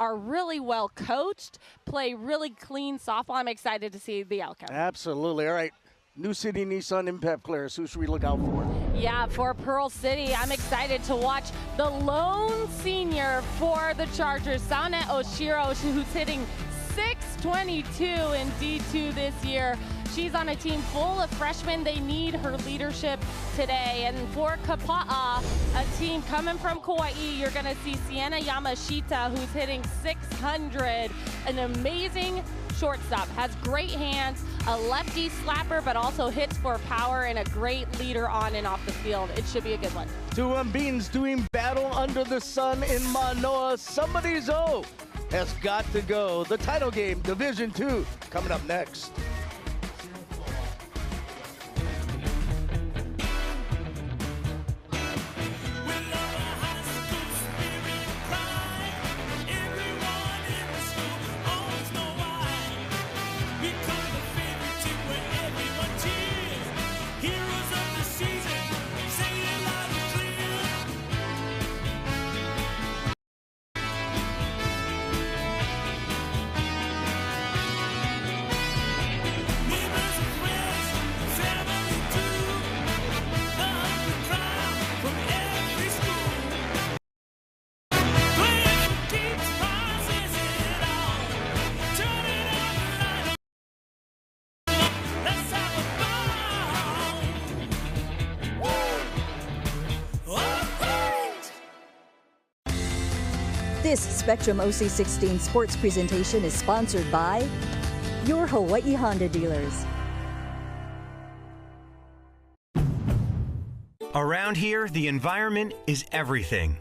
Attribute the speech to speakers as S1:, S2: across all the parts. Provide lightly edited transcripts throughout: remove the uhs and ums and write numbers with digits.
S1: are really well coached, play really clean softball. I'm excited to see the outcome.
S2: Absolutely. All right. New City Nissan Impact players, who should we look out for?
S1: Yeah, for Pearl City, I'm excited to watch the lone senior for the Chargers, Sanet Oshiro, who's hitting .622 in D2 this year. She's on a team full of freshmen. They need her leadership today. And for Kapa'a, a team coming from Kauai, you're going to see Sienna Yamashita, who's hitting .600. An amazing shortstop, has great hands, a lefty slapper, but also hits for power, and a great leader on and off the field. It should be a good one.
S2: Two beans doing battle under the sun in Manoa. Somebody's O has got to go. The title game, Division II, coming up next.
S3: This Spectrum OC16 sports presentation is sponsored by your Hawaii Honda dealers.
S4: Around here, the environment is everything.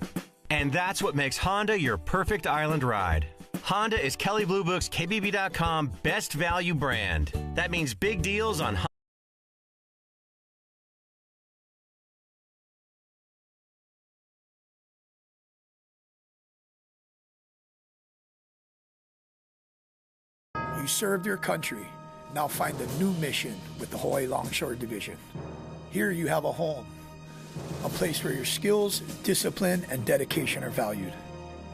S4: And that's what makes Honda your perfect island ride. Honda is Kelley Blue Book's KBB.com best value brand. That means big deals on Honda.
S5: You served your country. Now find a new mission with the Hawaii Longshore Division. Here you have a home, a place where your skills, discipline, and dedication are valued.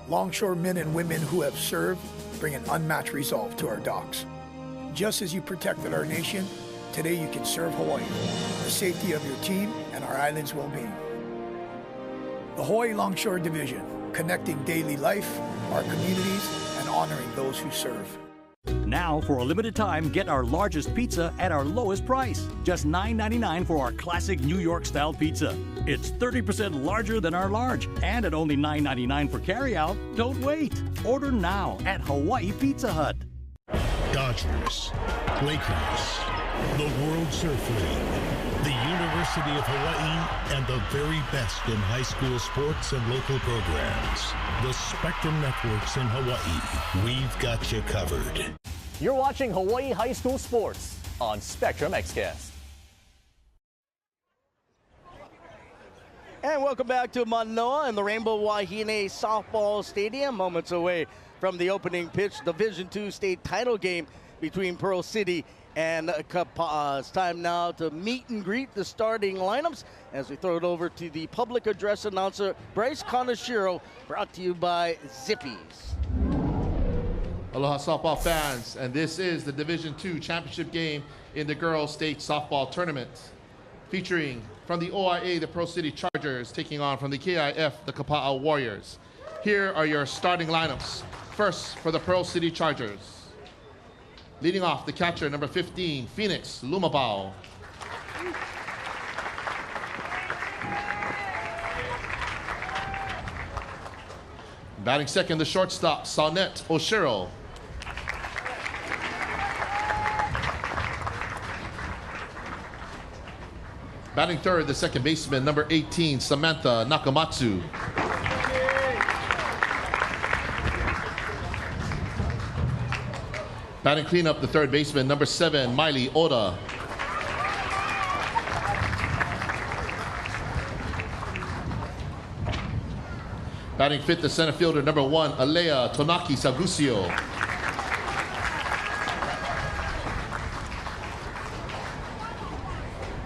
S5: Longshore men and women who have served bring an unmatched resolve to our docks. Just as you protected our nation, today you can serve Hawaii, the safety of your team, and our island's well-being. The Hawaii Longshore Division, connecting daily life, our communities, and honoring those who serve.
S6: Now, for a limited time, get our largest pizza at our lowest price. Just $9.99 for our classic New York-style pizza. It's 30% larger than our large, and at only $9.99 for carryout. Don't wait. Order now at Hawaii Pizza Hut.
S7: Dodgers, Lakers, the World Surf League, the University of Hawaii, and the very best in high school sports and local programs. The Spectrum Networks in Hawaii. We've got you covered.
S8: You're watching Hawaii High School Sports on Spectrum XCast.
S2: And welcome back to Manoa and the Rainbow Wahine Softball Stadium. Moments away from the opening pitch, Division II state title game between Pearl City and Kapa'a. It's time now to meet and greet the starting lineups as we throw it over to the public address announcer, Bryce Kaneshiro, brought to you by Zippies.
S9: Aloha softball fans, and this is the Division II championship game in the Girls State Softball Tournament. Featuring from the OIA, the Pearl City Chargers, taking on from the KIF, the Kapa'a Warriors. Here are your starting lineups. First, for the Pearl City Chargers. Leading off, the catcher, number 15, Phoenix Lumabao. Batting second, the shortstop, Sanet Oshiro. Batting third, the second baseman, number 18, Samantha Nakamatsu. Batting cleanup, the third baseman, number 7, Miley Oda. Batting fifth, the center fielder, number 1, Alea Tonaki Sagusio.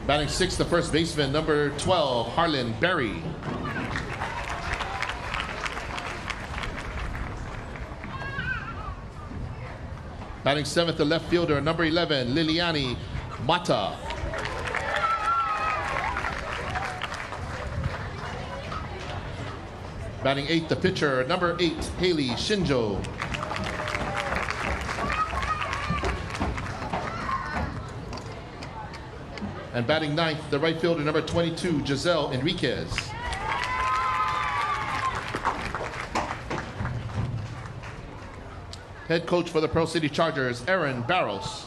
S9: Batting sixth, the first baseman, number 12, Harlan Berry. Batting 7th, the left fielder, number 11, Liliani Mata. Batting 8th, the pitcher, number 8, Haley Shinjo. And batting 9th, the right fielder, number 22, Giselle Enriquez. Head coach for the Pearl City Chargers, Aaron Barros.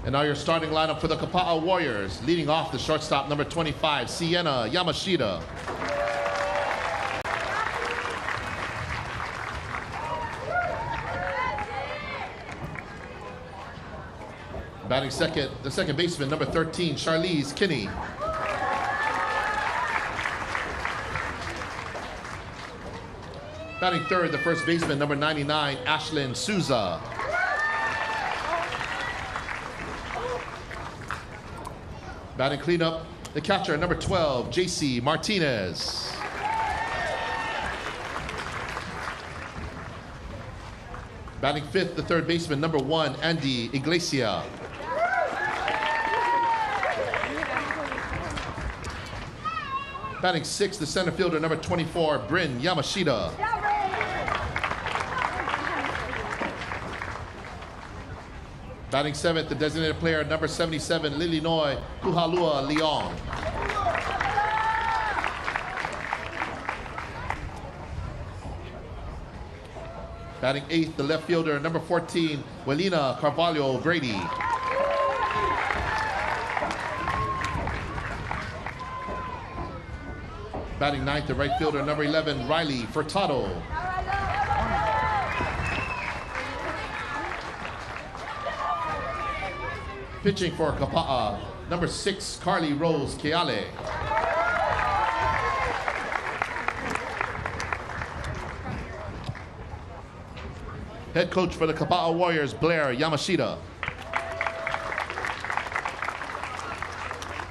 S9: And now your starting lineup for the Kapa'a Warriors. Leading off the shortstop, number 25, Sienna Yamashita. Batting second, the second baseman, number 13, Charlize Kinney. Batting third, the first baseman, number 99, Ashlyn Souza. Batting cleanup, the catcher, number 12, JC Martinez. Batting fifth, the third baseman, number 1, Andy Iglesia. Batting sixth, the center fielder, number 24, Bryn Yamashita. Batting seventh, the designated player, number 77, Lilinoy Puhalua Leong. Batting eighth, the left fielder, number 14, Welina Carvalho Brady. Batting ninth, the right fielder, number 11, Riley Furtado. Pitching for Kapa'a, number 6, Carly Rose Keale. Head coach for the Kapa'a Warriors, Blair Yamashita.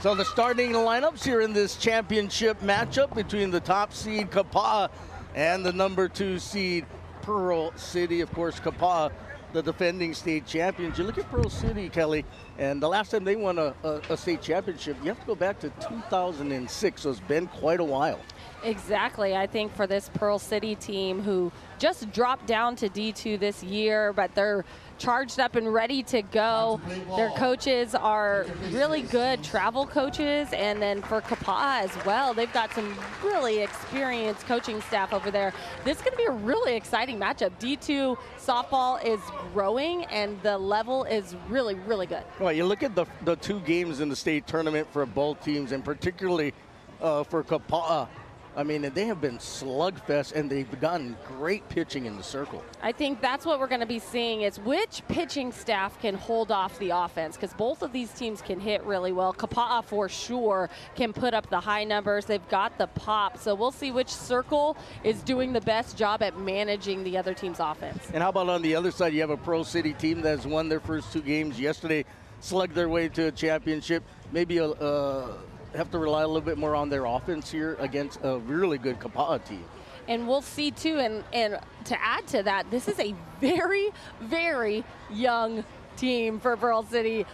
S2: So the starting lineups here in this championship matchup between the top seed Kapa'a and the number 2 seed Pearl City. Of course, Kapa'a, the defending state champions. You look at Pearl City, Kelly, and the last time they won a state championship, you have to go back to 2006, so it's been quite a while.
S1: Exactly. I think for this Pearl City team who just dropped down to D2 this year, but they're charged up and ready to go. Their coaches are really good travel coaches, and then for Kapa'a as well, they've got some really experienced coaching staff over there. This is going to be a really exciting matchup. D2 softball is growing, and the level is really, really good.
S2: Well, you look at the 2 games in the state tournament for both teams, and particularly for Kapa'a. I mean, they have been slugfest, and they've gotten great pitching in the circle.
S1: I think that's what we're going to be seeing is which pitching staff can hold off the offense, because both of these teams can hit really well. Kapa'a for sure can put up the high numbers. They've got the pop, so we'll see which circle is doing the best job at managing the other team's offense.
S2: And how about on the other side, you have a Pearl City team that has won their first 2 games yesterday, slugged their way to a championship, maybe have to rely a little bit more on their offense here against a really good Kapa'a team.
S1: And we'll see too, and to add to that, this is a very, very young team for Pearl City.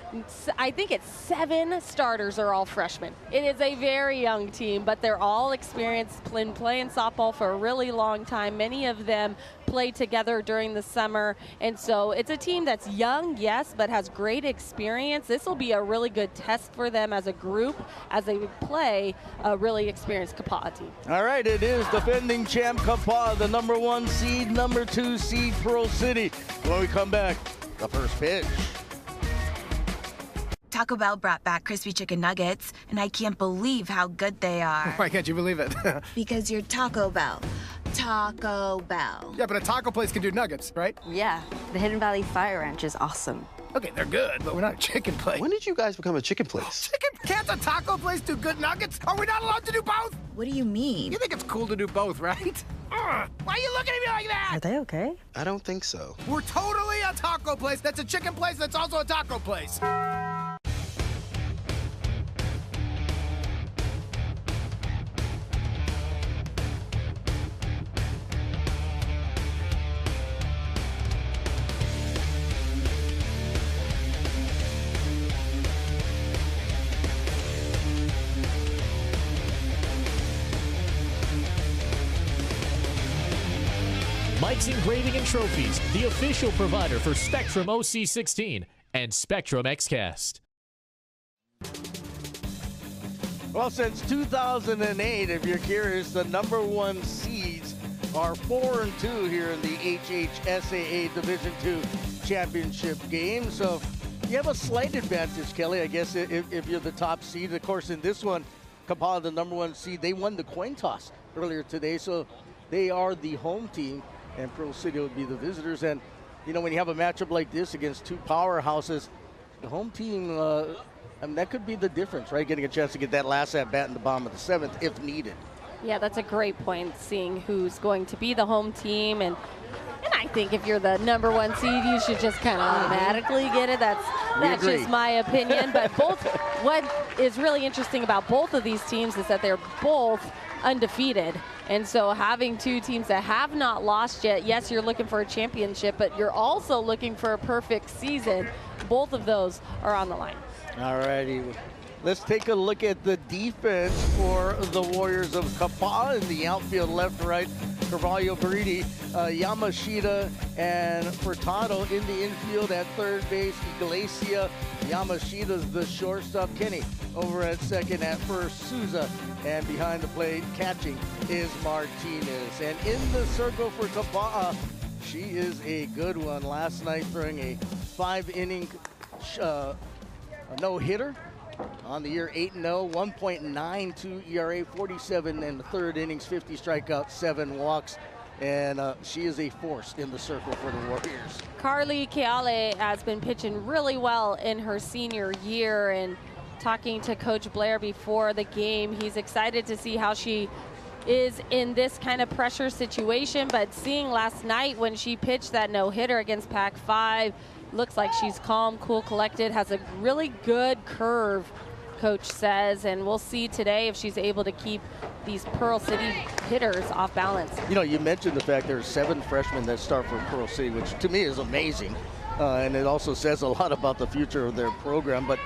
S1: I think it's 7 starters are all freshmen. It is a very young team, but they're all experienced, playing softball for a really long time. Many of them played together during the summer, and so it's a team that's young, yes, but has great experience. This will be a really good test for them as a group as they play a really experienced Kapa'a team.
S2: All right, it is defending champ Kapa'a, the number 1 seed, number 2 seed Pearl City. When we come back, the first pitch.
S10: Taco Bell brought back crispy chicken nuggets, and I can't believe how good they are.
S11: Why can't you believe it?
S10: Because you're Taco Bell. Taco Bell.
S11: Yeah, but a taco place can do nuggets, right?
S12: Yeah, the Hidden Valley Fire Ranch is awesome.
S11: Okay, they're good, but we're not a chicken place.
S13: When did you guys become a chicken place?
S11: Chicken? Can't a taco place do good nuggets? Are we not allowed to do both?
S10: What do you mean?
S11: You think it's cool to do both, right? Why are you looking at me like that?
S12: Are they okay?
S13: I don't think so.
S11: We're totally a taco place that's a chicken place that's also a taco place.
S14: Mike's Engraving and Trophies, the official provider for Spectrum OC16 and Spectrum XCast.
S2: Well, since 2008, if you're curious, the #1 seeds are 4-2 here in the HHSAA Division II Championship game. So you have a slight advantage, Kelly, I guess, if you're the top seed. Of course, in this one, Kapaa, the #1 seed, they won the coin toss earlier today, so they are the home team, and Pearl City would be the visitors. And, you know, when you have a matchup like this against two powerhouses, the home team, I mean, that could be the difference, right? Getting a chance to get that last at-bat in the bottom of the 7th if needed.
S1: Yeah, that's a great point, seeing who's going to be the home team. And I think if you're the #1 seed, you should just kind of automatically get it. That's just my opinion. But what is really interesting about both of these teams is that they're both undefeated. And so having two teams that have not lost yet, yes, you're looking for a championship, but you're also looking for a perfect season. Both of those are on the line.
S2: All righty. Let's take a look at the defense for the Warriors of Kapaa in the outfield, left, right. Carvalho, Baridi, Yamashita, and Furtado in the infield at third base. Iglesia, Yamashita's the shortstop. Kenny over at second, at first Souza, and behind the plate catching is Martinez. And in the circle for Kapaa, she is a good one. Last night throwing a 5-inning no-hitter. On the year, 8-0, 1.92 ERA, 47 in the third innings, 50 strikeouts, 7 walks, and she is a force in the circle for the Warriors.
S1: Carly Keale has been pitching really well in her senior year, and talking to Coach Blair before the game, he's excited to see how she is in this kind of pressure situation, but seeing last night when she pitched that no-hitter against Pac-5, looks like she's calm, cool, collected, has a really good curve, Coach says, and we'll see today if she's able to keep these Pearl City hitters off balance. You know,
S2: you mentioned the fact there are 7 freshmen that start for Pearl City, which to me is amazing, and it also says a lot about the future of their program, but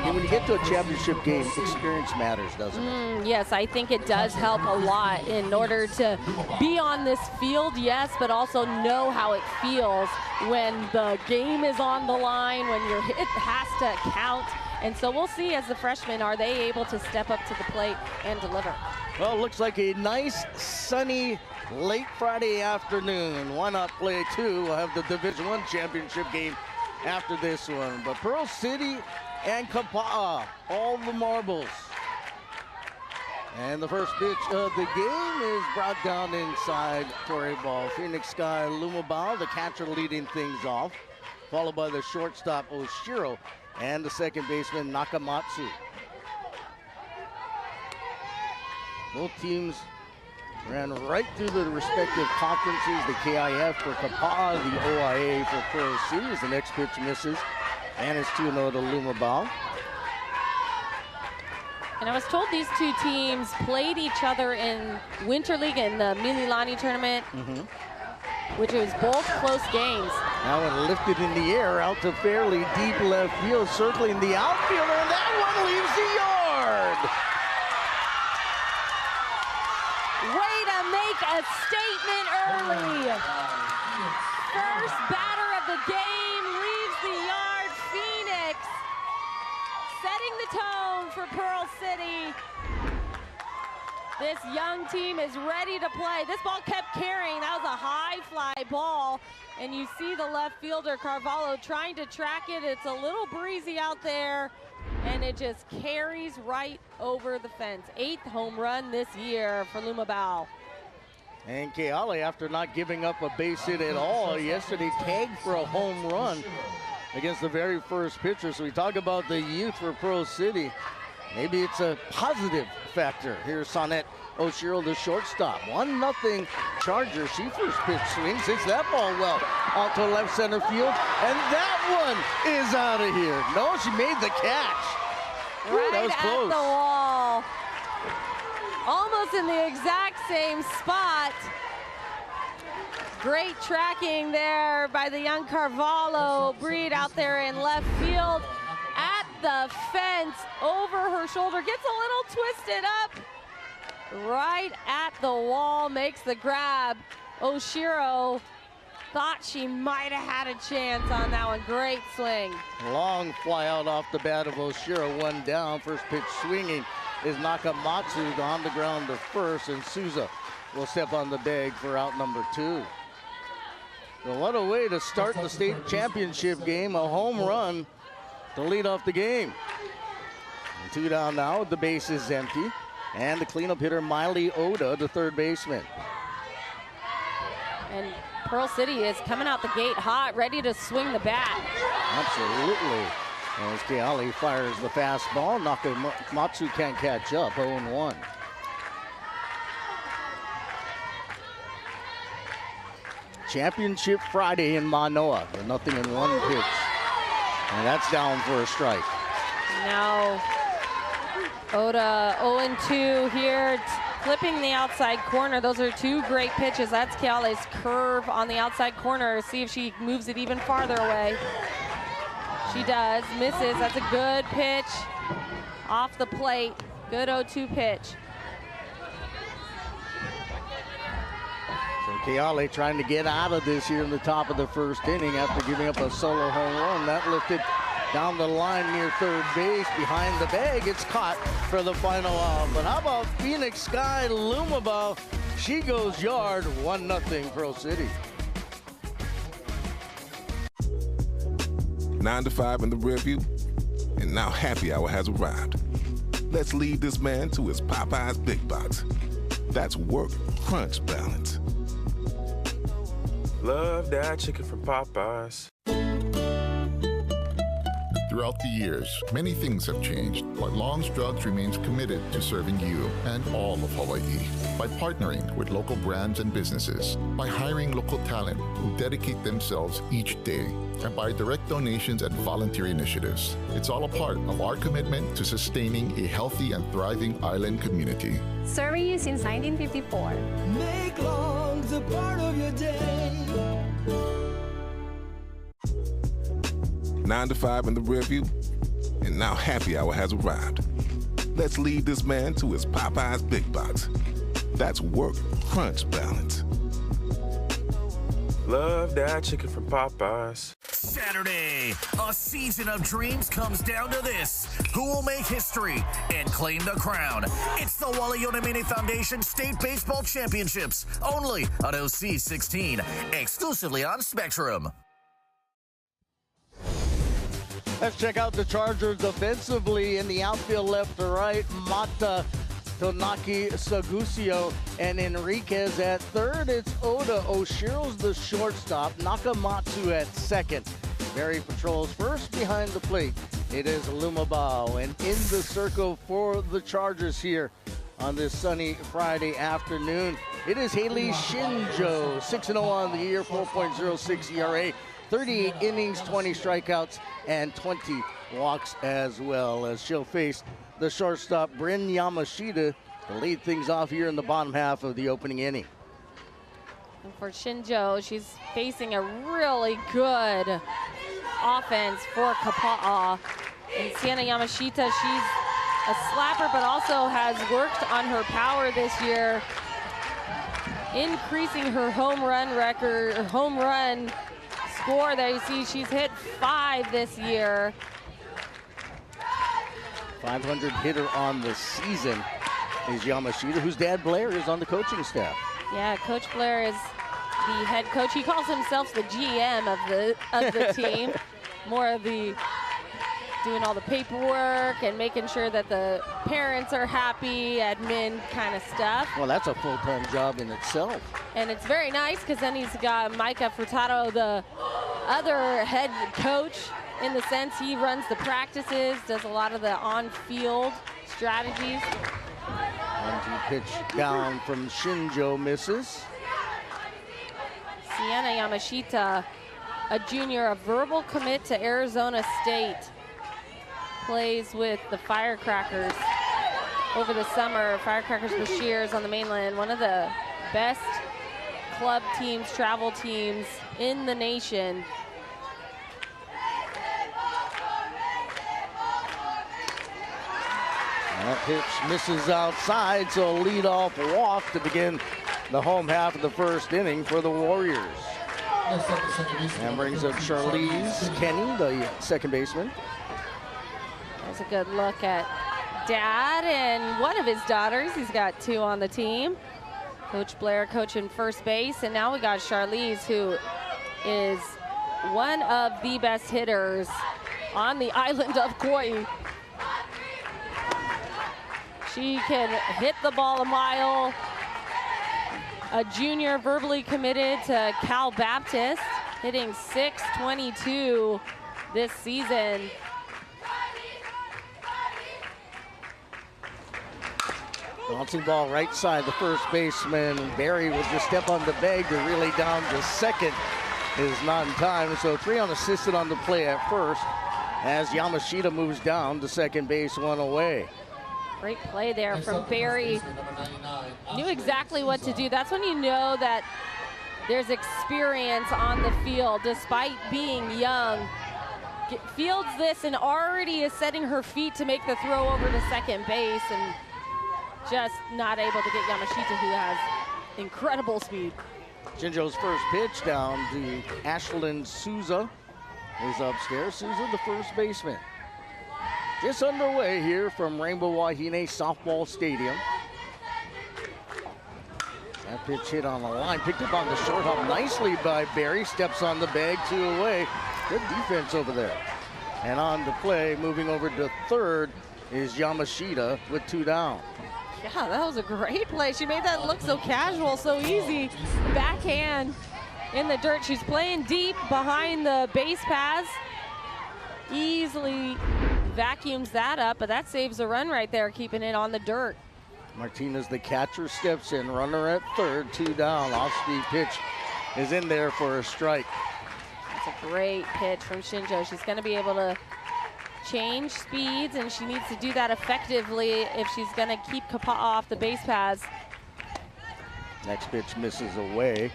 S2: when you get to a championship game, experience matters, doesn't it?
S1: Yes, I think it does help a lot in order to be on this field, yes, but also know how it feels when the game is on the line, when your hit has to count. And so we'll see as the freshmen, are they able to step up to the plate and deliver?
S2: Well, it looks like a nice, sunny, late Friday afternoon. Why not play 2? We'll have the Division I championship game after this one. But Pearl City and Kapaa, all the marbles. And the first pitch of the game is brought down inside for a ball. Phoenix Sky Lumabao, the catcher, leading things off, followed by the shortstop Oshiro and the second baseman Nakamatsu. Both teams ran right through the respective conferences, the KIF for Kapaa, the OIA for Pearl City, as the next pitch misses. And it's 2-0 to Lumabao.
S1: And I was told these two teams played each other in Winter League in the Mililani tournament, which was both close games.
S2: That one lifted in the air out to fairly deep left field, circling the outfielder, and that one leaves the yard.
S1: Way to make a statement early. First batter of the game leaves the yard. Phoenix setting the tone for Pearl City. This young team is ready to play. This ball kept carrying. That was a high fly ball. And you see the left fielder, Carvalho, trying to track it. It's a little breezy out there. And it just carries right over the fence. 8th home run this year for Lumabao.
S2: And Keale, after not giving up a base hit at all yesterday, tagged for a home run against the very first pitcher. So we talk about the youth for Pearl City. Maybe it's a positive factor. Here's Sonnet Oshiro, the shortstop. 1-0 Chargers. She first pitch swings, hits that ball well out to left center field. And that one is out of here. No, she made the catch.
S1: Right
S2: that was
S1: at
S2: close.
S1: the wall. Almost in the exact same spot. Great tracking there by the young Carvalho. Breed out there in left field. At the fence, over her shoulder, gets a little twisted up. Right at the wall, makes the grab. Oshiro thought she might have had a chance on that one. Great swing.
S2: Long fly out off the bat of Oshiro, one down. First pitch swinging is Nakamatsu on the ground to first, and Souza will step on the bag for out number 2. So what a way to start the state championship game, a home run to lead off the game. And 2 down now, the base is empty, and the cleanup hitter Miley Oda, the third baseman.
S1: And Pearl City is coming out the gate hot, ready to swing the bat.
S2: Absolutely. As Keale fires the fastball, Nakamatsu can't catch up, 0-1. Championship Friday in Manoa, the 0-1 pitch. And that's down for a strike.
S1: Now, Oda 0-2 here, flipping the outside corner. Those are 2 great pitches. That's Keale's curve on the outside corner. See if she moves it even farther away. She does, misses. That's a good pitch off the plate. Good 0-2 pitch.
S2: So Keale trying to get out of this here in the top of the first inning after giving up a solo home run. That lifted down the line near third base, behind the bag. It's caught for the final out. But how about Phoenix Sky Lumabao? She goes yard, 1-0 Pearl City.
S15: 9 to 5 in the rear view, and now happy hour has arrived. Let's lead this man to his Popeye's Big Box. That's work-crunch balance.
S16: Love that chicken from Popeyes.
S17: Throughout the years, many things have changed, but Long's Drugs remains committed to serving you and all of Hawaii by partnering with local brands and businesses, by hiring local talent who dedicate themselves each day, and by direct donations and volunteer initiatives. It's all a part of our commitment to sustaining a healthy and thriving island community.
S18: Serving you since 1954.
S19: Make Long's a part of your day.
S15: 9 to 5 in the rear view, and now happy hour has arrived. Let's lead this man to his Popeye's Big Box. That's work-crunch balance.
S16: Love that chicken from Popeyes.
S20: Saturday, a season of dreams comes down to this. Who will make history and claim the crown? It's the Waleonemene Foundation State Baseball Championships, only on OC 16, exclusively on Spectrum.
S2: Let's check out the Chargers defensively in the outfield, left to right. Mata, Tonaki, Sagusio, and Enriquez at third. It's Oda. Oshiro's the shortstop. Nakamatsu at second. Barry patrols first behind the plate. It is Lumabao, and in the circle for the Chargers here on this sunny Friday afternoon, it is Haley Shinjo, 6-0 on the year, 4.06 ERA. 38 innings, 20 strikeouts, and 20 walks as well, as she'll face the shortstop Bryn Yamashita to lead things off here in the bottom half of the opening inning.
S1: And for Shinjo, she's facing a really good offense for Kapa'a. And Sienna Yamashita, she's a slapper, but also has worked on her power this year, increasing her home run record, home run score there. You see she's hit 5 this year.
S2: 500 hitter on the season is Yamashita, whose dad Blair is on the coaching staff.
S1: Yeah, Coach Blair is the head coach. He calls himself the GM of the team. More of the doing all the paperwork and making sure that the parents are happy, admin kind of stuff.
S2: Well, that's a full-time job in itself.
S1: And it's very nice because then he's got Micah Furtado, the other head coach, in the sense he runs the practices, does a lot of the on-field strategies.
S2: 1-2 pitch down from Shinjo, misses.
S1: Sienna Yamashita, a junior, a verbal commit to Arizona State, plays with the Firecrackers over the summer. Firecrackers Bashirs on the mainland, one of the best club teams, travel teams in the nation.
S2: That pitch misses outside, so a leadoff walk to begin the home half of the first inning for the Warriors. And brings up Charlize Kenny, the second baseman.
S1: That's a good look at Dad and one of his daughters. He's got 2 on the team. Coach Blair coaching first base, and now we got Charlize, who is one of the best hitters on the island of Kauai. She can hit the ball a mile. A junior verbally committed to Cal Baptist, hitting .622 this season.
S2: Bouncing ball right side, the first baseman, Barry, will just step on the bag to relay down to second. Is not in time, so 3 unassisted on the play at first as Yamashita moves down to second base, 1 away.
S1: Great play there from Barry. Knew exactly what to do. That's when you know that there's experience on the field despite being young. Fields this and already is setting her feet to make the throw over to second base, and just not able to get Yamashita, who has incredible speed.
S2: Shinjo's first pitch down to Ashlyn Souza is upstairs. Souza, the first baseman. Just underway here from Rainbow Wahine Softball Stadium. That pitch hit on the line, picked up on the short hop nicely by Barry. Steps on the bag, 2 away. Good defense over there. And on to play, moving over to third, is Yamashita with 2 down.
S1: Yeah, that was a great play. She made that look so casual, so easy. Backhand in the dirt. She's playing deep behind the base paths. Easily vacuums that up, but that saves a run right there, keeping it on the dirt.
S2: Martinez, the catcher, steps in. Runner at third, 2 down. Off-speed pitch is in there for a strike.
S1: That's a great pitch from Shinjo. She's going to be able to change speeds, and she needs to do that effectively if she's going to keep Kapa'a off the base paths.
S2: Next pitch misses away.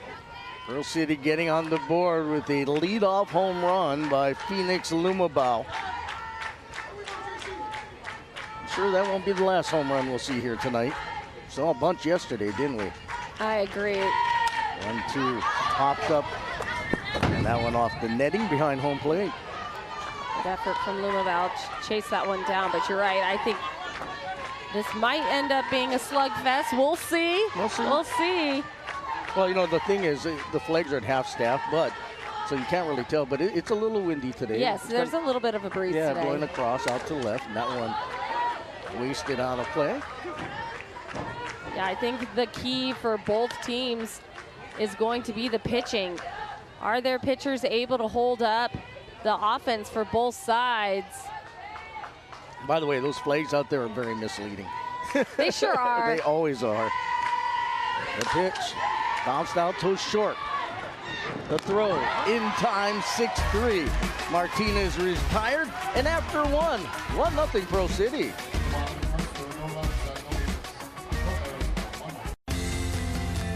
S2: Pearl City getting on the board with a leadoff home run by Phoenix Lumabao. I'm sure that won't be the last home run we'll see here tonight. Saw a bunch yesterday, didn't we?
S1: I agree.
S2: 1-2, popped up, and that one off the netting behind home plate.
S1: Good effort from Lumabao, chase that one down, but you're right. I think this might end up being a slugfest. We'll see. We'll see.
S2: Well, you know, the thing is, the flags are at half staff, but so you can't really tell, but it's a little windy today.
S1: Yes, there's a little bit of a breeze today.
S2: Yeah, going across out to left, and that one wasted out of play.
S1: Yeah, I think the key for both teams is going to be the pitching. Are their pitchers able to hold up the offense for both sides?
S2: By the way, those flags out there are very misleading.
S1: They sure are.
S2: They always are. The pitch bounced out to short. The throw in time, 6-3. Martinez retired, and after 1-0 Pro City.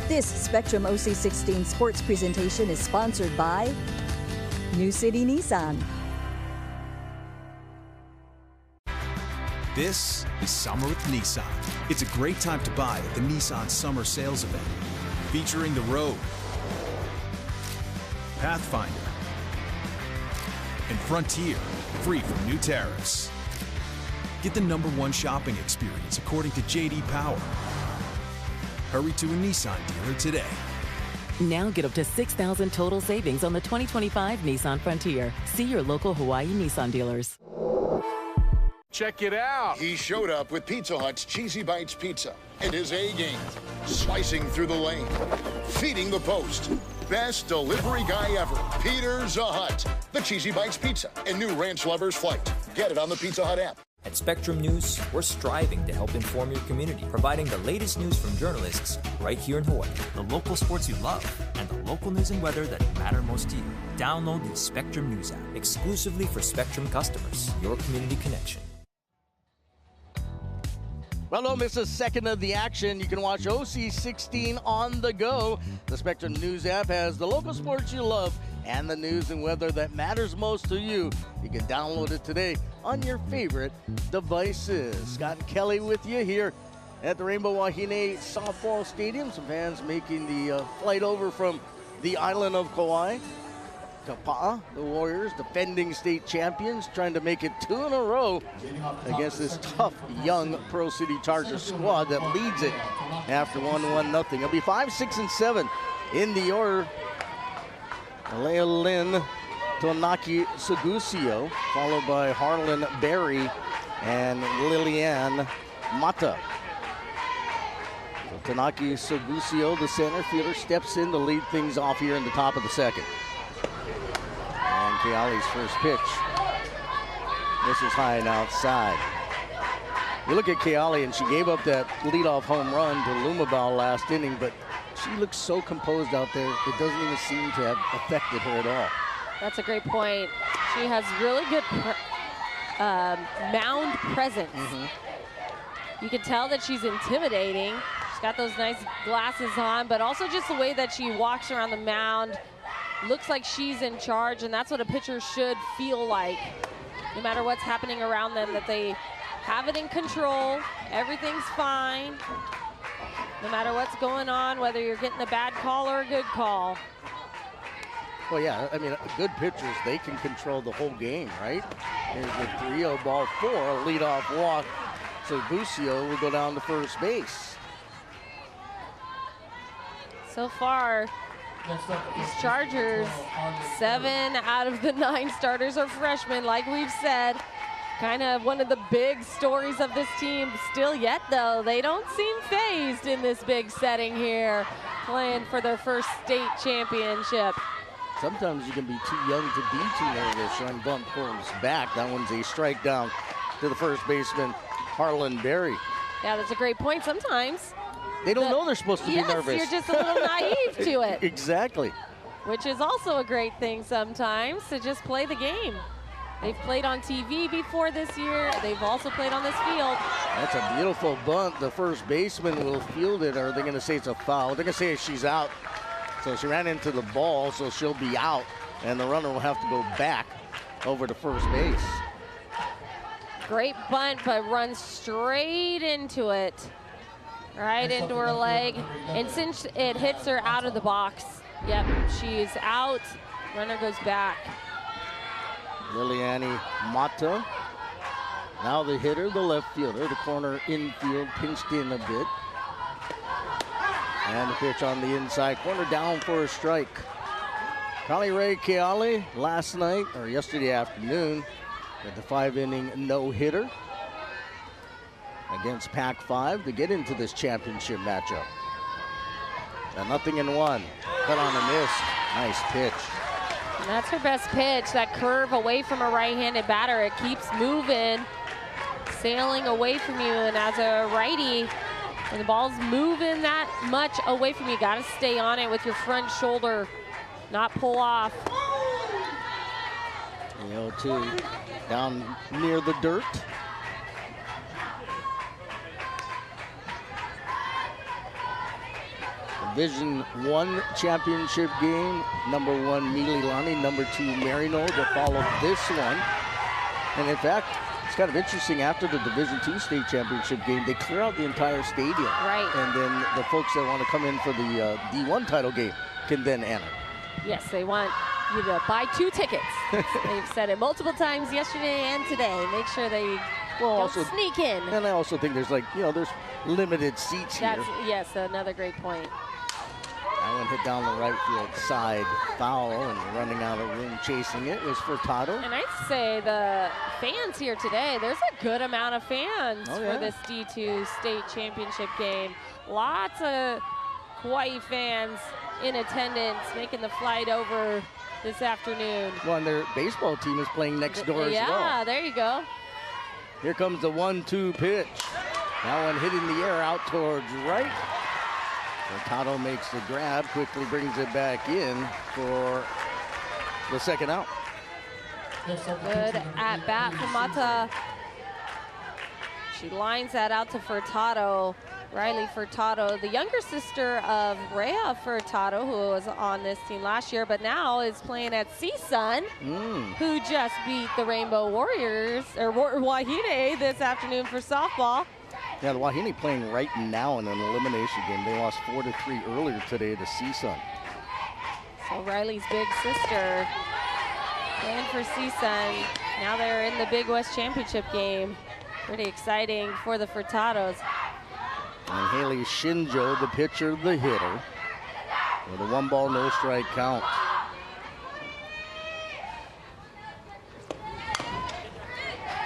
S3: This Spectrum OC16 sports presentation is sponsored by New City Nissan.
S21: This is Summer with Nissan. It's a great time to buy at the Nissan Summer Sales Event, featuring the Rogue, Pathfinder, and Frontier, free from new tariffs. Get the #1 shopping experience according to J.D. Power. Hurry to a Nissan dealer today.
S22: Now get up to $6,000 total savings on the 2025 Nissan Frontier. See your local Hawaii Nissan dealers.
S23: Check it out. He showed up with Pizza Hut's Cheesy Bites Pizza in his A game. Slicing through the lane, feeding the post. Best delivery guy ever, Peter Zahut. The Cheesy Bites Pizza and new Ranch Lovers Flight. Get it on the Pizza Hut app.
S24: At Spectrum News, we're striving to help inform your community, providing the latest news from journalists right here in Hawaii. The local sports you love and the local news and weather that matter most to you. Download the Spectrum News app exclusively for Spectrum customers. Your community connection.
S2: Well, don't miss a second of the action. You can watch OC16 on the go. The Spectrum News app has the local sports you love and the news and weather that matters most to you. You can download it today on your favorite devices. Scott and Kelly with you here at the Rainbow Wahine Softball Stadium. Some fans making the flight over from the island of Kauai. Kapa'a, the Warriors, defending state champions, trying to make it 2 in a row against this tough young Pearl City Chargers squad that leads it after 1-1-0. It'll be 5, 6, and 7 in the order. Alea Lynn, Tonaki Sagusio, followed by Harlan Berry and Liliane Mata. So Tonaki Sagusio, the center fielder, steps in to lead things off here in the top of the second. And Keali's first pitch. This is high and outside. You look at Keali, and she gave up that leadoff home run to Lumabao last inning, but she looks so composed out there, it doesn't even seem to have affected her at all.
S1: That's a great point. She has really good mound presence. You can tell that she's intimidating. She's got those nice glasses on, but also just the way that she walks around the mound. Looks like she's in charge, and that's what a pitcher should feel like. No matter what's happening around them, that they have it in control. Everything's fine. No matter what's going on, whether you're getting a bad call or a good call.
S2: Well, yeah, I mean, good pitchers, they can control the whole game, right? Here's the 3-0 ball 4, a leadoff walk. So Busio will go down to first base.
S1: So far, these Chargers, 7 out of the 9 starters are freshmen, like we've said. Kind of one of the big stories of this team. Still yet, though, they don't seem phased in this big setting here, playing for their first state championship.
S2: Sometimes you can be too young to be too nervous. Trying to bump Holmes back. That one's a strike down to the first baseman, Harlan Berry.
S1: Yeah, that's a great point. Sometimes
S2: they don't know they're supposed to be nervous.
S1: You're just a little naive to it.
S2: Exactly.
S1: Which is also a great thing sometimes, to just play the game. They've played on TV before this year. They've also played on this field.
S2: That's a beautiful bunt. The first baseman will field it, or they're going to say it's a foul. They're going to say she's out. So she ran into the ball, so she'll be out, and the runner will have to go back over to first base.
S1: Great bunt, but runs straight into it. Right into her leg. And since it hits her out of the box, yep, she's out. Runner goes back.
S2: Liliane Mata. Now the hitter, the left fielder, the corner infield pinched in a bit. And the pitch on the inside corner, down for a strike. Kali Ray Keali last night, or yesterday afternoon, with the 5-inning no-hitter against Pac-5 to get into this championship matchup. A 0-1, cut on a miss, nice pitch.
S1: And that's her best pitch, that curve away from a right-handed batter. It keeps moving, sailing away from you, and as a righty, when the ball's moving that much away from you, got to stay on it with your front shoulder, not pull off.
S2: 0-2, down near the dirt. Division 1 championship game. Number 1 Mililani, number 2 Marino to follow this one. And in fact, it's kind of interesting, after the Division 2 state championship game, they clear out the entire stadium.
S1: Right.
S2: And then the folks that want to come in for the D1 title game can then enter.
S1: Yes, they want you to buy 2 tickets. They've said it multiple times yesterday and today. Make sure they don't sneak in.
S2: And I also think there's there's limited seats here.
S1: Yes, another great point.
S2: That one hit down the right field side, foul, and running out of room chasing it was Furtado.
S1: And I'd say the fans here today, there's a good amount of fans for this D2 state championship game. Lots of Kauai fans in attendance, making the flight over this afternoon.
S2: Well, and their baseball team is playing next door as well.
S1: Yeah, there you go.
S2: Here comes the 1-2 pitch. That one hit in the air out towards right. Furtado makes the grab, quickly brings it back in for the second out.
S1: Good at bat from Mata. She lines that out to Furtado. Riley Furtado, the younger sister of Rhea Furtado, who was on this team last year, but now is playing at CSUN, who just beat the Rainbow Warriors, or Wahine, this afternoon for softball.
S2: Yeah, the Wahine playing right now in an elimination game. They lost 4-3 earlier today to CSUN.
S1: So Riley's big sister playing for CSUN. Now they're in the Big West Championship game. Pretty exciting for the Furtados.
S2: And Haley Shinjo, the pitcher, the hitter, with a 1-ball, no strike count.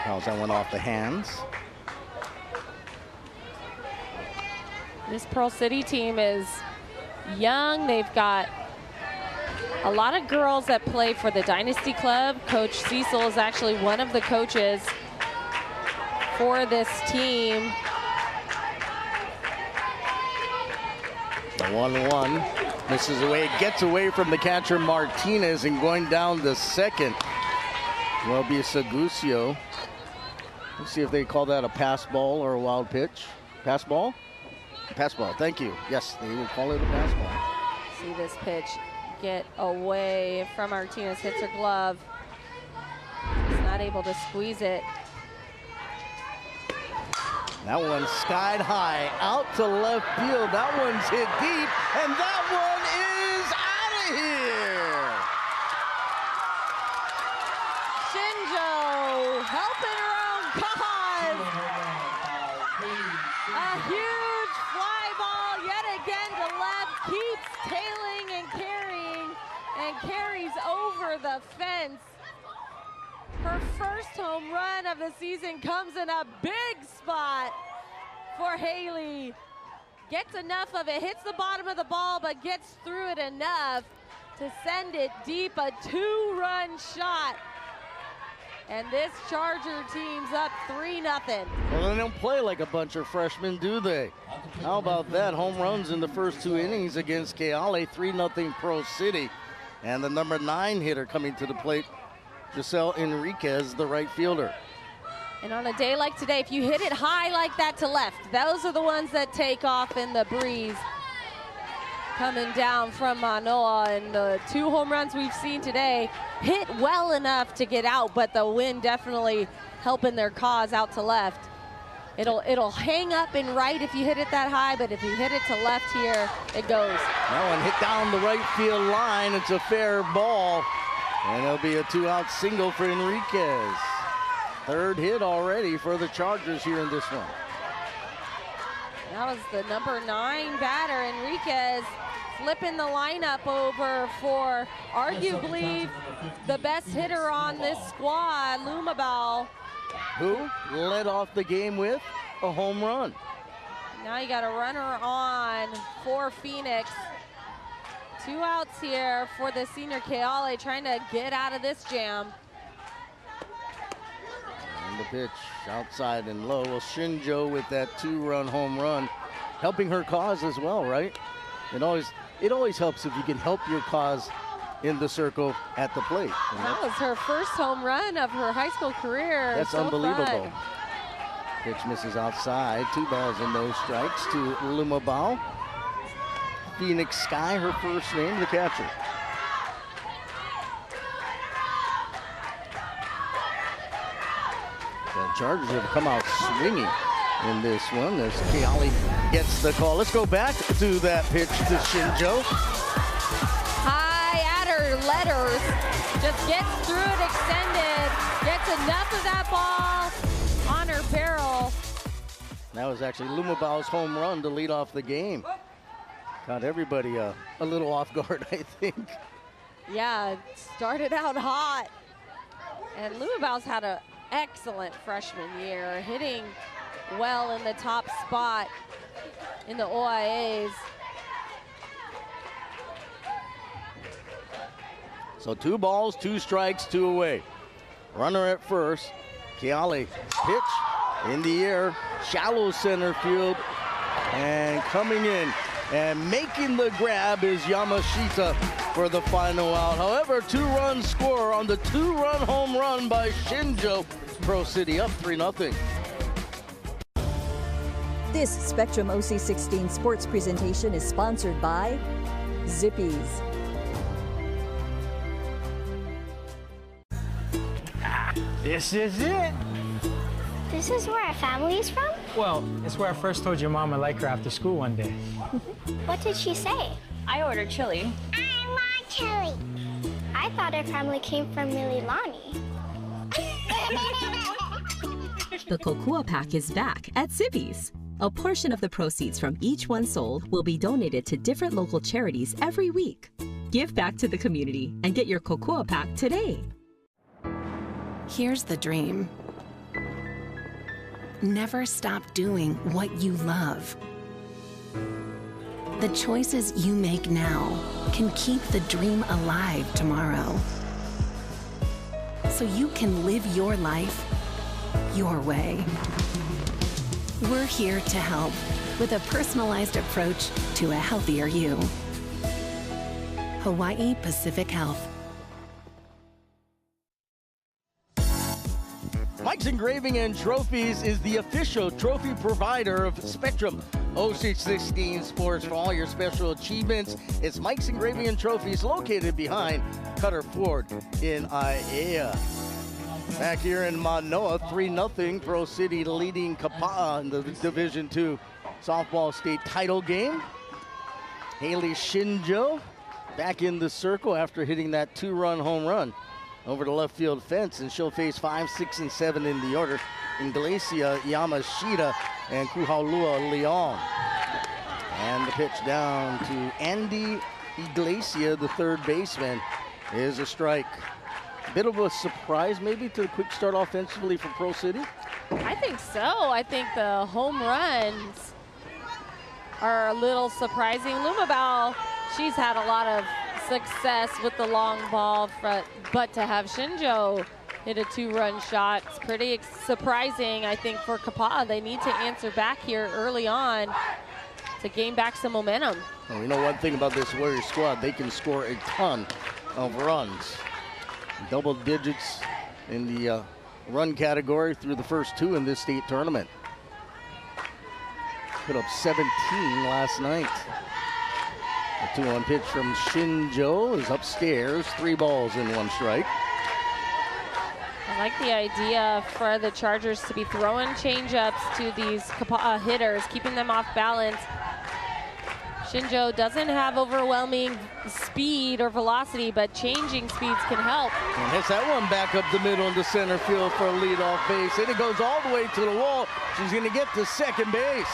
S2: How's that one off the hands?
S1: This Pearl City team is young. They've got a lot of girls that play for the Dynasty Club. Coach Cecil is actually one of the coaches for this team.
S2: The 1-1 misses away, gets away from the catcher Martinez, and going down the second will be Sagusio. Let's see if they call that a pass ball or a wild pitch. Pass ball? Pass ball, thank you. Yes, they would call it a pass ball.
S1: See this pitch get away from Martinez, hits her glove. He's not able to squeeze it.
S2: That one skied high, out to left field. That one's hit deep, and that one is out of here.
S1: Shinjo helping her own cause. A huge fly ball yet again to left, keeps tailing and carries over the fence. Her first home run of the season comes in a big spot for Haley. Gets enough of it, hits the bottom of the ball, but gets through it enough to send it deep, a 2-run shot. And this Charger team's up 3-0.
S2: Well, they don't play like a bunch of freshmen, do they? How about that? Home runs in the first 2 innings against Keale, 3-0 Pearl City. And the number 9 hitter coming to the plate, Giselle Enriquez, the right fielder.
S1: And on a day like today, if you hit it high like that to left, those are the ones that take off in the breeze. Coming down from Manoa, and the 2 home runs we've seen today hit well enough to get out, but the wind definitely helping their cause out to left. It'll hang up in right if you hit it that high, but if you hit it to left here, it goes.
S2: That one hit down the right field line. It's a fair ball, and it'll be a 2-out single for Enriquez. 3rd hit already for the Chargers here in this one.
S1: That was the number 9 batter, Enriquez, flipping the lineup over for arguably the best hitter on this squad, Lumabal,
S2: who led off the game with a home run.
S1: Now you got a runner on for Phoenix. 2 outs here for the senior Keale, trying to get out of this jam.
S2: And the pitch outside and low. Well, Shinjo with that 2-run home run, helping her cause as well, right? It always helps if you can help your cause in the circle at the plate. And
S1: that was her first home run of her high school career.
S2: That's
S1: so
S2: unbelievable.
S1: Fun.
S2: Pitch misses outside. 2 balls and no strikes to Lumabal. Phoenix Sky, her first name, the catcher. The Chargers have come out swinging in this one as Keale gets the call. Let's go back to that pitch to Shinjo.
S1: High at her letters, just gets through it extended, gets enough of that ball on her barrel.
S2: That was actually Lumabal's home run to lead off the game. Got everybody a little off guard, I think.
S1: Yeah, it started out hot. And Lumabal's had an excellent freshman year, hitting well in the top spot in the OIAs.
S2: So 2 balls, 2 strikes, 2 away. Runner at first. Keale pitch in the air, shallow center field, and coming in and making the grab is Yamashita for the final out. However, 2-run score on the 2-run home run by Shinjo. Pro City up 3-0.
S3: This Spectrum OC16 sports presentation is sponsored by Zippies.
S11: This is it.
S4: This is where our family is from? Well, it's where I first told your mom I like her after school one day.
S5: What did she say?
S6: I ordered chili.
S5: I want chili. I thought our family came from Mililani.
S7: The Kokua Pack is back at Zippy's. A portion of the proceeds from each one sold will be donated to different local charities every week. Give back to the community and get your Kokua Pack today.
S25: Here's the dream. Never stop doing what you love. The choices you make now can keep the dream alive tomorrow. So you can live your life your way. We're here to help with a personalized approach to a healthier you. Hawaii Pacific Health.
S2: Mike's Engraving and Trophies is the official trophy provider of Spectrum OC16 Sports. For all your special achievements, it's Mike's Engraving and Trophies, located behind Cutter Ford in Aiea. Back here in Manoa, 3-0, Pro City leading Kapa'a in the Division II softball state title game. Haley Shinjo back in the circle after hitting that 2-run home run over the left field fence, and she'll face 5, 6, and 7 in the order. Inglesia Yamashita and Kuhaulua Leong. And the pitch down to Andy Iglesia, the third baseman, is a strike. Bit of a surprise maybe to the quick start offensively for Pro City?
S1: I think so. I think the home runs are a little surprising. Lumabao, she's had a lot of success with the long ball, but to have Shinjo hit a 2-run shot, it's pretty surprising, I think, for Kapa'a. They need to answer back here early on to gain back some momentum.
S2: Well, we know one thing about this Warriors squad, they can score a ton of runs. Double digits in the run category through the first 2 in this state tournament. Put up 17 last night. The 2-1 pitch from Shinjo is upstairs, 3 balls and 1 strike.
S1: I like the idea for the Chargers to be throwing change-ups to these Kapa'a hitters, keeping them off balance. Shinjo doesn't have overwhelming speed or velocity, but changing speeds can help.
S2: And hits that one back up the middle into center field for a leadoff base. And it goes all the way to the wall. She's going to get to second base.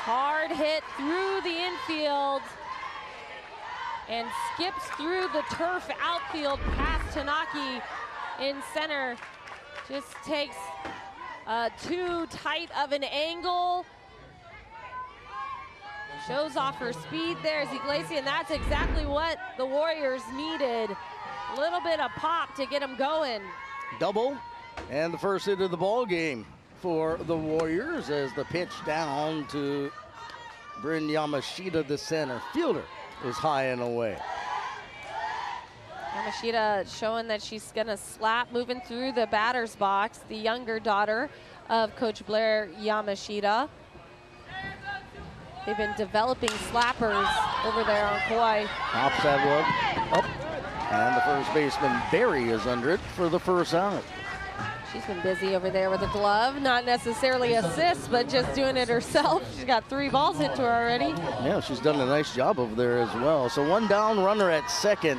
S1: Hard hit through the infield and skips through the turf outfield past Tanaki in center. Just takes too tight of an angle. Shows off her speed there as Iglesia, and that's exactly what the Warriors needed. A little bit of pop to get them going.
S2: Double, and the first hit of the ball game for the Warriors as the pitch down to Bryn Yamashita, the center fielder, is high and away.
S1: Yamashita showing that she's gonna slap, moving through the batter's box, the younger daughter of Coach Blair Yamashita. They've been developing slappers over there on Kauai.
S2: Pops that one up, and the first baseman Barry is under it for the first out.
S1: She's been busy over there with a glove, not necessarily assists, but just doing it herself. She's got 3 balls hit to her already.
S2: Yeah, she's done a nice job over there as well. So 1 down, runner at second,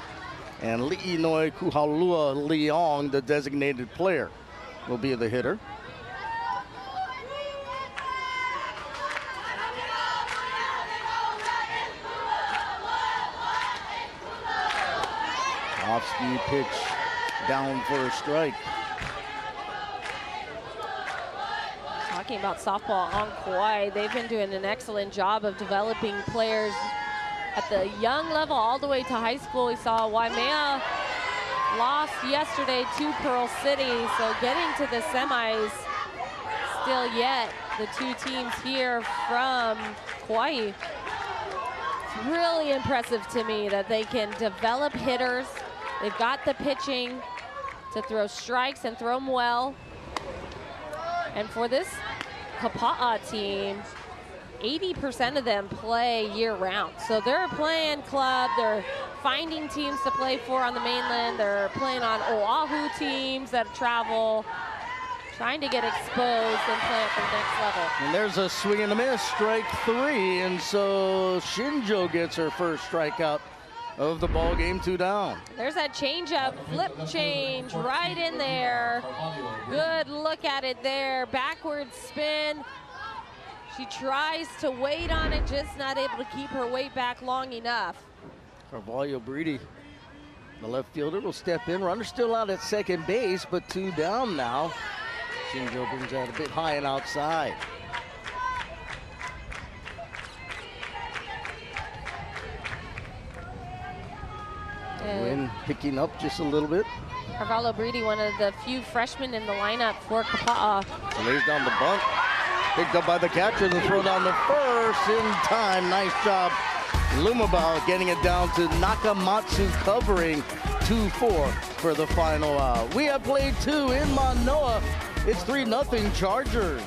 S2: and Li'inoi Kuhaulua Leong, the designated player, will be the hitter. Off-speed pitch down for a strike.
S1: Talking about softball on Kauai, they've been doing an excellent job of developing players at the young level all the way to high school. We saw Waimea lost yesterday to Pearl City, so getting to the semis still yet. The 2 teams here from Kauai. It's really impressive to me that they can develop hitters. They've got the pitching to throw strikes and throw them well. And for this Kapa'a team, 80% of them play year-round. So they're playing club, they're finding teams to play for on the mainland. They're playing on Oahu teams that travel, trying to get exposed and play at the next level.
S2: And there's a swing and a miss, strike 3, and so Shinjo gets her first strikeout of the ball game, 2 down.
S1: There's that changeup, flip change right in there. Good look at it there, backward spin. She tries to wait on it, just not able to keep her weight back long enough.
S2: Carvalho Breedy, the left fielder, will step in. Runner still out at second base, but 2 down now. Shinjo brings that a bit high and outside. Wind picking up just a little bit.
S1: Carvalho Breedy, one of the few freshmen in the lineup for Kapa'a.
S2: So lays down the bunt. Picked up by the catcher. The throw down the first in time. Nice job. Lumabao getting it down to Nakamatsu, covering 2-4 for the final out. We have played 2 in Manoa. It's 3-0 Chargers.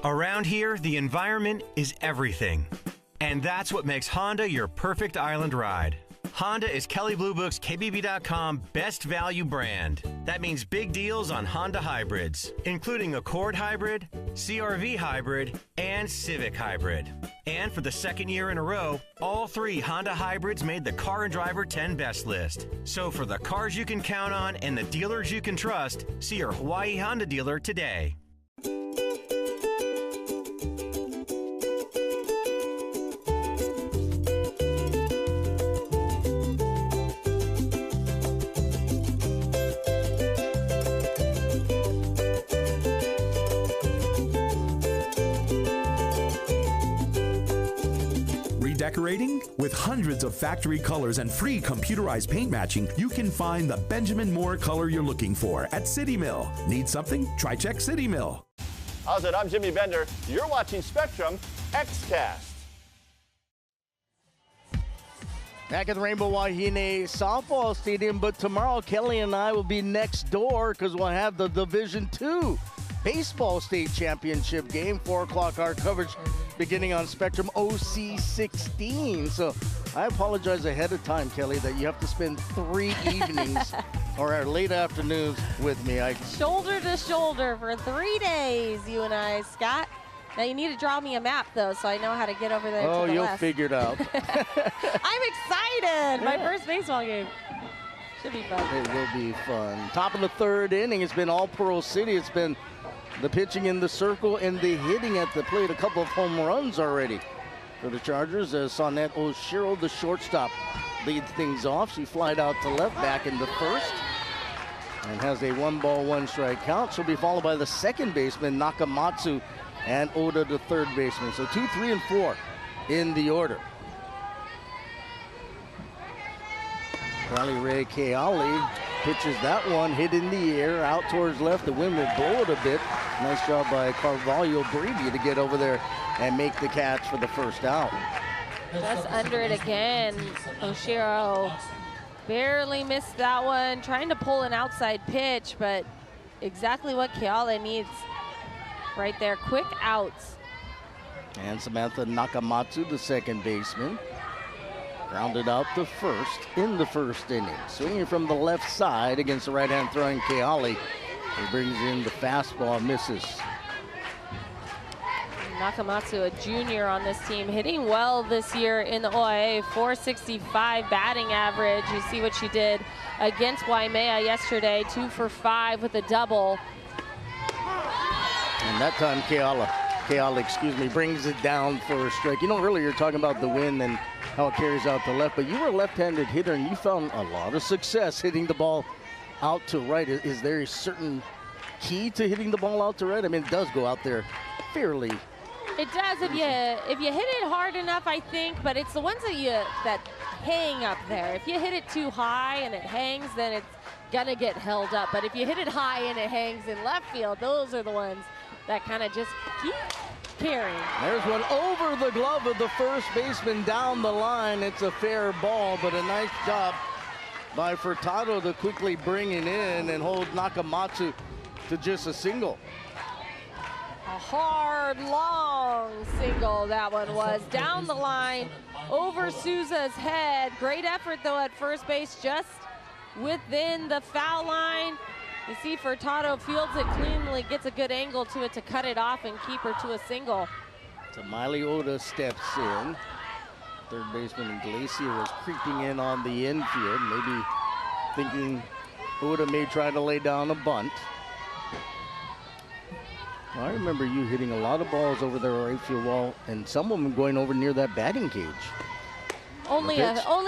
S6: Around here, the environment is everything. And that's what makes Honda your perfect island ride. Honda is Kelley Blue Book's KBB.com best value brand. That means big deals on Honda hybrids, including Accord Hybrid, CR-V Hybrid, and Civic Hybrid. And for the second year in a row, all 3 Honda hybrids made the Car and Driver 10 Best list. So for the cars you can count on and the dealers you can trust, see your Hawaii Honda dealer today.
S8: Decorating? With hundreds of factory colors and free computerized paint matching, you can find the Benjamin Moore color you're looking for at City Mill. Need something? Try check City Mill.
S9: How's it? I'm Jimmy Bender. You're watching Spectrum XCast.
S2: Back at the Rainbow Wahine Softball Stadium, but tomorrow Kelly and I will be next door because we'll have the Division II Baseball State Championship game, 4 o'clock our coverage beginning on Spectrum OC16. So I apologize ahead of time, Kelly, that you have to spend 3 evenings or late afternoons with me.
S1: Shoulder to shoulder for 3 days, you and I, Scott. Now you need to draw me a map, though, so I know how to get over there to the left.
S2: Oh, you'll figure it out.
S1: I'm excited. My first baseball game. Should be fun.
S2: It will be fun. Top of the 3rd inning. It's been all Pearl City. It's been the pitching in the circle and the hitting at the plate. A couple of home runs already for the Chargers as Sonette Oshiro, the shortstop, leads things off. She flied out to left back in the 1st and has a 1-ball, 1-strike count. She'll be followed by the second baseman, Nakamatsu, and Oda, the third baseman. So 2, 3, and 4 in the order. Riley Ray Keali pitches that one, hit in the air, out towards left. The wind will blow it a bit. Nice job by Carvalho Breedy to get over there and make the catch for the first out.
S1: Just under it again. Oshiro barely missed that one, trying to pull an outside pitch, but exactly what Keala needs right there. Quick outs.
S2: And Samantha Nakamatsu, the second baseman, grounded out the first in the 1st inning. Swinging from the left side against the right-hand throwing Keali. He brings in the fastball, misses.
S1: Nakamatsu, a junior on this team, hitting well this year in the OIA, 465 batting average. You see what she did against Waimea yesterday, 2 for 5 with a double.
S2: And that time Keala, brings it down for a strike. You know, earlier you're talking about the wind and how it carries out to left, but you were a left-handed hitter and you found a lot of success hitting the ball out to right. Is there a certain key to hitting the ball out to right? I mean, it does go out there fairly.
S1: It does if you hit it hard enough, I think, but it's the ones that hang up there. If you hit it too high and it hangs, then it's gonna get held up. But if you hit it high and it hangs in left field, those are the ones that kind of just keep carrying.
S2: There's one over the glove of the first baseman down the line. It's a fair ball, but a nice job by Furtado to quickly bring it in and hold Nakamatsu to just a single.
S1: A hard, long single that one was. Down the line, over Souza's head. Great effort, though, at first base, just within the foul line. You see Furtado fields it cleanly, gets a good angle to it to cut it off and keep her to a single.
S2: So Miley Oda steps in. Third baseman Glacier was creeping in on the infield, maybe thinking Oda may try to lay down a bunt. Well, I remember you hitting a lot of balls over the right field wall, and some of them going over near that batting cage.
S1: Only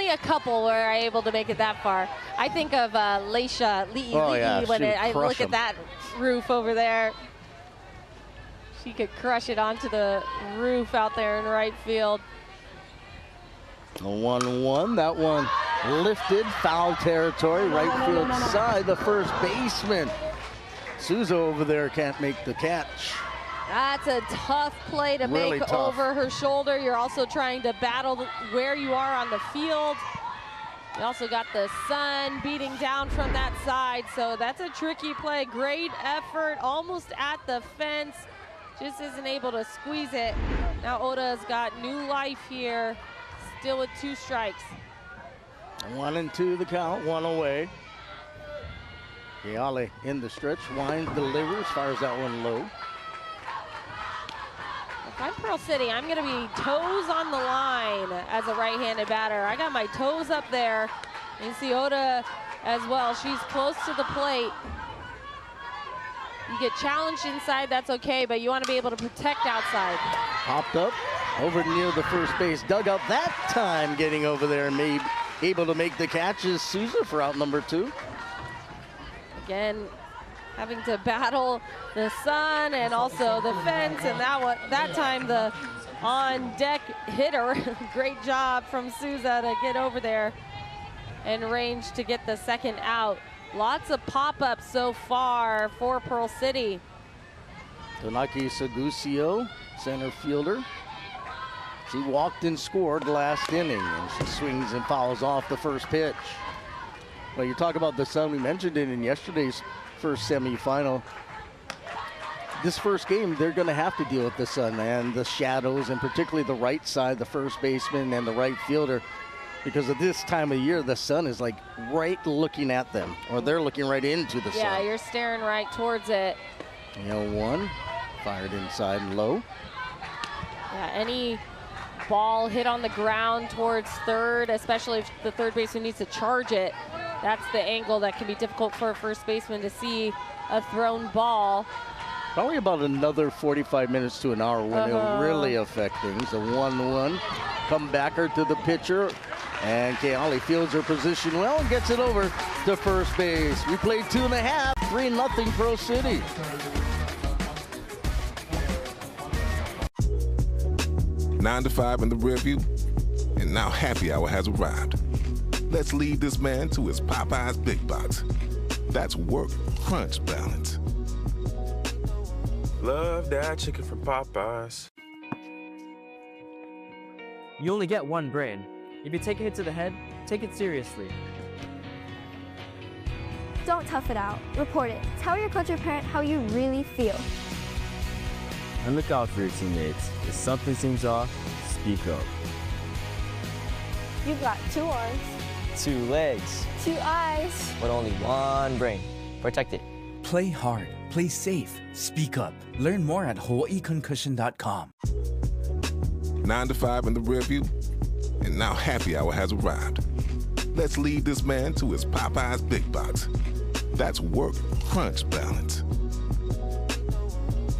S1: a couple were able to make it that far. I think of Leisha Li'i when I look at that roof over there. She could crush it onto the roof out there in right field.
S2: A 1-1, that one lifted, foul territory, right field side, the first baseman. Souza over there can't make the catch.
S1: That's a tough play to
S2: Really
S1: make
S2: tough.
S1: over her shoulder. You're also trying to battle where you are on the field. You also got the sun beating down from that side, so that's a tricky play. Great effort, almost at the fence. Just isn't able to squeeze it. Now Oda's got new life here, still with 2 strikes.
S2: 1-2 the count, 1 away. Keale in the stretch, winds, delivers, fires that one low.
S1: If I'm Pearl City, I'm going to be toes on the line as a right-handed batter. I got my toes up there. You see Oda as well. She's close to the plate. You get challenged inside, that's okay, but you want to be able to protect outside.
S2: Popped up over near the first base dugout. That time getting over there and able to make the catches. Souza for out number 2.
S1: Again, having to battle the sun and also the fence, and that time the on-deck hitter. Great job from Souza to get over there and range to get the second out. Lots of pop-ups so far for Pearl City.
S2: Tonaki Sagusio, center fielder. She walked and scored last inning, and she swings and fouls off the first pitch. Well, you talk about the sun, we mentioned it in yesterday's first semifinal. This first game, they're going to have to deal with the sun and the shadows, and particularly the right side, the first baseman and the right fielder, because at this time of year, the sun is like right looking at them, or they're looking right into the sun.
S1: Yeah, you're staring right towards it.
S2: 1, fired inside and low.
S1: Yeah, any ball hit on the ground towards third, especially if the third baseman needs to charge it, that's the angle that can be difficult for a first baseman to see a thrown ball.
S2: Probably about another 45 minutes to an hour when it'll really affect things. A 1-1 comebacker to the pitcher, and Keale fields her position well and gets it over to first base. We played 2.5, 3-0 Pro City.
S15: Nine to 5 in the rear view, and now happy hour has arrived. Let's lead this man to his Popeye's Big Box. That's work crunch balance.
S16: Love that chicken from Popeyes.
S10: You only get one brain. If you take a hit to the head, take it seriously.
S5: Don't tough it out. Report it. Tell your coach or parent how you really feel.
S10: And look out for your teammates. If something seems off, speak up.
S5: You've got 2 arms,
S10: 2 legs,
S5: 2 eyes,
S10: but only one brain. Protect it.
S12: Play hard, play safe, speak up. Learn more at hawaiiconcussion.com.
S15: 9 to 5 in the rear view, and now happy hour has arrived. Let's lead this man to his Popeye's Big Box. That's work crunch balance.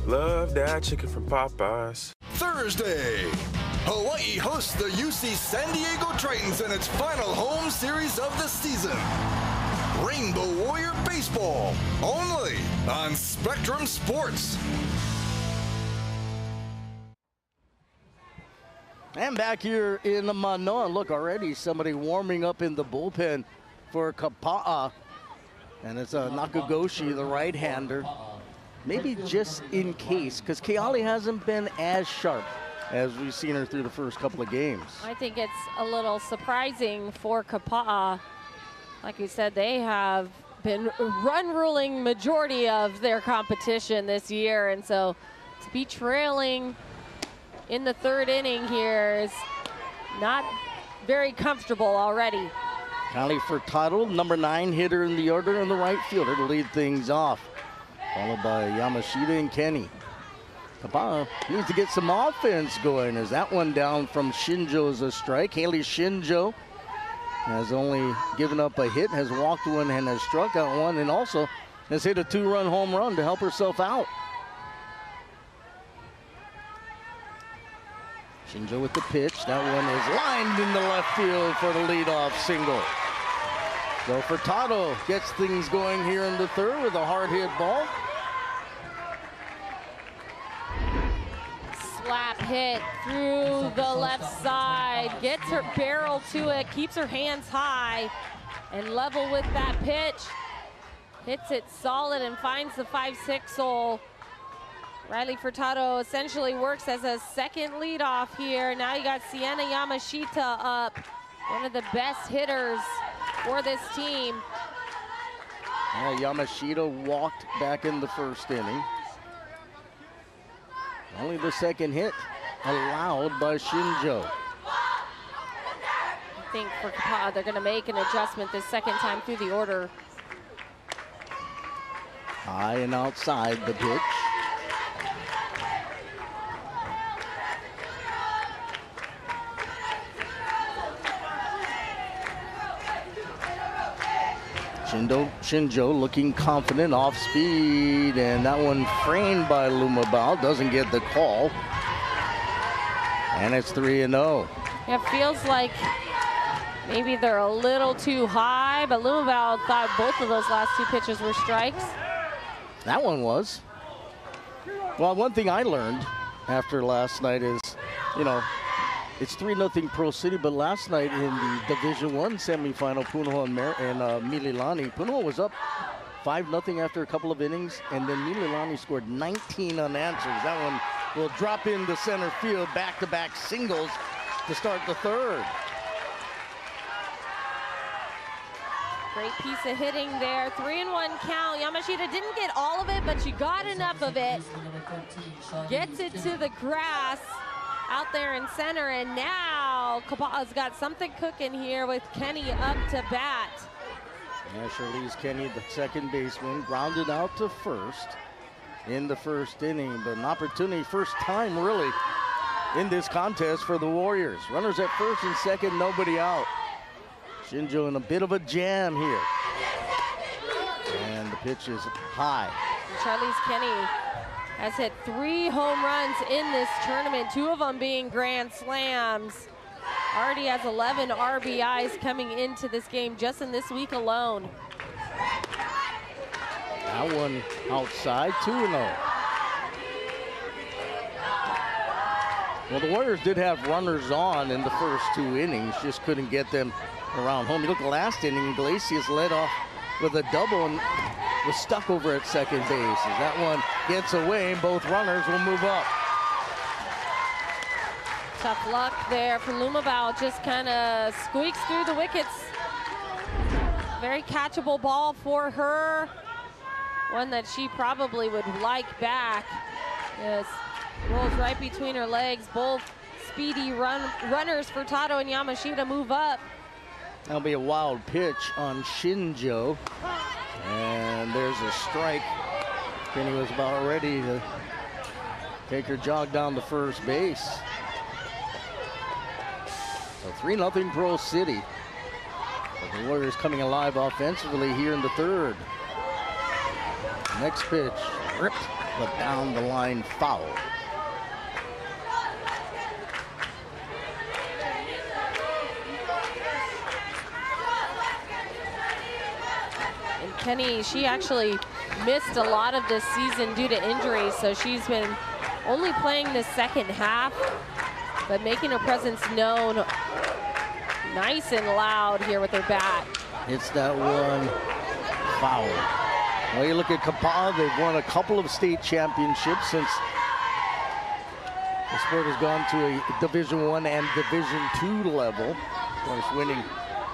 S16: Love that chicken from Popeyes.
S13: Thursday, Hawaii hosts the UC San Diego Titans in its final home series of the season. Rainbow Warrior Baseball, only on Spectrum Sports.
S2: And back here in Manoa, look, already somebody warming up in the bullpen for Kapa'a. And it's Nakagoshi, the right-hander. Maybe just in case, because Keale hasn't been as sharp as we've seen her through the first couple of games.
S1: I think it's a little surprising for Kapa'a. Like we said, they have been run-ruling majority of their competition this year, and so To be trailing in the third inning here is not very comfortable already.
S2: Kylie Furtado, number 9 hitter in the order, and the right fielder to lead things off, followed by Yamashita and Kenny. Kapaa needs to get some offense going as that one down from Shinjo is a strike. Haley Shinjo has only given up a hit, has walked one and has struck out one, and also has hit a 2-run home run to help herself out. Shinjo with the pitch. That one is lined in the left field for the leadoff single. So Furtado gets things going here in the third with a hard hit ball.
S1: Slap hit through the left side, gets her barrel to it, keeps her hands high, and level with that pitch. Hits it solid and finds the 5-6 hole. Riley Furtado essentially works as a second leadoff here. Now you got Sienna Yamashita up, one of the best hitters for this team.
S2: Yeah, Yamashita walked back in the first inning. Only the second hit allowed by Shinjo.
S1: I think for Kapaa, they're going to make an adjustment this second time through the order.
S2: High and outside the pitch. Shinjo looking confident, off speed, and that one framed by Lumabao, doesn't get the call. And it's 3-0.
S1: It feels like maybe they're a little too high, but Lumabao thought both of those last two pitches were strikes.
S2: That one was. Well, one thing I learned after last night is, you know, it's 3-0 Pro City, but last night in the Division I semifinal, Punahou and Mililani, Punahou was up 5-0 after a couple of innings, and then Mililani scored 19 unanswered. That one will drop into center field, back-to-back singles to start the third.
S1: Great piece of hitting there. 3-1 count. Yamashita didn't get all of it, but she got enough of it. Gets it to the grass out there in center, and now Kapa'a's got something cooking here with Kenny up to bat.
S2: Yeah, Charlize Kenny, the second baseman, grounded out to first in the first inning, but an opportunity, first time really in this contest for the Warriors. Runners at first and second, nobody out. Shinjo in a bit of a jam here. And the pitch is high.
S1: Charlize Kenny has hit 3 home runs in this tournament, 2 of them being grand slams. Already has 11 RBIs coming into this game just in this week alone.
S2: That one outside, 2-0. Well, the Warriors did have runners on in the first 2 innings, just couldn't get them around home. You look at the last inning, Iglesias led off with a double and was stuck over at second base. As that one gets away, both runners will move up.
S1: Tough luck there for Lumabao, just kind of squeaks through the wickets. Very catchable ball for her. One that she probably would like back. Yes, rolls right between her legs. Both speedy runners for Furtado and Yamashita move up.
S2: That'll be a wild pitch on Shinjo. And there's a strike. Kenny was about ready to take her jog down to first base. So 3-0 Pro City. But the Warriors coming alive offensively here in the third. Next pitch, ripped, but down the line, foul.
S1: And Kenny, she actually missed a lot of this season due to injuries, so she's been only playing the second half, but making her presence known nice and loud here with her bat.
S2: It's that one foul. Well, you look at Kapa'a, they've won a couple of state championships since the sport has gone to a Division I and Division II level. Of course, winning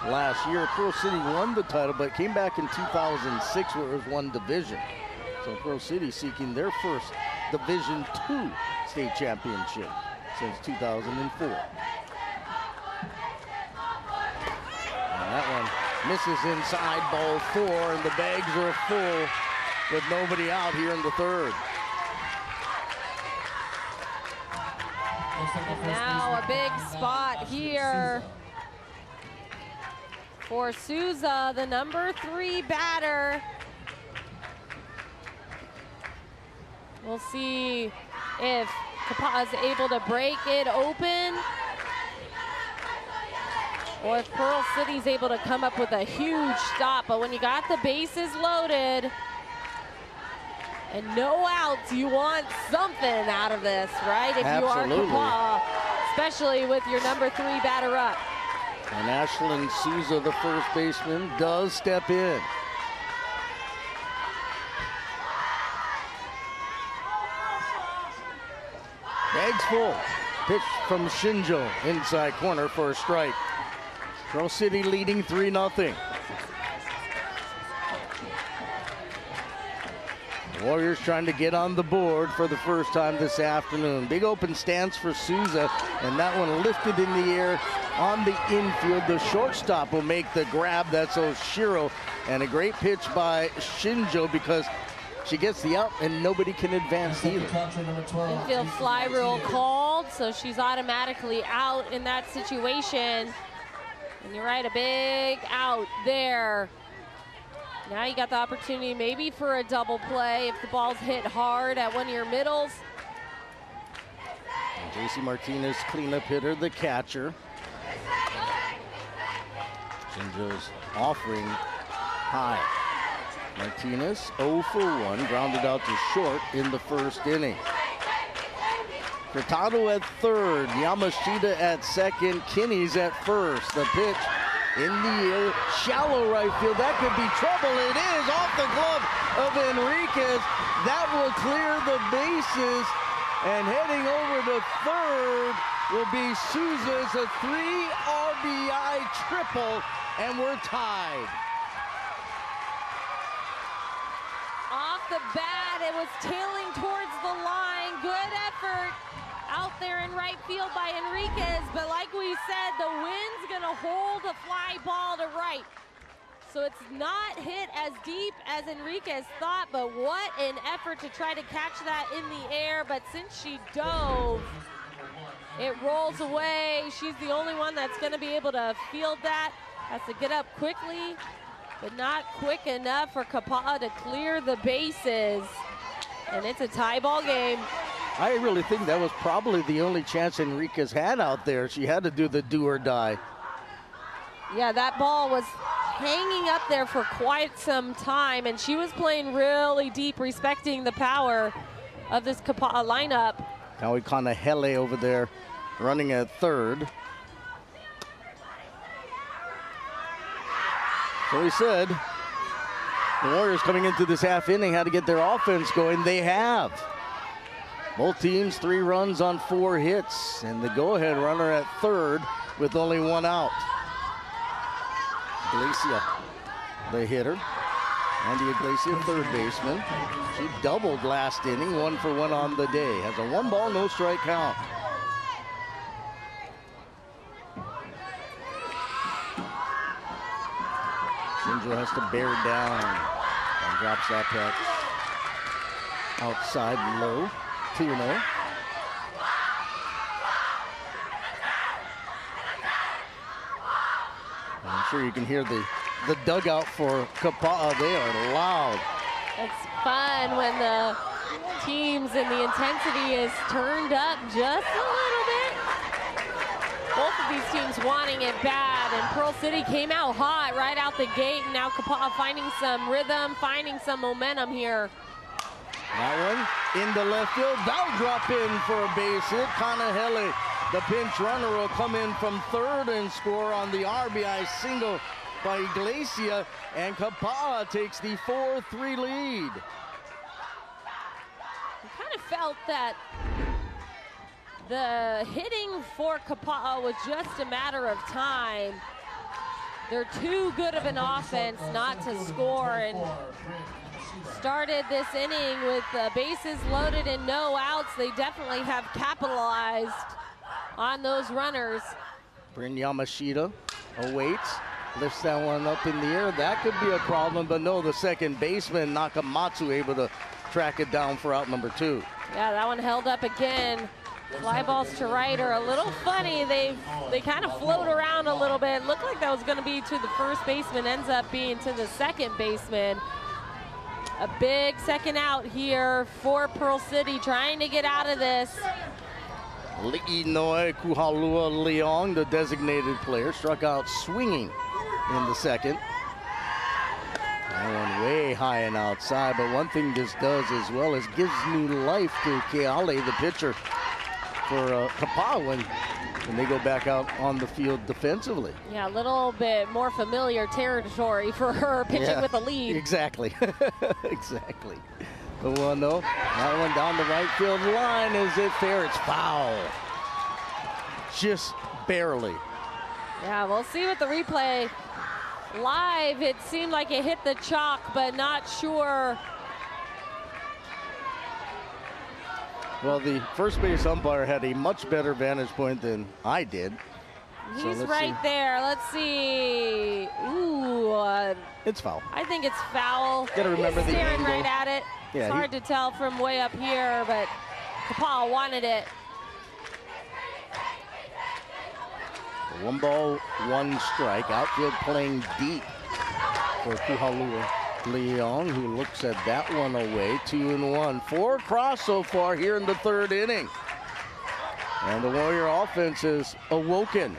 S2: last year. Pro City won the title, but came back in 2006 where it was one division. So Pro City seeking their first Division II state championship since 2004. And that one misses inside, ball 4, and the bags are full with nobody out here in the third.
S1: And now a big spot here for Souza, the number 3 batter. We'll see if Kapa'a is able to break it open, or if Pearl City's able to come up with a huge stop. But when you got the bases loaded and no outs, you want something out of this, right? If
S2: Absolutely.
S1: You are Kapa'a, especially with your number 3 batter up.
S2: And Ashlyn Souza, the first baseman, does step in. Bags full. Pitch from Shinjo, inside corner for a strike. Pearl City leading 3-0. Warriors trying to get on the board for the first time this afternoon. Big open stance for Souza, and that one lifted in the air on the infield. The shortstop will make the grab. That's Oshiro, and a great pitch by Shinjo because she gets the out and nobody can advance either.
S1: Infield fly rule called, so she's automatically out in that situation. And you're right, a big out there. Now you got the opportunity maybe for a double play if the ball's hit hard at one of your middles.
S2: And JC Martinez, cleanup hitter, the catcher. Shinjo's offering high. Martinez 0 for 1, grounded out to short in the first inning. Furtado at third, Yamashita at second, Kinney's at first. The pitch in the air, shallow right field. That could be trouble. It is off the glove of Enriquez. That will clear the bases. And heading over to third will be Souza's a 3 RBI triple, and we're tied.
S1: Off the bat, it was tailing towards the line. Good effort out there in right field by Enriquez, but like we said, the wind's gonna hold the fly ball to right. So it's not hit as deep as Enriquez thought, but what an effort to try to catch that in the air. But since she dove, it rolls away. She's the only one that's gonna be able to field that. Has to get up quickly, but not quick enough for Kapa'a to clear the bases. And it's a tie ball game.
S2: I really think that was probably the only chance Enriquez had out there. She had to do the do or die.
S1: Yeah, that ball was hanging up there for quite some time, and she was playing really deep, respecting the power of this Kapa'a lineup.
S2: Now we kind of Hele over there running at third. So he said the Warriors coming into this half inning had to get their offense going. They have. Both teams 3 runs on 4 hits, and the go-ahead runner at third with only 1 out. Iglesia, the hitter. Andy Iglesia, third baseman. She doubled last inning, 1 for 1 on the day. Has a 1-ball, no strike count. Shinjo has to bear down and drops that puck outside low. 2-0. I'm sure you can hear the dugout for Kapa'a. They are loud.
S1: It's fun when the teams and the intensity is turned up just a little bit. Both of these teams wanting it bad, and Pearl City came out hot right out the gate, and now Kapa'a finding some rhythm, finding some momentum here.
S2: That one into left field. That'll drop in for a base hit. Kanahele, the pinch runner, will come in from third and score on the RBI single by Iglesia, and Kapa'a takes the 4-3 lead.
S1: I kind of felt that the hitting for Kapa'a was just a matter of time. They're too good of an offense not to score, and started this inning with bases loaded and no outs. They definitely have capitalized on those runners.
S2: Bryn Yamashita awaits, lifts that one up in the air. That could be a problem, but no, the second baseman, Nakamatsu, able to track it down for out number 2.
S1: Yeah, that one held up again. Fly balls to right are a little funny. They kind of float around a little bit. Looked like that was going to be to the first baseman, ends up being to the second baseman. A big second out here for Pearl City, trying to get out of this.
S2: Li'inoe Kuhalua Leong, the designated player, struck out swinging in the second. That one way high and outside, but one thing this does as well is gives new life to Keale, the pitcher for Kapaa when they go back out on the field defensively.
S1: Yeah, a little bit more familiar territory for her pitching with a lead.
S2: Exactly, exactly. The 1-0, that one down the right field line. Is it fair? It's foul. Just barely.
S1: Yeah, we'll see with the replay. Live, it seemed like it hit the chalk, but not sure.
S2: Well, the first base umpire had a much better vantage point than I did.
S1: He's right there. Let's see. Ooh.
S2: It's foul.
S1: I think it's foul.
S2: Gotta remember
S1: He's
S2: the
S1: staring
S2: angle.
S1: right at it.
S2: Yeah,
S1: it's hard to tell from way up here, but Kapaa wanted it.
S2: 1 ball, 1 strike. Outfield playing deep for Kuhalua Leong, who looks at that one away. 2-1. 4 across so far here in the 3rd inning. And the Warrior offense has awoken.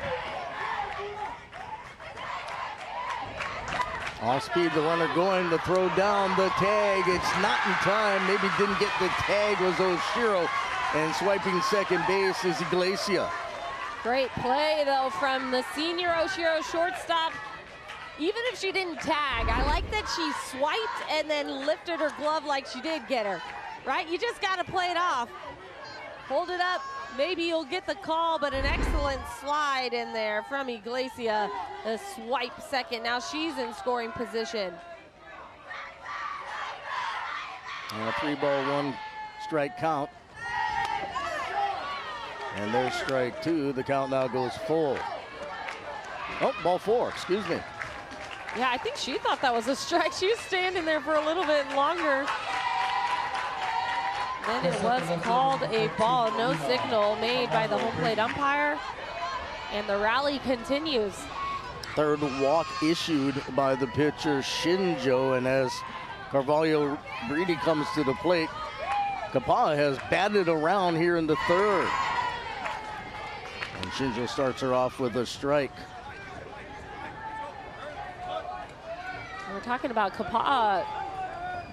S2: Off speed, the runner going to throw down the tag. It's not in time. Maybe didn't get the tag, was Oshiro. And swiping second base is Iglesia.
S1: Great play, though, from the senior Oshiro shortstop. Even if she didn't tag, I like that she swiped and then lifted her glove like she did get her, right? You just got to play it off. Hold it up. Maybe you'll get the call, but an excellent slide in there from Iglesia. The swipe second. Now she's in scoring position.
S2: And a 3 ball, 1 strike count. And there's strike 2. The count now goes full. Oh, ball 4, excuse me.
S1: Yeah, I think she thought that was a strike. She was standing there for a little bit longer. Then it was called a ball. No signal made by the home plate umpire. And the rally continues.
S2: 3rd walk issued by the pitcher Shinjo. And as Carvalho Breedy comes to the plate, Kapaa has batted around here in the 3rd. And Shinjo starts her off with a strike.
S1: We're talking about Kapaa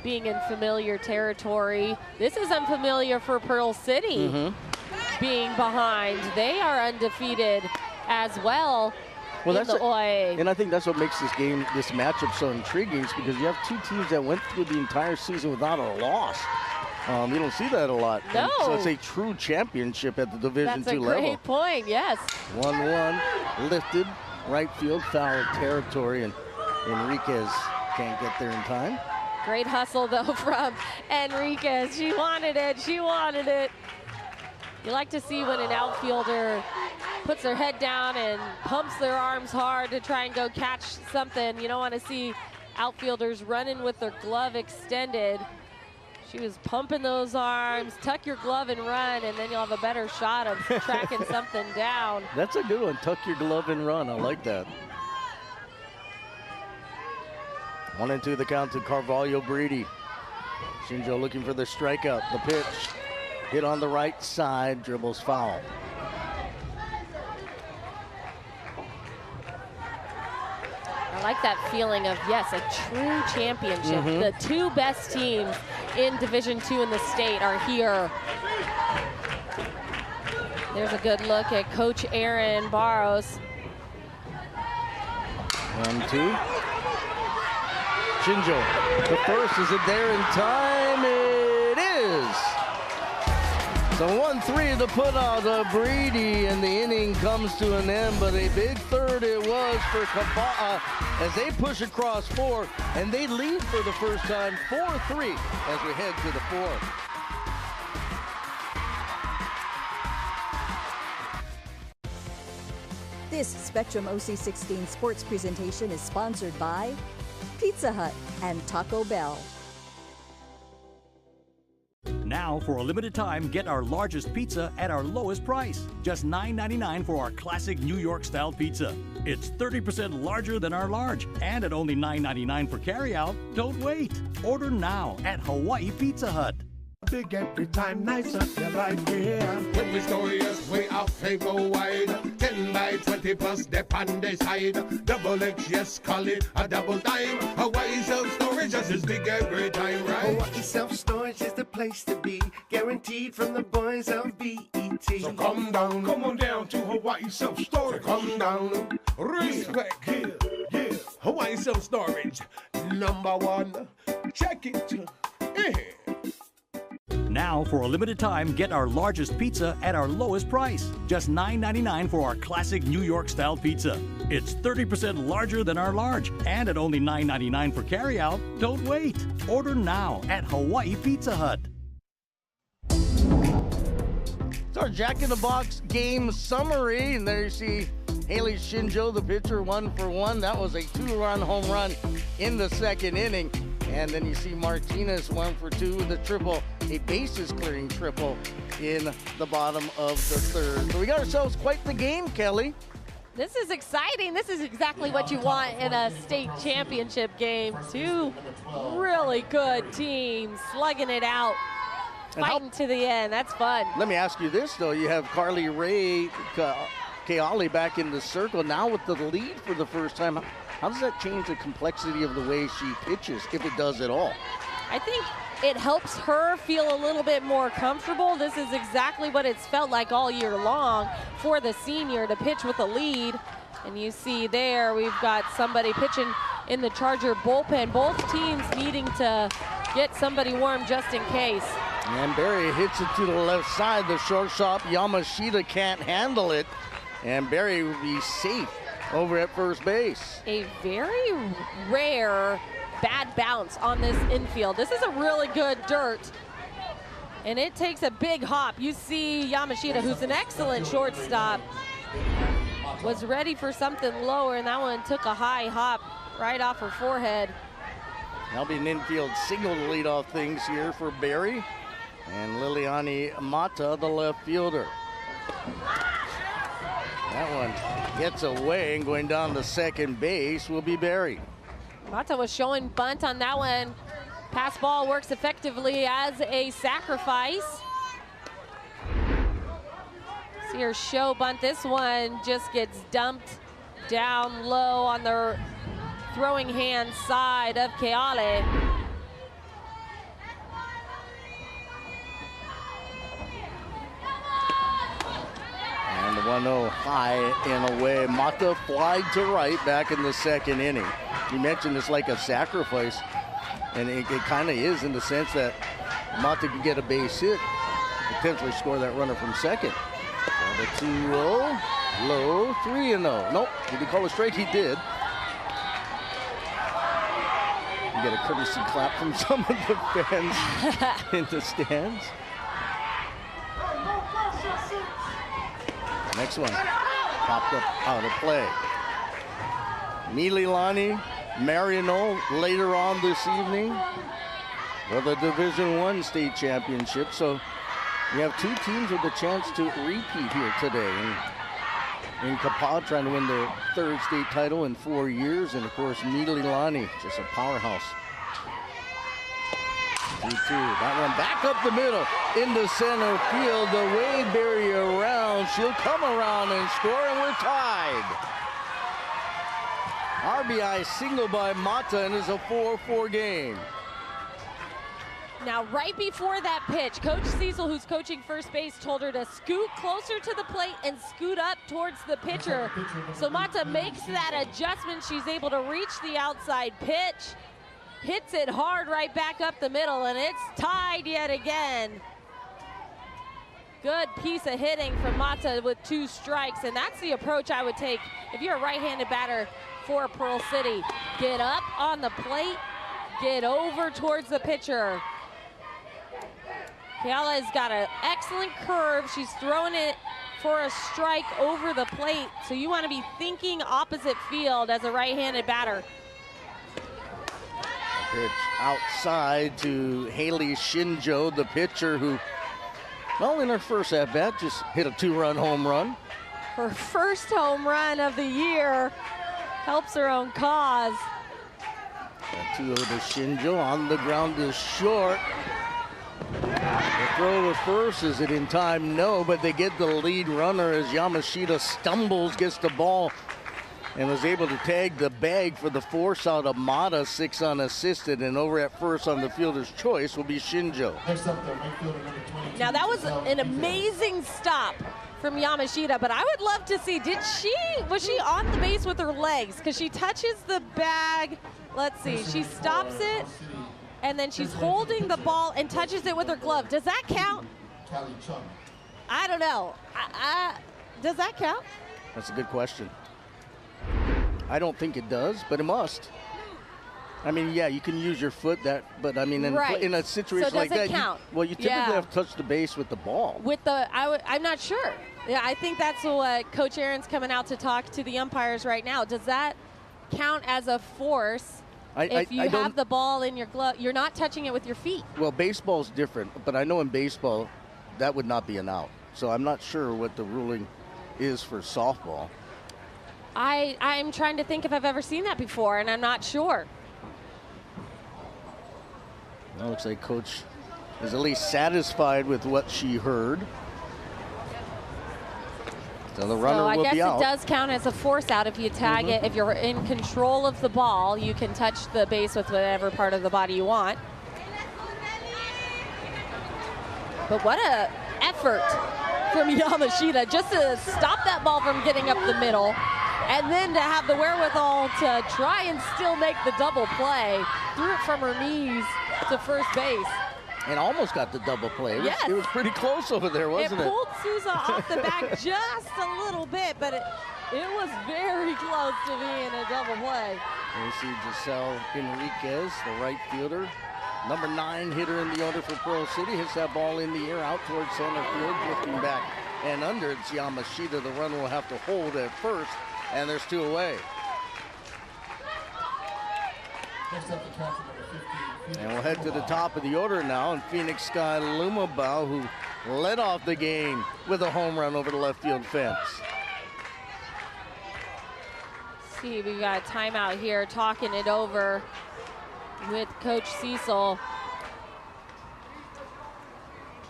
S1: being in familiar territory. This is unfamiliar for Pearl City being behind. They are undefeated as well, in the OIA.
S2: And I think that's what makes this game, this matchup so intriguing, is because you have 2 teams that went through the entire season without a loss. You don't see that a lot.
S1: No.
S2: And so it's a true championship at the Division II level.
S1: That's a great point, yes.
S2: 1-1, lifted, right field, foul territory, and Enriquez can't get there in time.
S1: Great hustle, though, from Enriquez. She wanted it. She wanted it. You like to see when an outfielder puts their head down and pumps their arms hard to try and go catch something. You don't want to see outfielders running with their glove extended. She was pumping those arms. Tuck your glove and run, and then you'll have a better shot of tracking something down.
S2: That's a good one. Tuck your glove and run. I like that. 1-2 the count to Carvalho Breedy. Shinjo looking for the strikeout. The pitch hit on the right side, dribbles foul.
S1: I like that feeling of, yes, a true championship. The 2 best teams in Division II in the state are here. There's a good look at Coach Aaron Barros.
S2: 1-2. Shinjo, the first, is it there in time? It is. The 1-3 to put out Brady, and the inning comes to an end, but a big third it was for Kapa'a as they push across 4, and they lead for the first time 4-3 as we head to the 4th.
S3: This Spectrum OC16 sports presentation is sponsored by Pizza Hut and Taco Bell.
S14: Now, for a limited time, get our largest pizza at our lowest price. Just $9.99 for our classic New York-style pizza. It's 30% larger than our large, and at only $9.99 for carryout. Don't wait. Order now at Hawaii Pizza Hut.
S17: Big every time, nice up your right here. When we stories way out, they go wide. 10 by 20 plus, dep on the side. Double X, yes, call it a double dime. Hawaii self-storage just as big every time, right?
S18: Hawaii self-storage is the place to be. Guaranteed from the boys of BET.
S17: So come on down to Hawaii self-storage. So come down, respect, yeah. Hawaii self-storage, #1. Check it, yeah.
S14: Now, for a limited time, get our largest pizza at our lowest price. Just $9.99 for our classic New York-style pizza. It's 30% larger than our large, and at only $9.99 for carryout. Don't wait. Order now at Hawaii Pizza Hut.
S2: It's our Jack in the Box game summary, and there you see Haley Shinjo, the pitcher, 1 for 1. That was a 2-run home run in the second inning. And then you see Martinez 1 for 2 with a triple, a bases clearing triple in the bottom of the third. So we got ourselves quite the game, Kelly.
S1: This is exciting. This is exactly what you want in a state championship game. 2 really good teams slugging it out, fighting to the end. That's fun.
S2: Let me ask you this, though. You have Carly Ray Keali back in the circle now with the lead for the first time. How does that change the complexity of the way she pitches, if it does at all?
S1: I think it helps her feel a little bit more comfortable. This is exactly what it's felt like all year long for the senior to pitch with a lead. And you see there, we've got somebody pitching in the Charger bullpen. Both teams needing to get somebody warm just in case.
S2: And Barry hits it to the left side. The shortstop, Yamashita, can't handle it. And Barry will be safe over at first base.
S1: A very rare bad bounce on this infield. This is a really good dirt, and it takes a big hop. You see Yamashita, who's an excellent shortstop, was ready for something lower, and that one took a high hop right off her forehead.
S2: That'll be an infield single to lead off things here for Barry. And Liliani Mata, the left fielder. That one gets away, and going down to second base will be Barry.
S1: Mata was showing bunt on that one. Pass ball works effectively as a sacrifice. See her show bunt. This one just gets dumped down low on the throwing hand side of Keale.
S2: And the 1-0 high and away. Mata flied to right back in the second inning. You mentioned it's like a sacrifice, and it kind of is in the sense that Mata can get a base hit, potentially score that runner from second. So the 2-0, low, 3-0. Nope, did he call a strike? He did. You get a courtesy clap from some of the fans in the stands. Next one, popped up out of play. Mililani Mariano later on this evening for the Division I state championship. So we have 2 teams with a chance to repeat here today. In Kapaa trying to win their 3rd state title in 4 years. And of course, Mililani, just a powerhouse. 2-2, that one back up the middle into center field. The way Barry around, she'll come around and score, and we're tied. RBI single by Mata, and it's a 4-4 game.
S1: Now, right before that pitch, Coach Cecil, who's coaching first base, told her to scoot closer to the plate and scoot up towards the pitcher. So Mata makes that adjustment. She's able to reach the outside pitch. Hits it hard right back up the middle, and it's tied yet again. Good piece of hitting from Mata with 2 strikes, and that's the approach I would take if you're a right-handed batter for Pearl City. Get up on the plate, get over towards the pitcher. Keala's got an excellent curve. She's throwing it for a strike over the plate, so you want to be thinking opposite field as a right-handed batter.
S2: Pitch outside to Haley Shinjo, the pitcher who, well, in her first at-bat, just hit a 2-run home run.
S1: Her first home run of the year, helps her own cause.
S2: 2-0 to Shinjo, on the ground is short. The throw to first, is it in time? No, but they get the lead runner as Yamashita stumbles, gets the ball, and was able to tag the bag for the force out of Mata, 6 unassisted, and over at first on the fielder's choice will be Shinjo.
S1: Now that was an amazing stop from Yamashita, but I would love to see, was she on the base with her legs? Because she touches the bag, let's see, she stops it, and then she's holding the ball and touches it with her glove. Does that count? I don't know. Does that count?
S2: That's a good question. I don't think it does, but it must. I mean, yeah, you can use your foot, but I mean, in a situation like that, you typically have to touch the base with the ball.
S1: I'm not sure. Yeah, I think that's what Coach Aaron's coming out to talk to the umpires right now. Does that count as a force? If you have the ball in your glove, you're not touching it with your feet.
S2: Well, baseball's different, but I know in baseball that would not be an out. So I'm not sure what the ruling is for softball.
S1: I'm trying to think if I've ever seen that before, and I'm not sure.
S2: Well, looks like Coach is at least satisfied with what she heard. So the runner will be out.
S1: I guess it does count as a force out if you tag it. If you're in control of the ball, you can touch the base with whatever part of the body you want. But what a effort from Yamashita just to stop that ball from getting up the middle, and then to have the wherewithal to try and still make the double play. Threw it from her knees to first base.
S2: And almost got the double play. It was pretty close over there, wasn't it?
S1: It pulled Souza off the back just a little bit, but it was very close to being a double play.
S2: We see Giselle Enriquez, the right fielder. Number 9 hitter in the order for Pearl City. Hits that ball in the air out towards center field, drifting back and under. It's Yamashita. The run will have to hold at first, and there's 2 away. And we'll head to the top of the order now, and Phoenix Sky Lumabao, who led off the game with a home run over the left field fence.
S1: See, we got a timeout here, talking it over with Coach Cecil.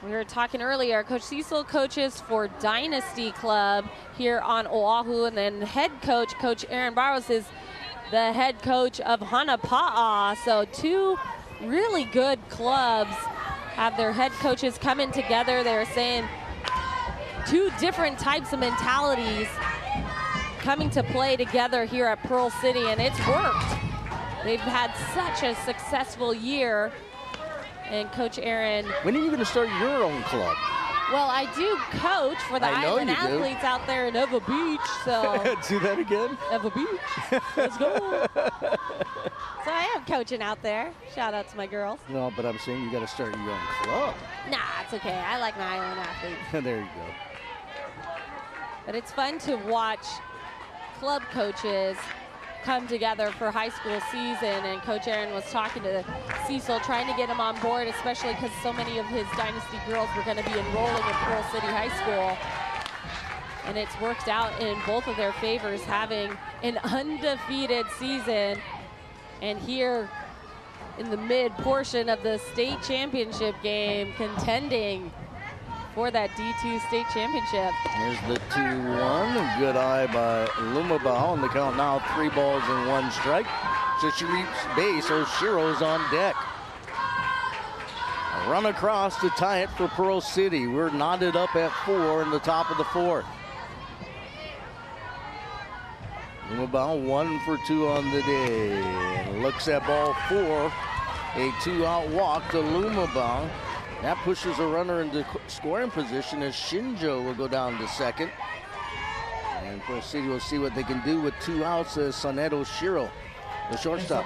S1: We were talking earlier, Coach Cecil coaches for Dynasty Club here on Oahu, and then head coach, Coach Aaron Barros, is the head coach of Kapa'a. So 2 really good clubs have their head coaches coming together. They're saying 2 different types of mentalities coming to play together here at Pearl City, and it's worked. They've had such a successful year. And Coach Aaron.
S2: When are you going to start your own club?
S1: Well, I do coach for the Island athletes out there in Eva Beach. So
S2: do that again?
S1: Eva Beach. Let's go. So I am coaching out there. Shout out to my girls.
S2: No, but I'm saying you got to start your own club.
S1: Nah, it's okay. I like my Island athletes.
S2: There you go.
S1: But it's fun to watch club coaches come together for high school season, and Coach Aaron was talking to Cecil, trying to get him on board, especially because so many of his Dynasty girls were going to be enrolling in Pearl City High School. And it's worked out in both of their favors, having an undefeated season. And here in the mid portion of the state championship game, contending for that D2 state championship.
S2: Here's the 2-1. A good eye by Lumabao, and the count now 3 balls and 1 strike. So she leaps base. Oshiro's on deck. A run across to tie it for Pearl City. We're knotted up at 4 in the top of the 4th. Lumabao 1 for 2 on the day. And looks at ball 4. A 2-out walk to Lumabao. That pushes a runner into scoring position as Shinjo will go down to second. And Pearl City will see what they can do with 2 outs as Soneto Shiro, the shortstop.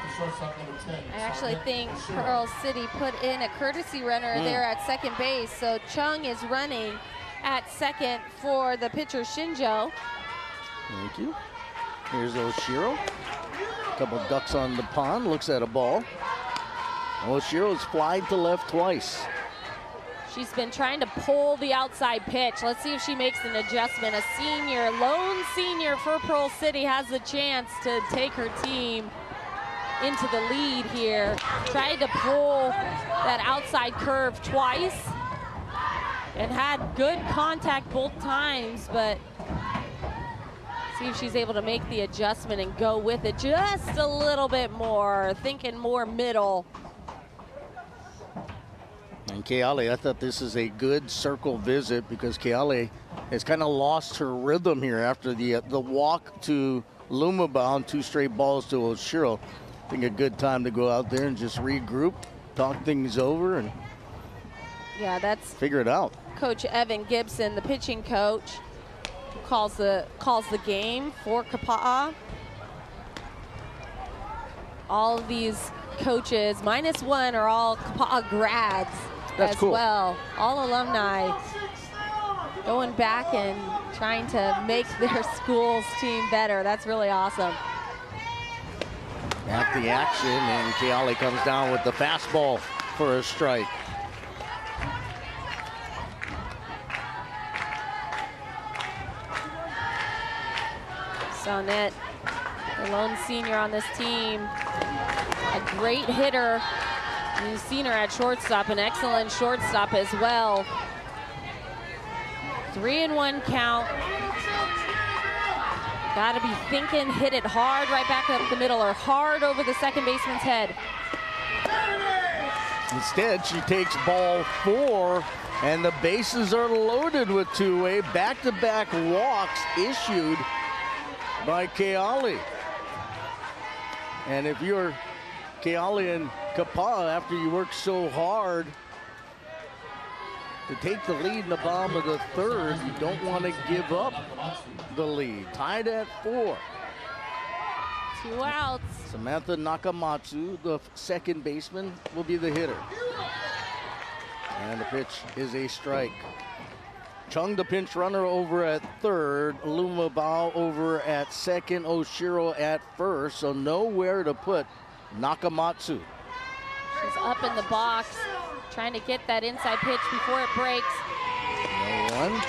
S1: I actually think Pearl City put in a courtesy runner there at second base. So Chung is running at second for the pitcher Shinjo.
S2: Thank you. Here's Oshiro. Couple ducks on the pond, looks at a ball. Oshiro's flied to left twice.
S1: She's been trying to pull the outside pitch. Let's see if she makes an adjustment. A senior, lone senior for Pearl City, has the chance to take her team into the lead here. Tried to pull that outside curve twice and had good contact both times, but see if she's able to make the adjustment and go with it just a little bit more, thinking more middle.
S2: And Keale, I thought this is a good circle visit because Keale has kind of lost her rhythm here after the walk to Lumabao and 2 straight balls to Oshiro. I think a good time to go out there and just regroup, talk things over, and figure it out.
S1: Coach Evan Gibson, the pitching coach, calls the game for Kapa'a. All of these coaches, -1, are all Kapa'a grads.
S2: That's cool.
S1: Well. All alumni going back and trying to make their school's team better. That's really awesome.
S2: At the action, and Keale comes down with the fastball for a strike.
S1: Sonnet, the lone senior on this team, a great hitter. You've seen her at shortstop, an excellent shortstop as well. 3-1 count. Gotta be thinking, hit it hard right back up the middle or hard over the second baseman's head.
S2: Instead, she takes ball 4, and the bases are loaded with two-way. Back-to-back walks issued by Keale. And if you're Keale and Kapa'a, after you work so hard to take the lead in the bottom of the 3rd, you don't want to give up the lead. Tied at 4.
S1: 2 outs.
S2: Samantha Nakamatsu, the second baseman, will be the hitter. And the pitch is a strike. Chung, the pinch runner, over at 3rd. Lumabao over at 2nd. Oshiro at 1st. So nowhere to put Nakamatsu.
S1: She's up in the box, trying to get that inside pitch before it breaks.
S2: No one.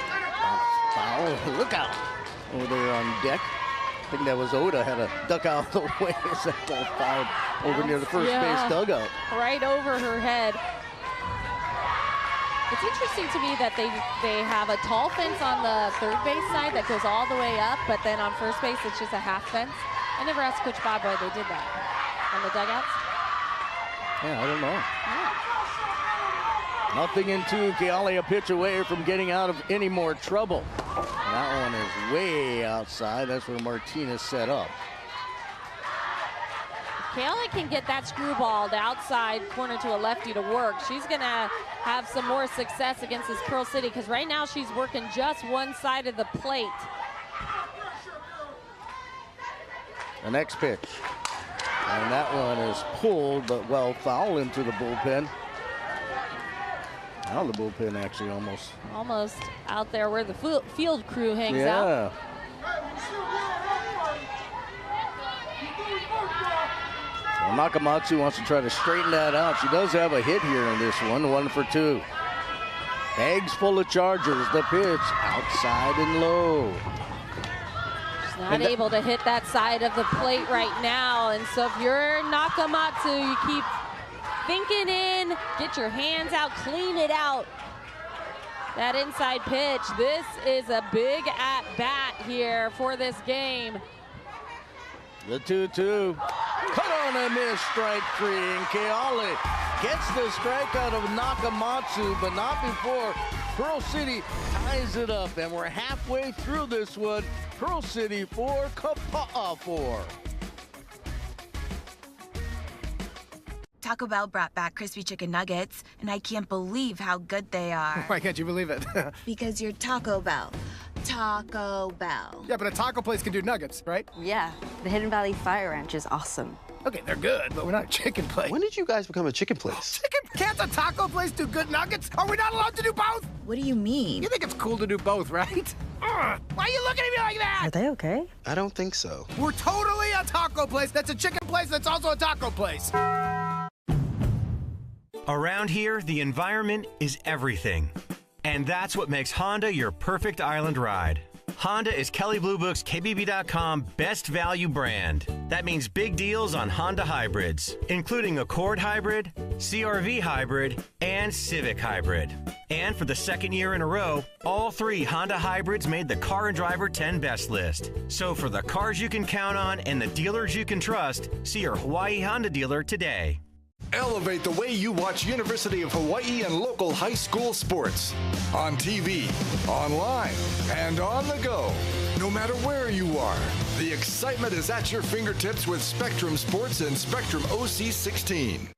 S2: Foul. Look out over there on deck. I think that was Oda, had a duck out of the way as that ball fouled over near the first base dugout.
S1: Right over her head. It's interesting to me that they have a tall fence on the 3rd base side that goes all the way up, but then on first base it's just a half fence. I never asked Coach Bob why they did that on the dugouts.
S2: Yeah, I don't know. Nothing in 2. Keale a pitch away from getting out of any more trouble. That one is way outside. That's where Martinez set up.
S1: Keale can get that screwball to outside corner to a lefty to work. She's going to have some more success against this Pearl City because right now she's working just one side of the plate.
S2: The next pitch. And that one is pulled, but well foul into the bullpen. Now the bullpen actually almost
S1: out there where the field crew hangs out.
S2: Yeah. Well, Nakamatsu wants to try to straighten that out. She does have a hit here in this one, 1 for 2. Bags full of Chargers. The pitch outside and low.
S1: She's not able to hit that side of the plate right now. And so if you're Nakamatsu, you keep thinking in, get your hands out, clean it out. That inside pitch. This is a big at-bat here for this game.
S2: The 2-2. Cut on a miss, strike 3, and Keale gets the strike out of Nakamatsu, but not before Pearl City ties it up, and we're halfway through this one. Pearl City 4, Kapa'a 4.
S19: Taco Bell brought back crispy chicken nuggets, and I can't believe how good they are.
S11: Why can't you believe it?
S19: Because you're Taco Bell. Taco Bell.
S11: Yeah, but a taco place can do nuggets, right?
S20: Yeah, the Hidden Valley Fire Ranch is awesome.
S11: Okay, they're good, but we're not a chicken place.
S21: When did you guys become a chicken place?
S11: Can't a taco place do good nuggets? Are we not allowed to do both?
S19: What do you mean?
S11: You think it's cool to do both, right? Why are you looking at me like that?
S3: Are they okay?
S21: I don't think so.
S11: We're totally a taco place that's a chicken place that's also a taco place.
S6: Around here, the environment is everything. And that's what makes Honda your perfect island ride. Honda is Kelley Blue Book's KBB.com best value brand. That means big deals on Honda hybrids, including Accord Hybrid, CR-V Hybrid, and Civic Hybrid. And for the second year in a row, all 3 Honda hybrids made the Car and Driver 10 Best list. So for the cars you can count on and the dealers you can trust, see your Hawaii Honda dealer today.
S13: Elevate the way you watch University of Hawaii and local high school sports. On TV, online, and on the go. No matter where you are, the excitement is at your fingertips with Spectrum Sports and Spectrum OC16.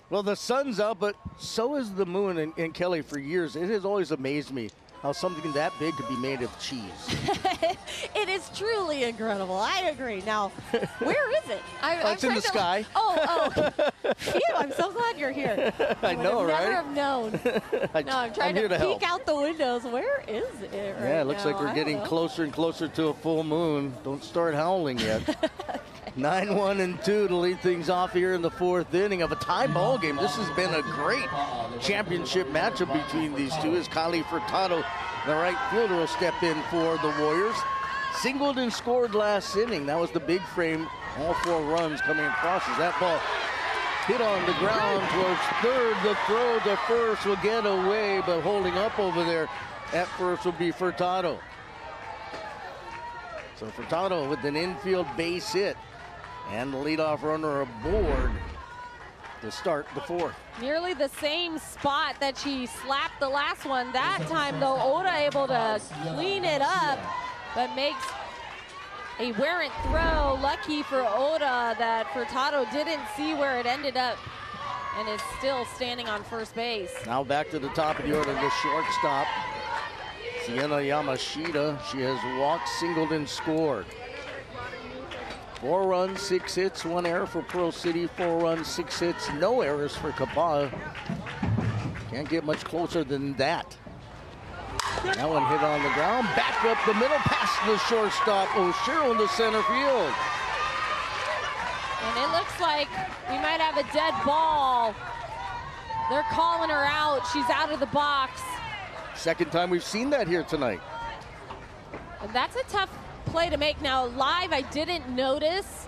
S2: Well, the sun's up, but so is the moon. And Kelly, for years, it has always amazed me how something that big could be made of cheese.
S1: It is truly incredible. I agree. Now, where is it?
S2: It's in the sky.
S1: Oh. Phew, I'm so glad you're here.
S2: I know, right?
S1: Never have known. No, I'm trying to peek out the windows. Where is it right
S2: Yeah, it looks
S1: now?
S2: like we're getting closer and closer to a full moon. Don't start howling yet. 9-1-2 to lead things off here in the 4th inning of a tie ball game. This has been a great championship matchup between these two as Kylie Furtado, the right fielder, will step in for the Warriors. Singled and scored last inning. That was the big frame. All 4 runs coming across as that ball hit on the ground towards third. The throw to first will get away, but holding up over there at first will be Furtado. So Furtado with an infield base hit and the leadoff runner aboard to start the 4th.
S1: Nearly the same spot that she slapped the last one. That time, though, Oda able to clean it up, but makes a Warrant throw. Lucky for Oda that Furtado didn't see where it ended up and is still standing on first base.
S2: Now back to the top of the order, the shortstop, Sienna Yamashita. She has walked, singled, and scored. 4 runs, 6 hits, 1 error for Pearl City. 4 runs, 6 hits, no errors for Kapaa. Can't get much closer than that. That one hit on the ground, back up the middle, past the shortstop, Oshiro in the center field.
S1: And it looks like we might have a dead ball. They're calling her out. She's out of the box.
S2: Second time we've seen that here tonight.
S1: And that's a tough play to make. Now live, I didn't notice.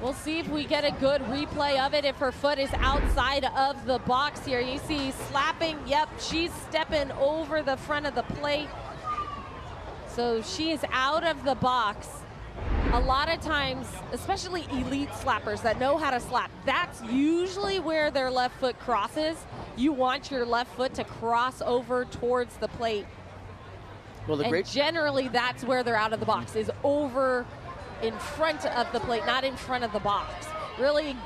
S1: We'll see if we get a good replay of it if her foot is outside of the box here. You see slapping, yep, she's stepping over the front of the plate. So she is out of the box. A lot of times, especially elite slappers that know how to slap, that's usually where their left foot crosses. You want your left foot to cross over towards the plate.
S2: Well,
S1: and generally that's where they're out of the box, is over in front of the plate, not in front of the box. Really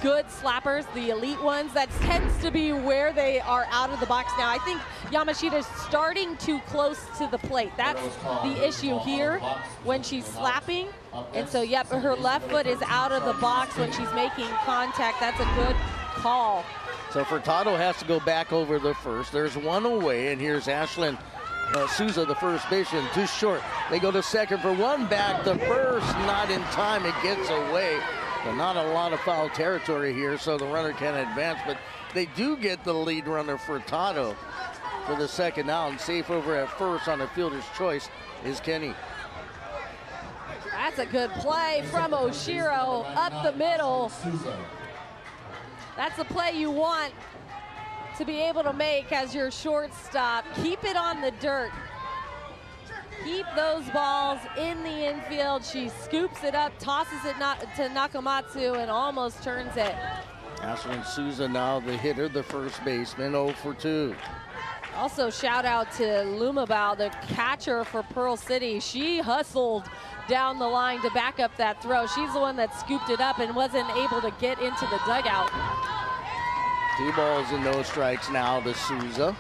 S1: good slappers, the elite ones, that tends to be where they are out of the box. Now, I think Yamashita's starting too close to the plate. That's the issue here when she's slapping. And so, yep, her left foot is out of the box when she's making contact. That's a good call.
S2: So Furtado has to go back over the first. There's one away, and here's Ashlyn Souza, the first baseman, too short. They go to second for one, back to first, not in time. It gets away, but not a lot of foul territory here, so the runner can advance. But they do get the lead runner, Furtado, for the second out, and safe over at first on a fielder's choice is Kenny.
S1: That's a good play from Oshiro up the middle. That's the play you want to be able to make as your shortstop. Keep it on the dirt. Keep those balls in the infield. She scoops it up, tosses it to Nakamatsu, and almost turns it.
S2: Ashlyn Souza now the hitter, the first baseman, 0 for 2.
S1: Also, shout out to Lumabao, the catcher for Pearl City. She hustled down the line to back up that throw. She's the one that scooped it up and wasn't able to get into the dugout.
S2: 2 balls and no strikes now to Souza.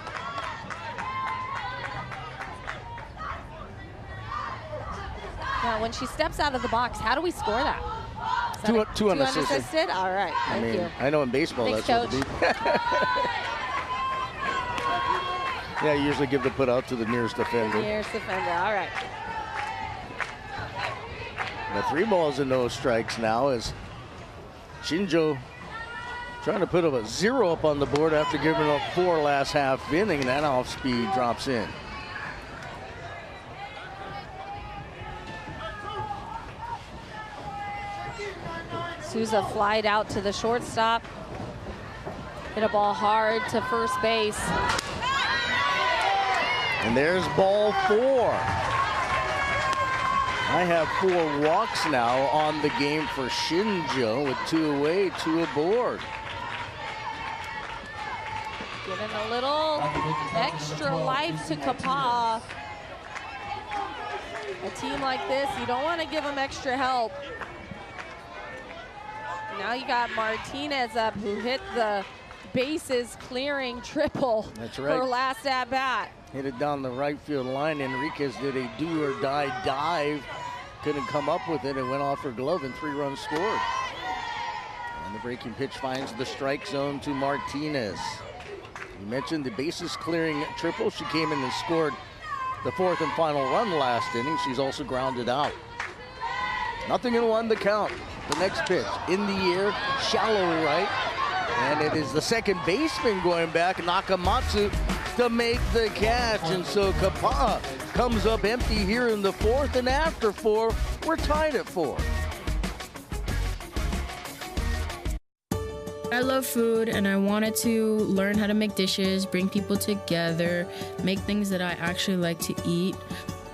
S1: Now, when she steps out of the box, how do we score that?
S2: Two unassisted.
S1: All right, thank you.
S2: I know in baseball
S1: Thanks,
S2: that's what it is. Yeah, you usually give the put out to the nearest defender.
S1: Nearest defender, all right.
S2: The 3 balls and no strikes now as Shinjo trying to put a 0 up on the board after giving up 4 last half inning. That off speed drops in.
S1: Souza flied out to the shortstop. Hit a ball hard to first base.
S2: And there's ball 4. I have 4 walks now on the game for Shinjo with 2 away, 2 aboard.
S1: Giving a little extra life to Kapaa. A team like this, you don't want to give them extra help. Now you got Martinez up, who hit the bases clearing triple.
S2: That's right.
S1: For last at bat.
S2: Hit it down the right field line. Enriquez did a do or die dive. Couldn't come up with it. It went off her glove and 3 runs scored. And the breaking pitch finds the strike zone to Martinez. You mentioned the bases clearing triple. She came in and scored the 4th and final run last inning. She's also grounded out. 0-1 the count. The next pitch in the air, shallow right. And it is the second baseman going back, Nakamatsu, to make the catch. And so Kapa'a comes up empty here in the 4th, and after 4, we're tied at 4.
S4: I love food, and I wanted to learn how to make dishes, bring people together, make things that I actually like to eat.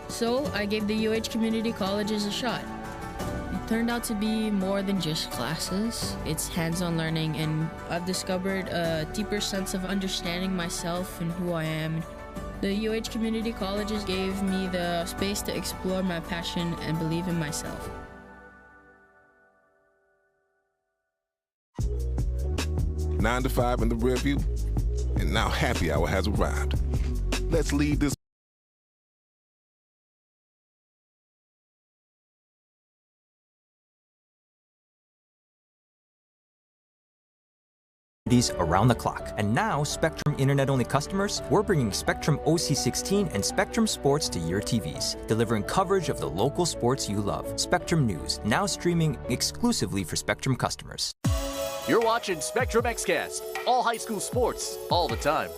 S4: So I gave the UH Community Colleges a shot. It turned out to be more than just classes. It's hands-on learning, and I've discovered a deeper sense of understanding myself and who I am. The UH Community Colleges gave me the space to explore my passion and believe in myself.
S15: Nine to 5 in the rear view, and now happy hour has arrived. Let's leave this
S7: around the clock. And now, Spectrum Internet-only customers, we're bringing Spectrum OC16 and Spectrum Sports to your TVs, delivering coverage of the local sports you love. Spectrum News, now streaming exclusively for Spectrum customers.
S22: You're watching Spectrum XCast, all high school sports, all the time.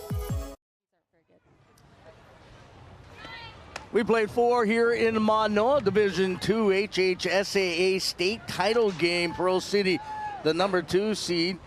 S2: We played 4 here in Manoa, Division II HHSAA state title game. Pearl City, the number 2 seed,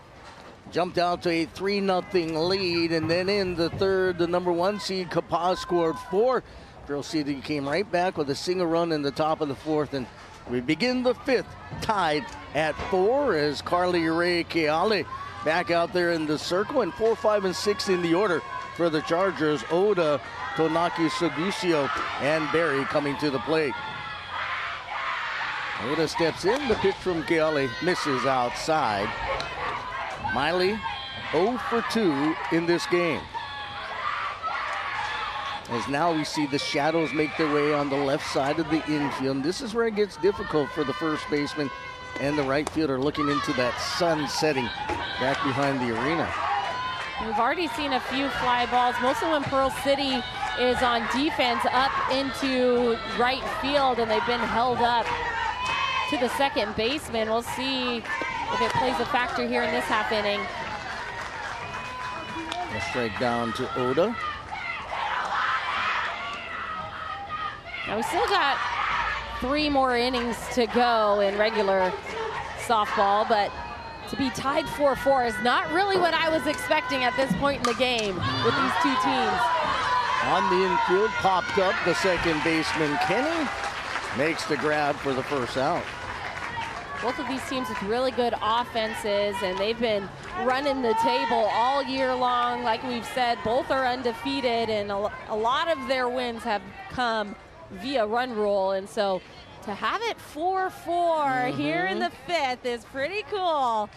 S2: jumped out to a 3-0 lead, and then in the 3rd, the number 1 seed, Kapaa, scored 4. Pearl City came right back with a single run in the top of the 4th, and we begin the 5th tied at 4 as Carly Ray Keale back out there in the circle, and 4, 5, and 6 in the order for the Chargers. Oda, Tonaki Sugusio, and Barry coming to the plate. Oda steps in, the pitch from Keale misses outside. Miley 0 for 2 in this game. As now we see the shadows make their way on the left side of the infield. This is where it gets difficult for the first baseman and the right fielder, looking into that sun setting back behind the arena.
S1: We've already seen a few fly balls, mostly when Pearl City is on defense up into right field, and they've been held up to the second baseman. We'll see if it plays a factor here in this half inning.
S2: A strike down to Oda.
S1: Now we still got 3 more innings to go in regular softball, but to be tied 4-4 is not really what I was expecting at this point in the game with these 2 teams.
S2: On the infield, popped up the second baseman, Kenny, makes the grab for the first out.
S1: Both of these teams with really good offenses, and they've been running the table all year long. Like we've said, both are undefeated, and a lot of their wins have come via run rule. And so to have it 4-4 here in the 5th is pretty cool.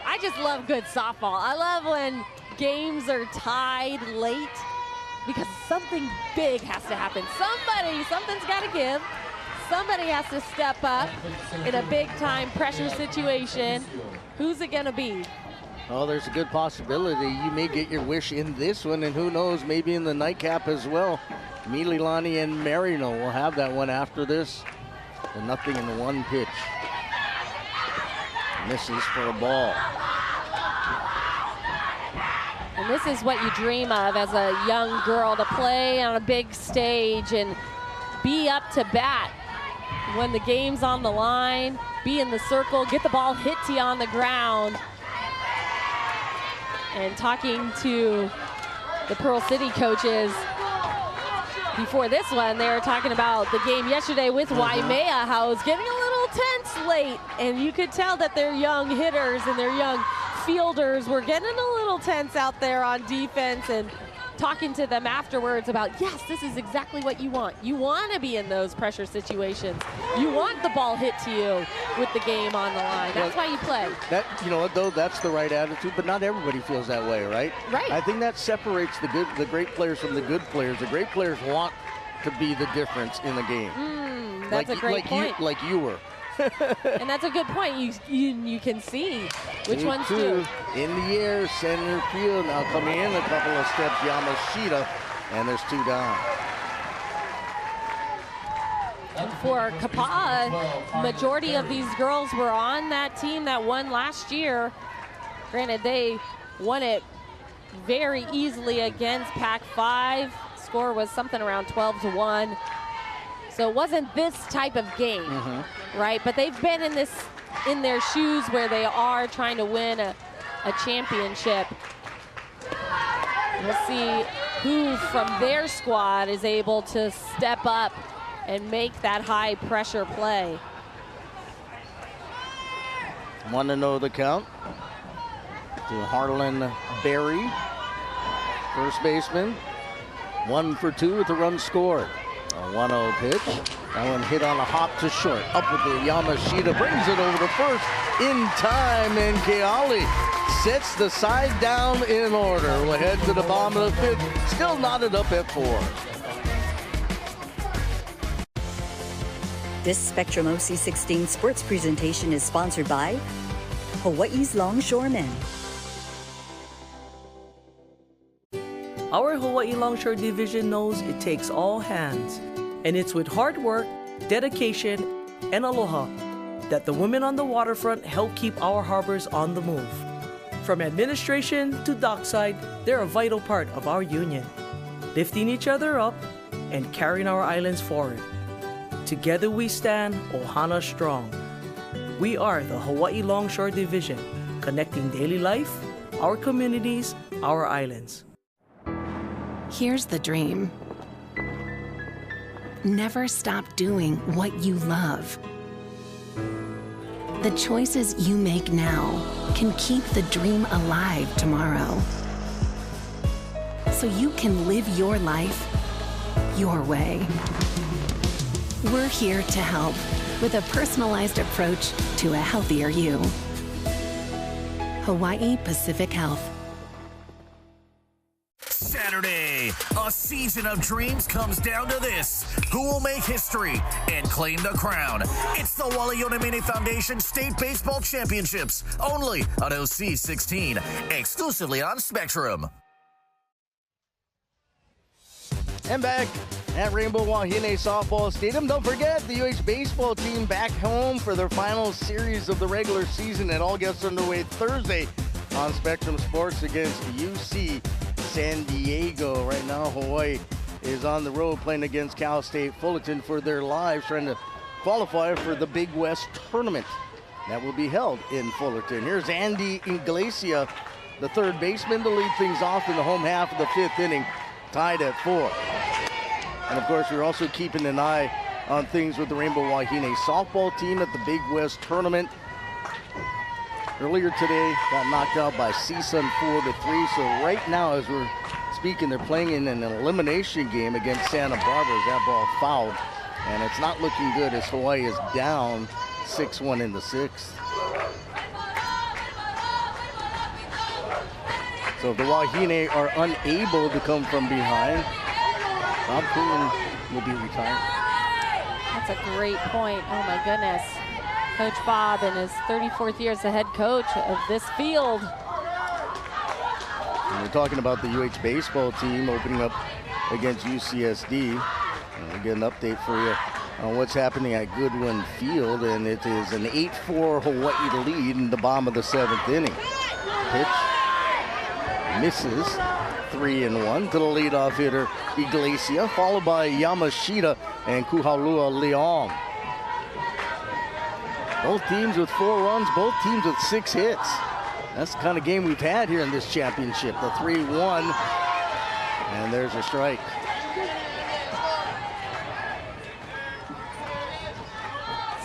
S1: I just love good softball. I love when games are tied late because something big has to happen. Something's got to give. Somebody has to step up in a big-time pressure situation. Who's it going to be?
S2: Oh, there's a good possibility you may get your wish in this one, and who knows, maybe in the nightcap as well. Mililani and Marino will have that one after this. And nothing in the 1 pitch. Misses for a ball.
S1: And this is what you dream of as a young girl, to play on a big stage and be up to bat when the game's on the line, be in the circle, get the ball hit to you on the ground. And talking to the Pearl City coaches before this one, they were talking about the game yesterday with Waimea, how it was getting a little tense late, and you could tell that their young hitters and their young fielders were getting a little tense out there on defense, and talking to them afterwards about, yes, this is exactly what you want. You want to be in those pressure situations. You want the ball hit to you with the game on the line. That's why you play.
S2: That, you know what, though, that's the right attitude, but not everybody feels that way, right?
S1: Right.
S2: I think that separates the great players from the good players. The great players want to be the difference in the game.
S1: That's a great point.
S2: Like you were.
S1: And that's a good point. You can see which ones do.
S2: In the air, center field. Now coming in a couple of steps, Yamashita, and there's 2 down.
S1: For Kapaa, majority of these girls were on that team that won last year. Granted, they won it very easily against Pac-5. Score was something around 12-1. So it wasn't this type of game, right? But they've been in their shoes where they are trying to win a championship. We'll see who from their squad is able to step up and make that high pressure play.
S2: 1-0 the count to Harlan Berry, first baseman. 1 for 2 with the run scored. A 1-0 pitch. That one hit on a hop to short. Up with the Yamashita, brings it over to first in time, and Keali sets the side down in order. We'll head to the bottom of the 5th, still knotted up at 4.
S3: This Spectrum OC16 sports presentation is sponsored by Hawaii's Longshoremen.
S8: Our Hawaii Longshore Division knows it takes all hands, and it's with hard work, dedication, and aloha that the women on the waterfront help keep our harbors on the move. From administration to dockside, they're a vital part of our union, lifting each other up and carrying our islands forward. Together we stand, Ohana strong. We are the Hawaii Longshore Division, connecting daily life, our communities, our islands.
S9: Here's the dream. Never stop doing what you love. The choices you make now can keep the dream alive tomorrow. So you can live your life your way. We're here to help with a personalized approach to a healthier you. Hawaii Pacific Health.
S23: Saturday, a season of dreams comes down to this. Who will make history and claim the crown? It's the Waleonemene Foundation State Baseball Championships, only on OC16, exclusively on Spectrum.
S2: And back at Rainbow Wahine Softball Stadium. Don't forget, the UH baseball team back home for their final series of the regular season. It all gets underway Thursday on Spectrum Sports against UC San Diego. Right now, Hawaii is on the road playing against Cal State Fullerton for their lives, trying to qualify for the Big West tournament that will be held in Fullerton. Here's Andy Inglesia, the third baseman, to lead things off in the home half of the 5th inning, tied at 4. And of course, we're also keeping an eye on things with the Rainbow Wahine softball team at the Big West tournament. Earlier today, got knocked out by CSUN 4-3. So right now, as we're speaking, they're playing in an elimination game against Santa Barbara as that ball fouled. And it's not looking good as Hawaii is down 6-1 in the sixth. So if the Wahine are unable to come from behind, Bob Coon will be retired.
S1: That's a great point. Oh my goodness. Coach Bob in his 34th year as the head coach of this field.
S2: And we're talking about the UH baseball team opening up against UCSD. And we'll get an update for you on what's happening at Goodwin Field. And it is an 8-4 Hawaii lead in the bottom of the 7th inning. Pitch misses, 3-1 to the leadoff hitter Iglesia, followed by Yamashita and Kuhalua Leong. Both teams with 4 runs, both teams with 6 hits. That's the kind of game we've had here in this championship. The 3-1, and there's a strike.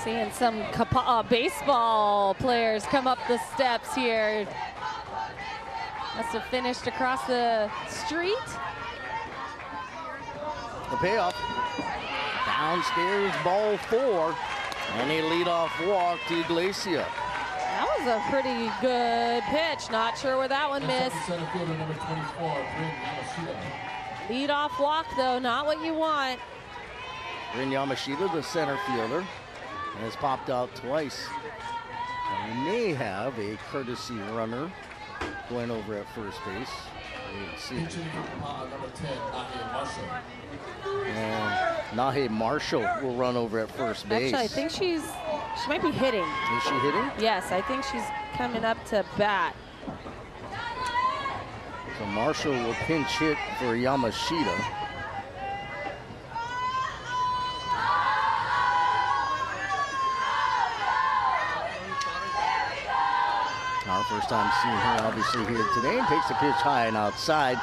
S1: Seeing some Kapa'a baseball players come up the steps here. Must have finished across the street.
S2: The payoff, downstairs, ball 4, and a leadoff walk to Iglesia.
S1: That was a pretty good pitch. Not sure where that one missed. Leadoff walk, though, not what you want.
S2: Rin Yamashita, the center fielder, has popped out twice. And we may have a courtesy runner going over at first base. And Nahe Marshall will run over at first base.
S1: Actually, I think she might be hitting.
S2: Is she hitting?
S1: Yes, I think she's coming up to bat.
S2: So Marshall will pinch hit for Yamashita. Our first time seeing her obviously here today, and takes the pitch high and outside.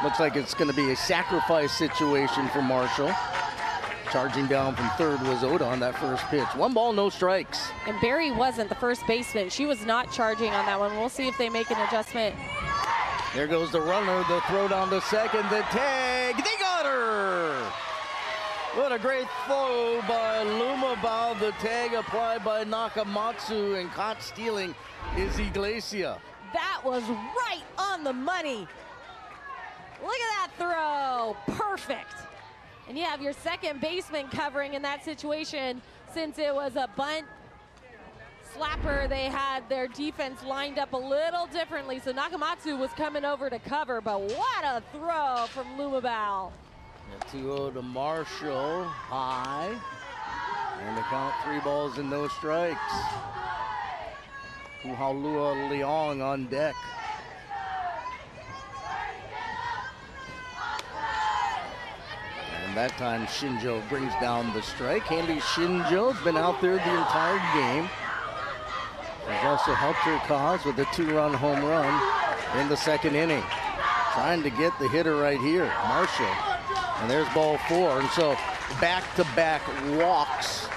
S2: Looks like it's going to be a sacrifice situation for Marshall. Charging down from third was Oda on that first pitch. 1 ball, no strikes.
S1: And Barry wasn't the first baseman. She was not charging on that one. We'll see if they make an adjustment.
S2: There goes the runner, the throw down to second, the tag, they got her! What a great throw by Lumabao, the tag applied by Nakamatsu, and caught stealing is Iglesia.
S1: That was right on the money. Look at that throw, perfect. And you have your second baseman covering in that situation. Since it was a bunt slapper, they had their defense lined up a little differently. So Nakamatsu was coming over to cover, but what a throw from Lumabao.
S2: 2-0 to Marshall, high. And the count 3 balls and no strikes. Kuhalua Leong on deck. And that time Shinjo brings down the strike. Haley Shinjo's been out there the entire game. Has also helped her cause with a 2-run home run in the second inning. Trying to get the hitter right here, Marshall. And there's ball 4. And so back-to-back walks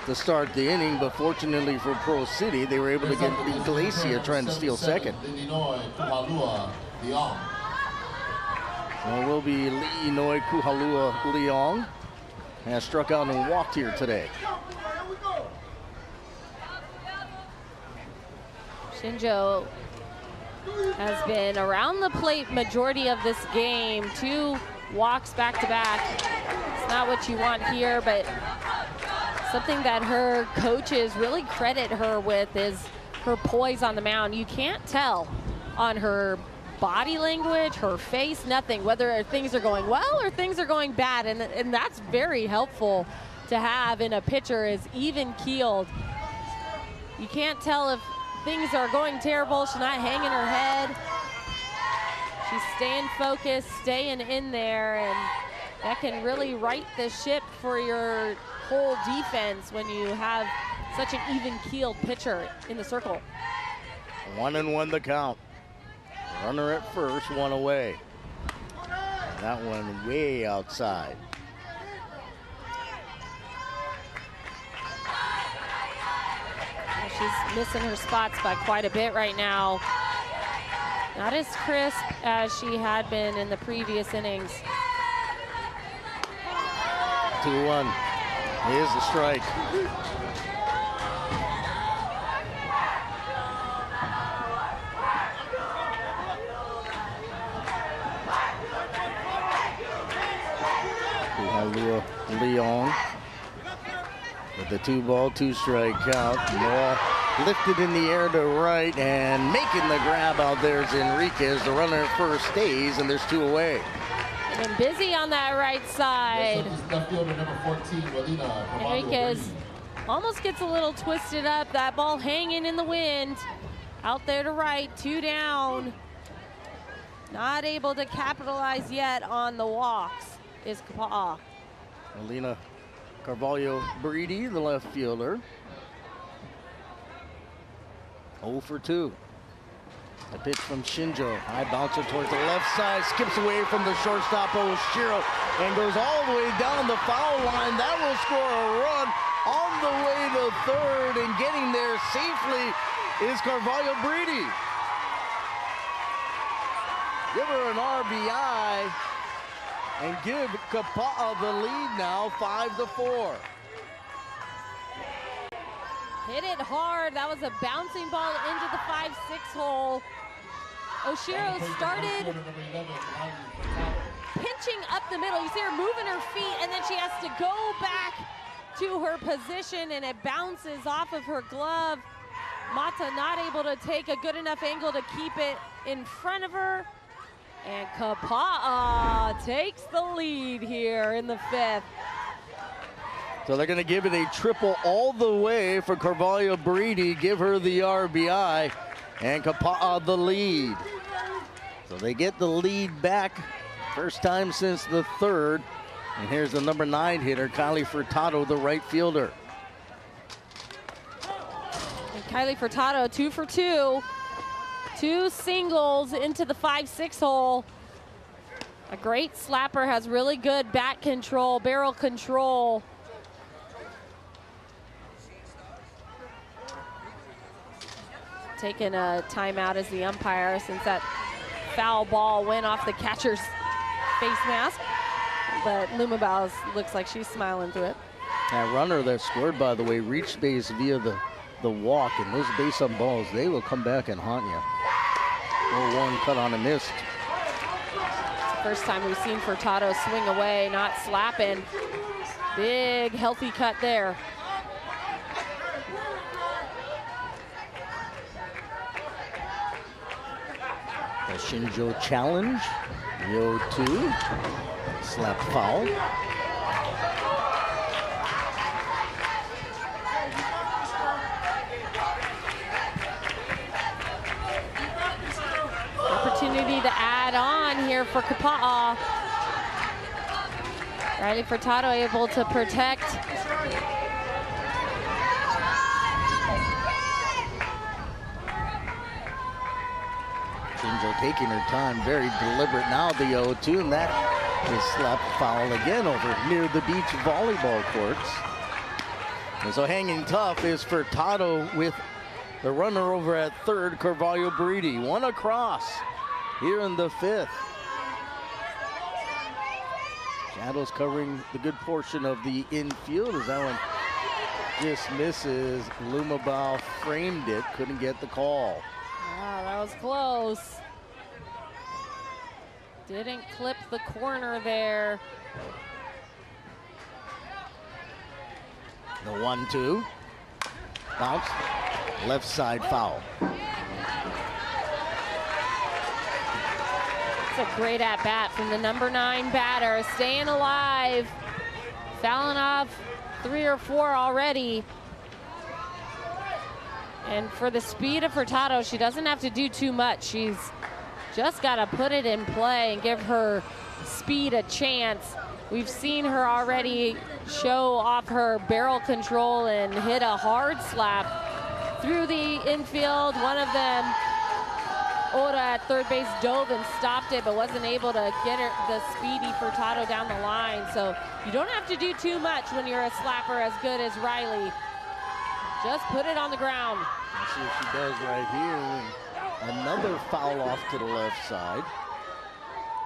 S2: to start the inning, but fortunately for Pro City, they were able to get Iglesia trying to steal second. Well, will be Illinois Kuhalua Leong. Has struck out and walked here today.
S1: Shinjo has been around the plate majority of this game. 2 walks back to back. It's not what you want here, but something that her coaches really credit her with is her poise on the mound. You can't tell on her body language, her face, nothing, whether things are going well or things are going bad. And that's very helpful to have in a pitcher, is even keeled. You can't tell if things are going terrible. She's not hanging her head. She's staying focused, staying in there, and that can really right the ship for your whole defense when you have such an even-keeled pitcher in the circle.
S2: 1-1 the count. Runner at first, 1 away. That one way outside.
S1: She's missing her spots by quite a bit right now. Not as crisp as she had been in the previous innings.
S2: 2-1. Here's the strike. Leon with the 2-ball, 2-strike count. Ball lifted in the air to right, and making the grab out there is Enriquez. The runner at first stays, and there's 2 away.
S1: And busy on that right side. Enriquez almost gets a little twisted up. That ball hanging in the wind. Out there to right, 2 down. Not able to capitalize yet on the walks is Kapa'a.
S2: Alina Carvalho-Breedy, the left fielder. 0 for 2. The pitch from Shinjo. High bouncer towards the left side. Skips away from the shortstop, Oshiro, and goes all the way down the foul line. That will score a run on the way to third, and getting there safely is Carvalho-Breedy. Give her an RBI and give Kapa'a the lead now, 5-4.
S1: Hit it hard. That was a bouncing ball into the 5-6 hole. Oshiro started pinching up the middle. You see her moving her feet, and then she has to go back to her position, and it bounces off of her glove. Mata not able to take a good enough angle to keep it in front of her. And Kapa'a takes the lead here in the 5th.
S2: So they're going to give it a triple all the way for Carvalho-Breedy, give her the RBI, and Kapa'a the lead. So they get the lead back, first time since the 3rd. And here's the number 9 hitter, Kylie Furtado, the right fielder.
S1: And Kylie Furtado, 2 for 2. 2 singles into the 5-6 hole. A great slapper, has really good bat control, barrel control. Taking a timeout as the umpire, since that foul ball went off the catcher's face mask. But Lumabao looks like she's smiling through it.
S2: That runner that scored, by the way, reached base via the walk, and those base on balls, they will come back and haunt you. 0-1 cut on a missed.
S1: It's the first time we've seen Furtado swing away, not slapping. Big, healthy cut there.
S2: The Shinjo challenge, the 0-2, slap foul.
S1: Opportunity to add on here for Kapa'a. Riley Furtado able to protect.
S2: Shinjo taking her time, very deliberate now, the 0-2, and that is slapped foul again over near the beach volleyball courts. And so hanging tough is Furtado with the runner over at 3rd, Carvalho-Breedy. 1 across here in the 5th. Shadows covering the good portion of the infield as that one just misses. Lumabao framed it, couldn't get the call.
S1: Wow, that was close. Didn't clip the corner there.
S2: The 1-2. Bounce. Left side foul.
S1: It's a great at-bat from the number 9 batter, staying alive. Fouling off 3 or 4 already. And for the speed of Furtado, she doesn't have to do too much. She's just got to put it in play and give her speed a chance. We've seen her already show off her barrel control and hit a hard slap through the infield. One of them, Oda at 3rd base, dove and stopped it, but wasn't able to get her, the speedy Furtado down the line. So you don't have to do too much when you're a slapper as good as Riley. Just put it on the ground.
S2: Let's see if she does right here. Another foul off to the left side.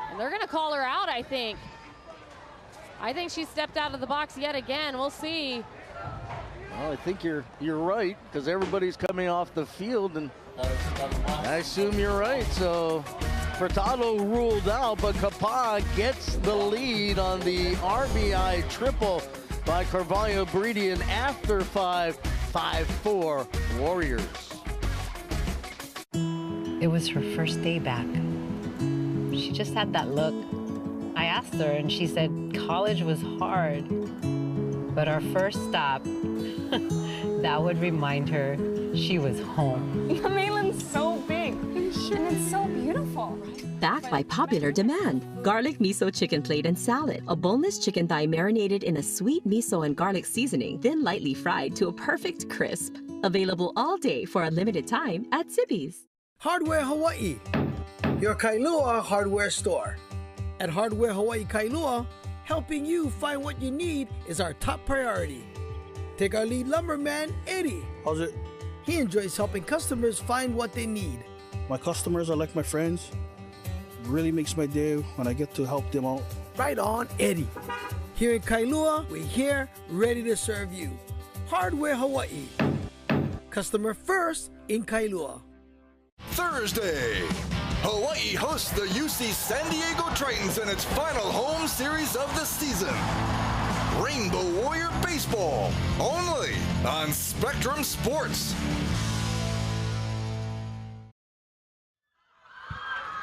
S1: And they're going to call her out, I think. I think she stepped out of the box yet again. We'll see.
S2: Well, I think you're right, because everybody's coming off the field, and I assume you're right. So Furtado ruled out, but Kapaa gets the lead on the RBI triple by Carvalho Breedian after 5-4 Warriors.
S5: It was her first day back. She just had that look. I asked her and she said college was hard, but our first stop, that would remind her she was home.
S10: The mainland's so big and it's so beautiful.
S12: Back by popular demand, garlic miso chicken plate and salad. A boneless chicken thigh marinated in a sweet miso and garlic seasoning, then lightly fried to a perfect crisp. Available all day for a limited time at Zippy's.
S24: Hardware Hawaii, your Kailua hardware store. At Hardware Hawaii Kailua, helping you find what you need is our top priority. Take our lead lumberman, Eddie.
S25: How's it?
S24: He enjoys helping customers find what they need.
S25: My customers are like my friends. It really makes my day when I get to help them out.
S24: Right on, Eddie. Here in Kailua, we're here, ready to serve you. Hardware Hawaii. Customer first in Kailua.
S13: Thursday, Hawaii hosts the UC San Diego Tritons in its final home series of the season. Rainbow Warrior Baseball, only on Spectrum Sports.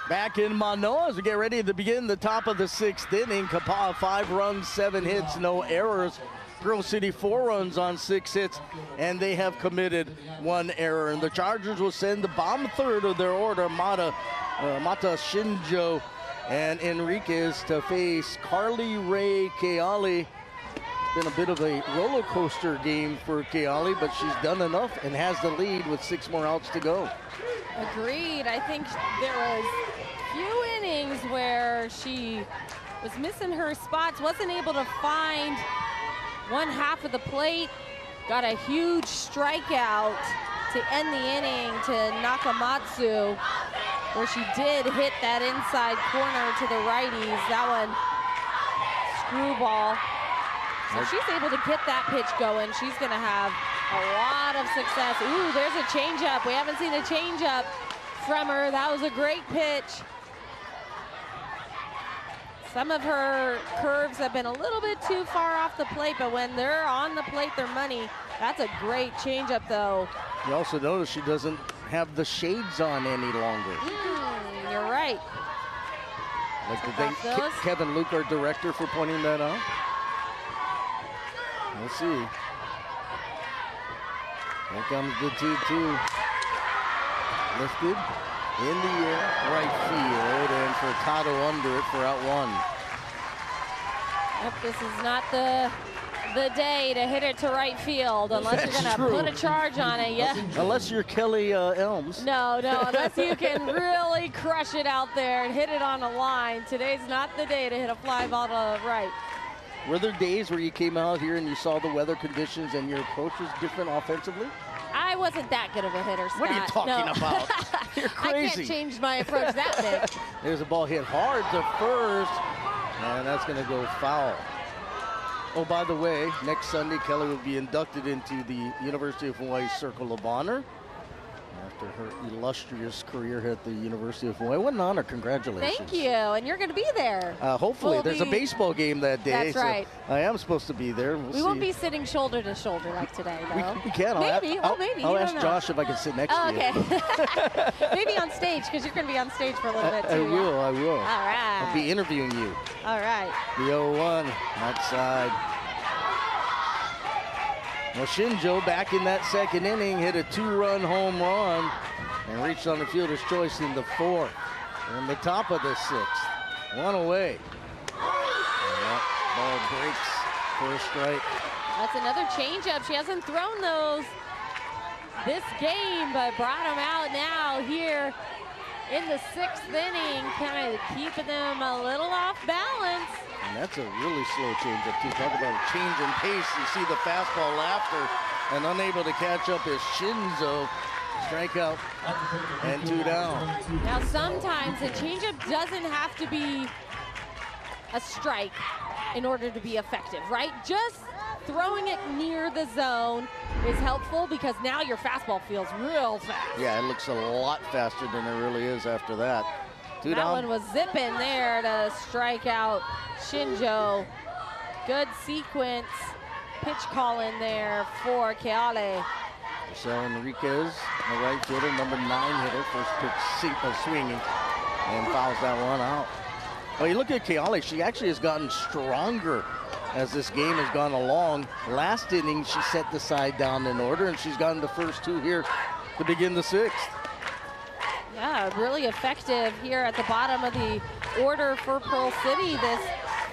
S2: Back in Manoa as we get ready to begin the top of the 6th inning. Kapaa 5 runs, 7 hits, no errors. Grove City 4 runs on 6 hits, and they have committed 1 error. And the Chargers will send the bottom third of their order, Mata Shinjo and Enriquez, to face Carly Ray Keali. It's been a bit of a roller coaster game for Keali, but she's done enough and has the lead with 6 more outs to go.
S1: Agreed. I think there was few innings where she was missing her spots, wasn't able to find one half of the plate, got a huge strikeout to end the inning to Nakamatsu, where she did hit that inside corner to the righties. That one, screwball. So she's able to get that pitch going. She's going to have a lot of success. Ooh, there's a changeup. We haven't seen a changeup from her. That was a great pitch. Some of her curves have been a little bit too far off the plate, but when they're on the plate, they're money. That's a great changeup, though.
S2: You also notice she doesn't have the shades on any longer.
S1: You're right.
S2: I'd like to thank Kevin Luke, our director, for pointing that out. We'll see. Here comes the 2-2. Lifted in the air, right field, and Furtado under it for out 1.
S1: Yep, this is not the day to hit it to right field unless you're going to put a charge on it. Yeah.
S2: Unless you're Kelly Elms.
S1: No, unless you can really crush it out there and hit it on a line. Today's not the day to hit a fly ball to right.
S2: Were there days where you came out here and you saw the weather conditions and your approach was different offensively?
S1: I wasn't that good of a hitter, Scott.
S2: What are you talking about? You're crazy.
S1: I can't change my approach that big.
S2: There's a ball hit hard to first, and that's going to go foul. Oh, by the way, next Sunday, Kelly will be inducted into the University of Hawaii Circle of Honor after her illustrious career at the University of Hawaii. What an honor. Congratulations.
S1: Thank you. And you're going to be there.
S2: Hopefully. There's a baseball game that day.
S1: That's right.
S2: So I am supposed to be there.
S1: We won't be sitting shoulder to shoulder like today, though.
S2: We can.
S1: Maybe. Maybe.
S2: I'll ask Josh if I can sit next to you.
S1: Okay. Maybe on stage, because you're going to be on stage for a little bit, too.
S2: I will.
S1: All right.
S2: I'll be interviewing you.
S1: All right.
S2: The 0-1 outside. Well, Shinjo back in that second inning, hit a 2-run home run and reached on the fielder's choice in the 4th. And the top of the 6th. 1 away. And that ball breaks for a strike.
S1: That's another changeup. She hasn't thrown those this game, but brought them out now here in the 6th inning, kind of keeping them a little off balance.
S2: And that's a really slow changeup, too. Talk about a change in pace. You see the fastball after and unable to catch up is Shinzo. Strikeout and 2 down.
S1: Now sometimes a changeup doesn't have to be a strike in order to be effective, right? Just throwing it near the zone is helpful because now your fastball feels real fast.
S2: Yeah, it looks a lot faster than it really is after that. 2 down.
S1: That one was zipping there to strike out Shinjo. Good sequence pitch call in there for Keale.
S2: Marcel Enriquez, the right fielder, number 9 hitter, first pitch swinging, and fouls that one out. Well, you look at Keale, she actually has gotten stronger as this game has gone along. Last inning, she set the side down in order, and she's gotten the first 2 here to begin the 6th.
S1: Yeah, really effective here at the bottom of the order for Pearl City this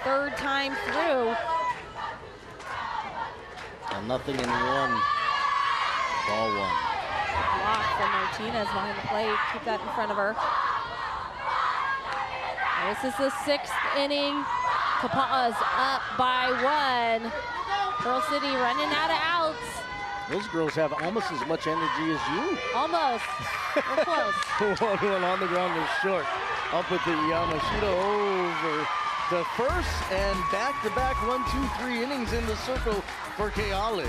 S1: 3rd time through.
S2: And nothing in 1. Ball 1.
S1: Block from Martinez behind the plate. Keep that in front of her. This is the 6th inning. Kapa'a's up by 1. Pearl City running out of outs.
S2: Those girls have almost as much energy as you.
S1: Almost. We're close.
S2: 1-1 on the ground is short. Up with the Yamashita over to first, and back-to-back 1, 2, 3 innings in the circle for Keale.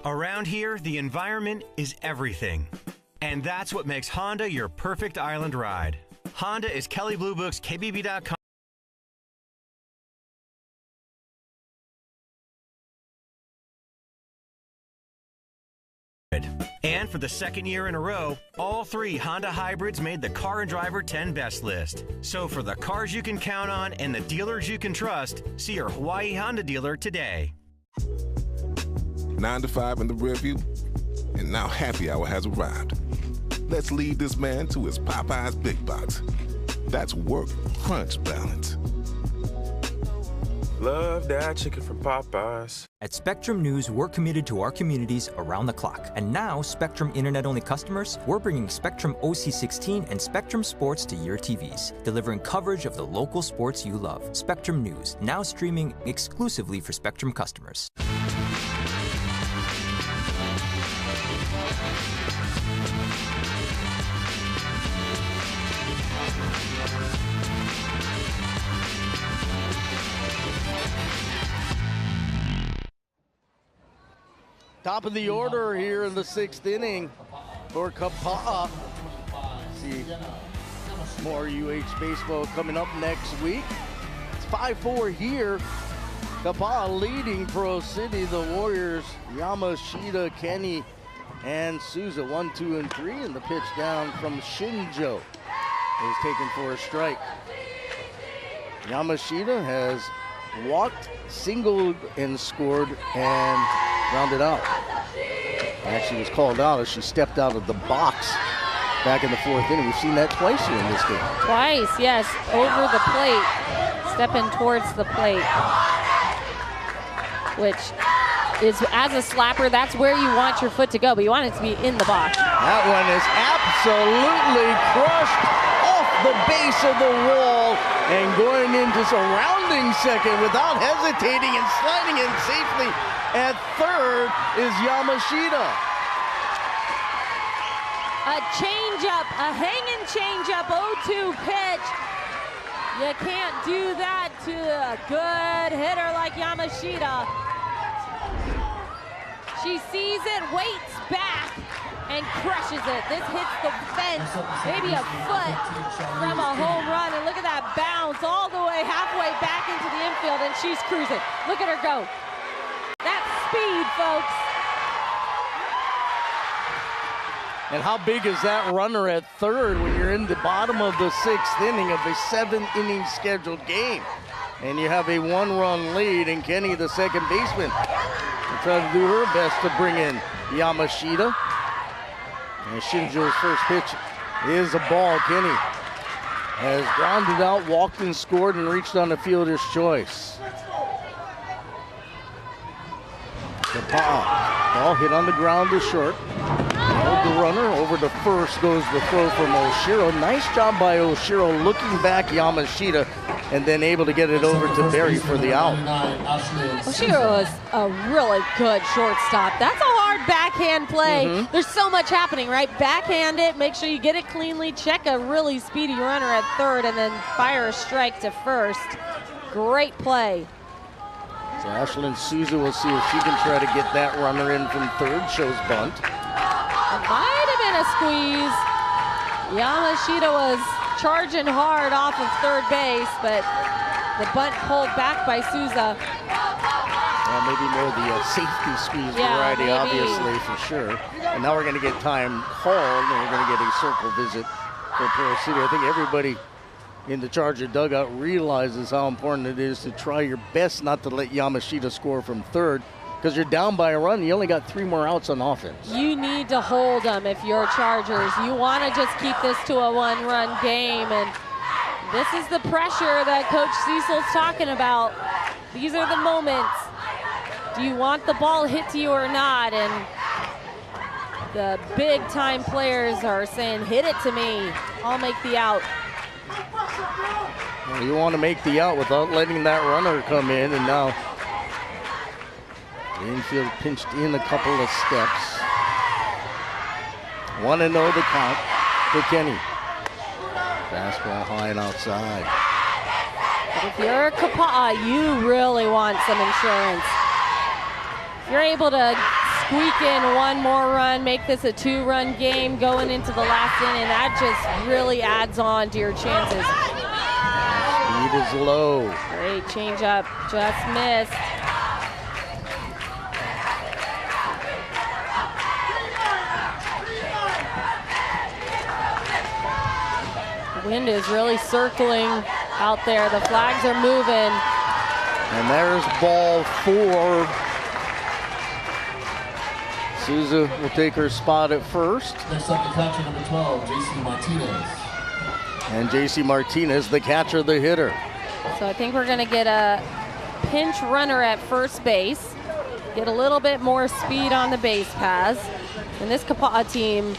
S6: Around here, the environment is everything. And that's what makes Honda your perfect island ride. Honda is Kelley Blue Book's KBB.com. And for the 2nd year in a row, all 3 Honda hybrids made the Car and Driver 10 Best list. So for the cars you can count on and the dealers you can trust, see your Hawaii Honda dealer today.
S15: 9 to 5 in the rear view, and now happy hour has arrived. Let's lead this man to his Popeye's Big Box. That's work-crunch balance.
S14: Love that chicken from Popeyes.
S7: At Spectrum News, we're committed to our communities around the clock. And now, Spectrum Internet-only customers, we're bringing Spectrum OC16 and Spectrum Sports to your TVs, delivering coverage of the local sports you love. Spectrum News, now streaming exclusively for Spectrum customers.
S2: Top of the order here in the 6th inning for Kapa'a. See more UH baseball coming up next week. It's 5-4 here. Kapa'a leading Pearl City. The Warriors, Yamashita, Kenny, and Souza 1, 2, and 3. And the pitch down from Shinjo is taken for a strike. Yamashita has walked, singled, and scored, and rounded out. Actually was called out as she stepped out of the box back in the 4th inning. We've seen that twice here in this game.
S1: Twice, yes, over the plate, stepping towards the plate, which is, as a slapper, that's where you want your foot to go, but you want it to be in the box.
S2: That one is absolutely crushed off the base of the wall and going into surrounding second without hesitating and sliding in safely. At 3rd is Yamashita.
S1: A changeup, a hanging changeup, 0-2 pitch. You can't do that to a good hitter like Yamashita. She sees it, waits back, and crushes it. This hits the fence, maybe a foot from a home run. And look at that bounce all the way halfway back into the infield, and she's cruising. Look at her go. That's speed, folks.
S2: And how big is that runner at 3rd when you're in the bottom of the 6th inning of a 7-inning scheduled game? And you have a 1-run lead, and Kenny, the second baseman, will try to do her best to bring in Yamashita. And Shinjo's first pitch is a ball. Kenny has grounded out, walked and scored, and reached on the fielder's choice. Kapaa, ball hit on the ground to short. Hold the runner, over to first goes the throw from Oshiro. Nice job by Oshiro looking back Yamashita and then able to get it over to Barry for the out.
S1: Oshiro is a really good shortstop. That's a hard backhand play. There's so much happening, right? Backhand it, make sure you get it cleanly, check a really speedy runner at third, and then fire a strike to first. Great play.
S2: So Ashlyn Souza will see if she can try to get that runner in from third. Shows bunt.
S1: It might have been a squeeze. Yamashita was charging hard off of third base, but the bunt pulled back by Souza.
S2: Maybe more the safety squeeze variety, obviously, for sure. And now we're going to get time called, and we're going to get a circle visit for Pearl City. I think everybody in the Charger dugout realizes how important it is to try your best not to let Yamashita score from third, because you're down by a run. You only got 3 more outs on offense.
S1: You need to hold them if you're Chargers. You want to just keep this to a 1-run game, and this is the pressure that Coach Cecil's talking about. These are the moments. Do you want the ball hit to you or not? And the big-time players are saying, hit it to me. I'll make the out.
S2: Well, you want to make the out without letting that runner come in, and now the infield pinched in a couple of steps. 1-0 the count for Kenny. Fastball high and outside.
S1: But if you're a Kapa'a, you really want some insurance. If you're able to squeak in 1 more run, make this a 2-run game going into the last inning, that just really adds on to your chances.
S2: Speed is low.
S1: Great changeup, just missed. The wind is really circling out there. The flags are moving.
S2: And there's ball 4. Souza will take her spot at first.
S16: Next up, the catcher, number 12, J.C. Martinez.
S2: And J.C. Martinez, the catcher, the hitter.
S1: So I think we're going to get a pinch runner at first base, get a little bit more speed on the base paths. And this Kapa'a team,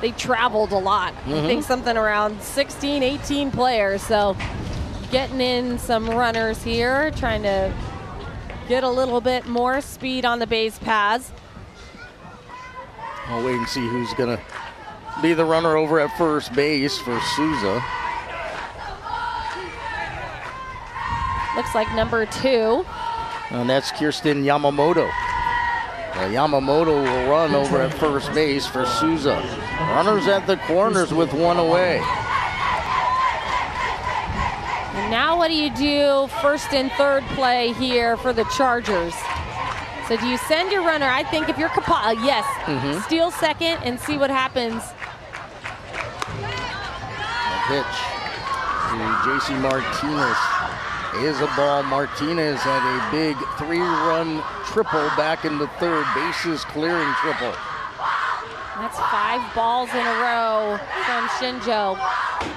S1: they traveled a lot. I think something around 16, 18 players. So getting in some runners here, trying to get a little bit more speed on the base paths.
S2: I'll wait and see who's going to be the runner over at first base for Souza.
S1: Looks like number 2.
S2: And that's Kirsten Yamamoto. Yamamoto will run over at first base for Souza. Runners at the corners with 1 away.
S1: And now what do you do first and third play here for the Chargers? So do you send your runner? I think if you're Kapa'a, yes. Steal second and see what happens.
S2: A pitch to J.C. Martinez is a ball. Martinez had a big 3-run triple back in the third. Bases clearing triple.
S1: That's 5 balls in a row from Shinjo.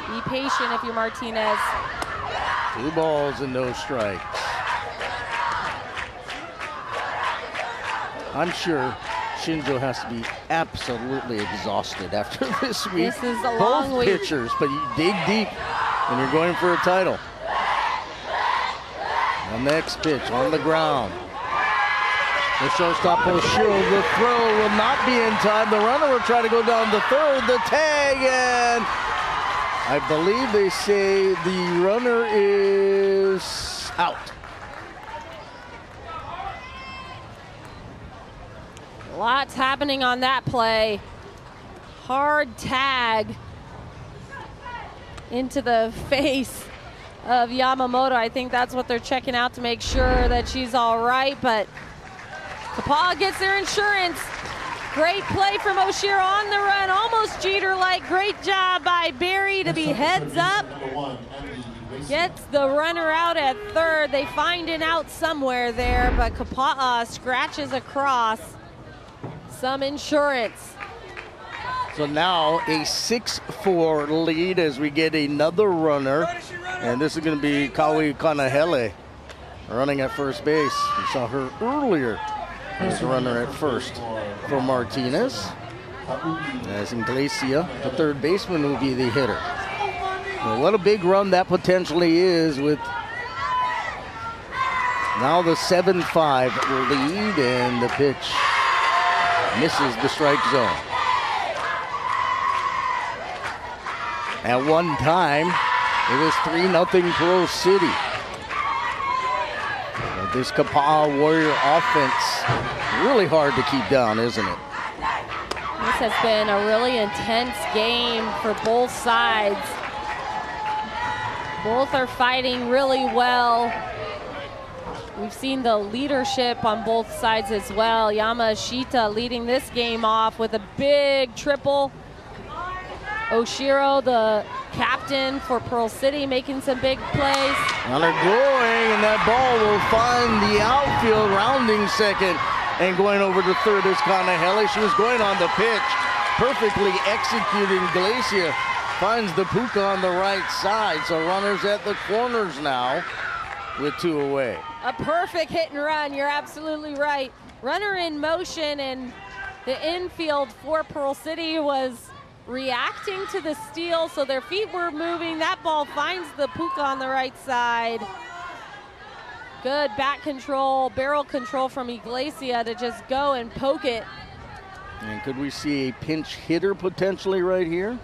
S1: Be patient if you're Martinez.
S2: 2 balls and no strikes. I'm sure Shinjo has to be absolutely exhausted after this week.
S1: This is a long
S2: Both
S1: week.
S2: pitchers, but you dig deep when you're going for a title. The next pitch on the ground. The shortstop Oshiro, the throw will not be in time. The runner will try to go down the third. The tag, and I believe they say the runner is out.
S1: Lots happening on that play. Hard tag into the face of Yamamoto. I think that's what they're checking out to make sure that she's all right, but Kapa'a gets their insurance. Great play from Oshiro on the run, almost Jeter-like. Great job by Barry to be heads up. Gets the runner out at third. They find an out somewhere there, but Kapa'a scratches across. Some insurance.
S2: So now a 6-4 lead as we get another runner. And this is going to be Kawi Kanahele running at first base. We saw her earlier as a runner at first for Martinez. As Inglesia, the third baseman, will be the hitter. Well, what a big run that potentially is with now the 7-5 lead, and the pitch misses the strike zone. At one time, it was 3-0 Pearl City. But this Kapa'a Warrior offense, really hard to keep down, isn't it?
S1: This has been a really intense game for both sides. Both are fighting really well. We've seen the leadership on both sides as well. Yamashita leading this game off with a big triple. Oshiro, the captain for Pearl City, making some big plays.
S2: Runner going, and that ball will find the outfield, rounding second. And going over to third is Kanahele. She was going on the pitch, perfectly executing. Glacia finds the puka on the right side. So runners at the corners now with 2 away.
S1: A perfect hit and run, you're absolutely right. Runner in motion, and the infield for Pearl City was reacting to the steal, so their feet were moving. That ball finds the puka on the right side. Good back control, barrel control from Iglesia to just go and poke it.
S2: And could we see a pinch hitter potentially right here?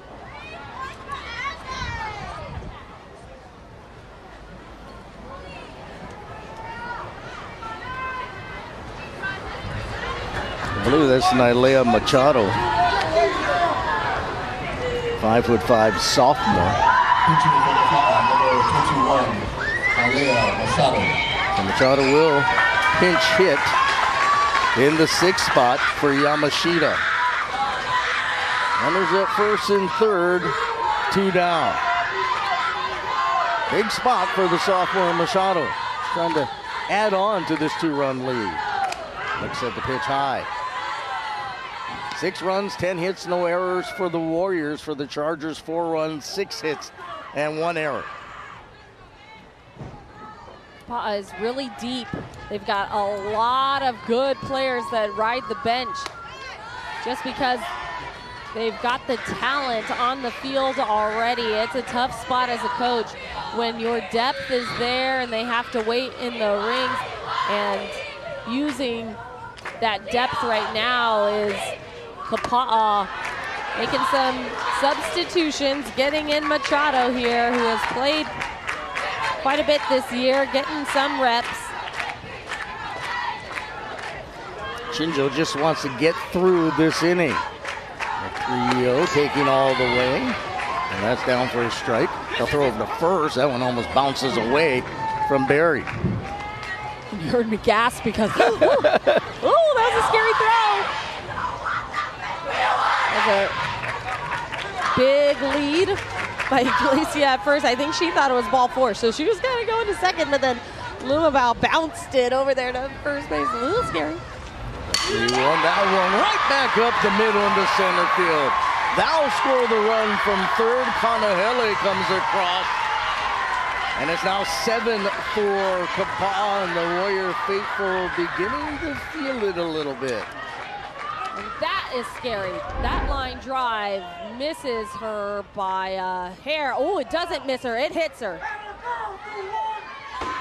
S2: I believe that's Nylea Machado. 5'5" sophomore. So Machado will pinch hit in the 6th spot for Yamashita. Runners at first and third, 2 down. Big spot for the sophomore Machado. Trying to add on to this 2-run lead. Looks at the pitch high. 6 runs, 10 hits, no errors for the Warriors. For the Chargers, 4 runs, 6 hits, and 1 error.
S1: Kapa'a is really deep. They've got a lot of good players that ride the bench. Just because they've got the talent on the field already. It's a tough spot as a coach when your depth is there and they have to wait in the rings. And using that depth right now is Kapa'a making some substitutions, getting in Machado here, who has played quite a bit this year, getting some reps.
S2: Shinjo just wants to get through this inning. 3-0 taking all the way, and that's down for a strike. They'll throw over to first. That one almost bounces away from Barry.
S1: You heard me gasp because, ooh, that was a scary throw. That was a big lead by Iglesia at first. I think she thought it was ball 4, so she was gonna go into second, but then Lumabao bounced it over there to first base. A little scary.
S2: 3-1, that one right back up the middle into center field. They'll score the run from third. Kanahele comes across. And it's now 7 for Kapa'a, and the Warrior faithful beginning to feel it a little bit.
S1: And that is scary. That line drive misses her by a hair. Oh, it doesn't miss her, it hits her.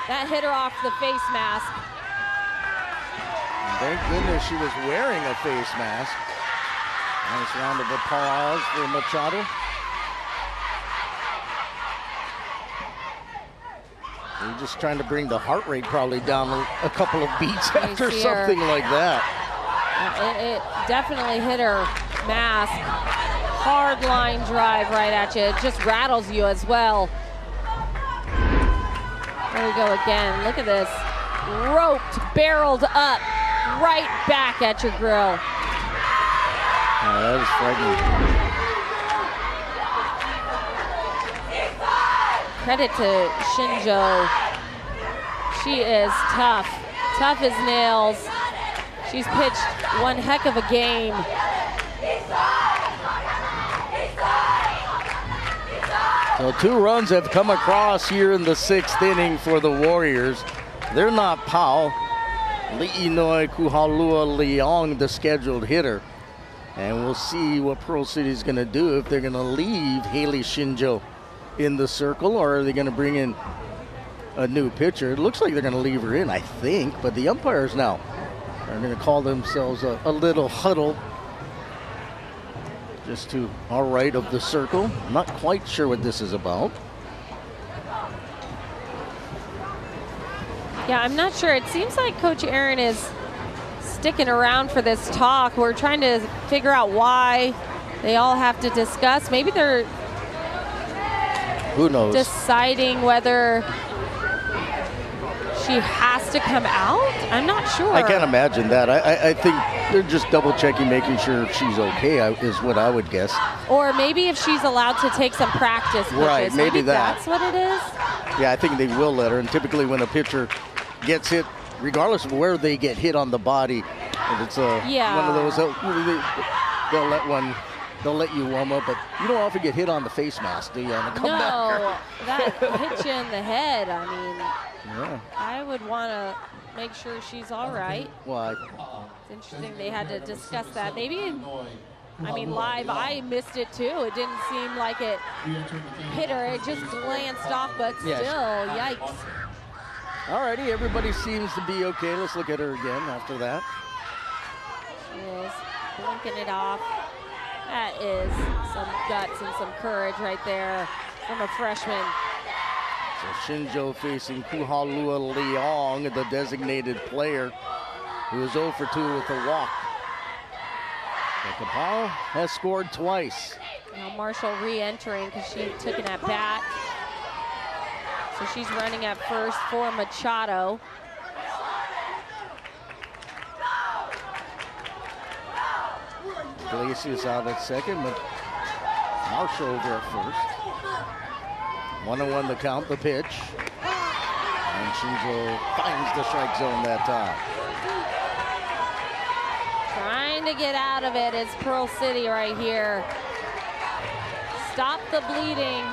S1: That hit her off the face mask.
S2: And thank goodness she was wearing a face mask. Nice round of applause for Machado. You're just trying to bring the heart rate probably down a couple of beats after something like that.
S1: It definitely hit her mask. Hard line drive right at you. It just rattles you as well. There we go again. Look at this. Roped, barreled up, right back at your grill.
S2: Oh, that was frightening.
S1: Credit to Shinjo. She is tough. Tough as nails. She's pitched one heck of a game.
S2: So 2 runs have come across here in the 6th inning for the Warriors. They're not Pau. Li'inoi Kuhalua Leong, the scheduled hitter. And we'll see what Pearl City's gonna do if they're gonna leave Haley Shinjo in the circle, or are they going to bring in a new pitcher? It looks like they're going to leave her in, I think, but the umpires now are going to call themselves a little huddle just to our right of the circle. I'm not quite sure what this is about.
S1: Yeah, I'm not sure. It seems like Coach Aaron is sticking around for this talk. We're trying to figure out why they all have to discuss. Maybe they're
S2: who knows
S1: deciding whether she has to come out. I'm not sure.
S2: I can't imagine that. I think they're just double checking, making sure she's okay, is what I would guess.
S1: Or maybe if she's allowed to take some practice pitches.
S2: Right, maybe that.
S1: That's what it is.
S2: Yeah, I think they will let her. And typically when a pitcher gets hit, regardless of where they get hit on the body, if it's one of those, they'll let you warm up, but you don't often get hit on the face mask, do you, on the comebacker?
S1: No, that hits you in the head. I mean,
S2: yeah.
S1: I would want to make sure she's all right.
S2: Why?
S1: It's interesting they had to discuss that. Maybe, I mean, live, I missed it too. It didn't seem like it hit her. It just glanced off, but still, yikes.
S2: Alrighty, everybody seems to be okay. Let's look at her again after that.
S1: She is blinking it off. That is some guts and some courage right there from a freshman.
S2: So Shinjo facing Kuhalua Leong, the designated player, who is 0 for 2 with a walk. So Kapaa has scored twice.
S1: Now Marshall re-entering because she took an at-bat. So she's running at first for Machado.
S2: Iglesias out at second, but Marshall over at first. 1-1 the count, the pitch. And Shinjo finds the strike zone that time.
S1: Trying to get out of it is Pearl City right here. Stop the bleeding.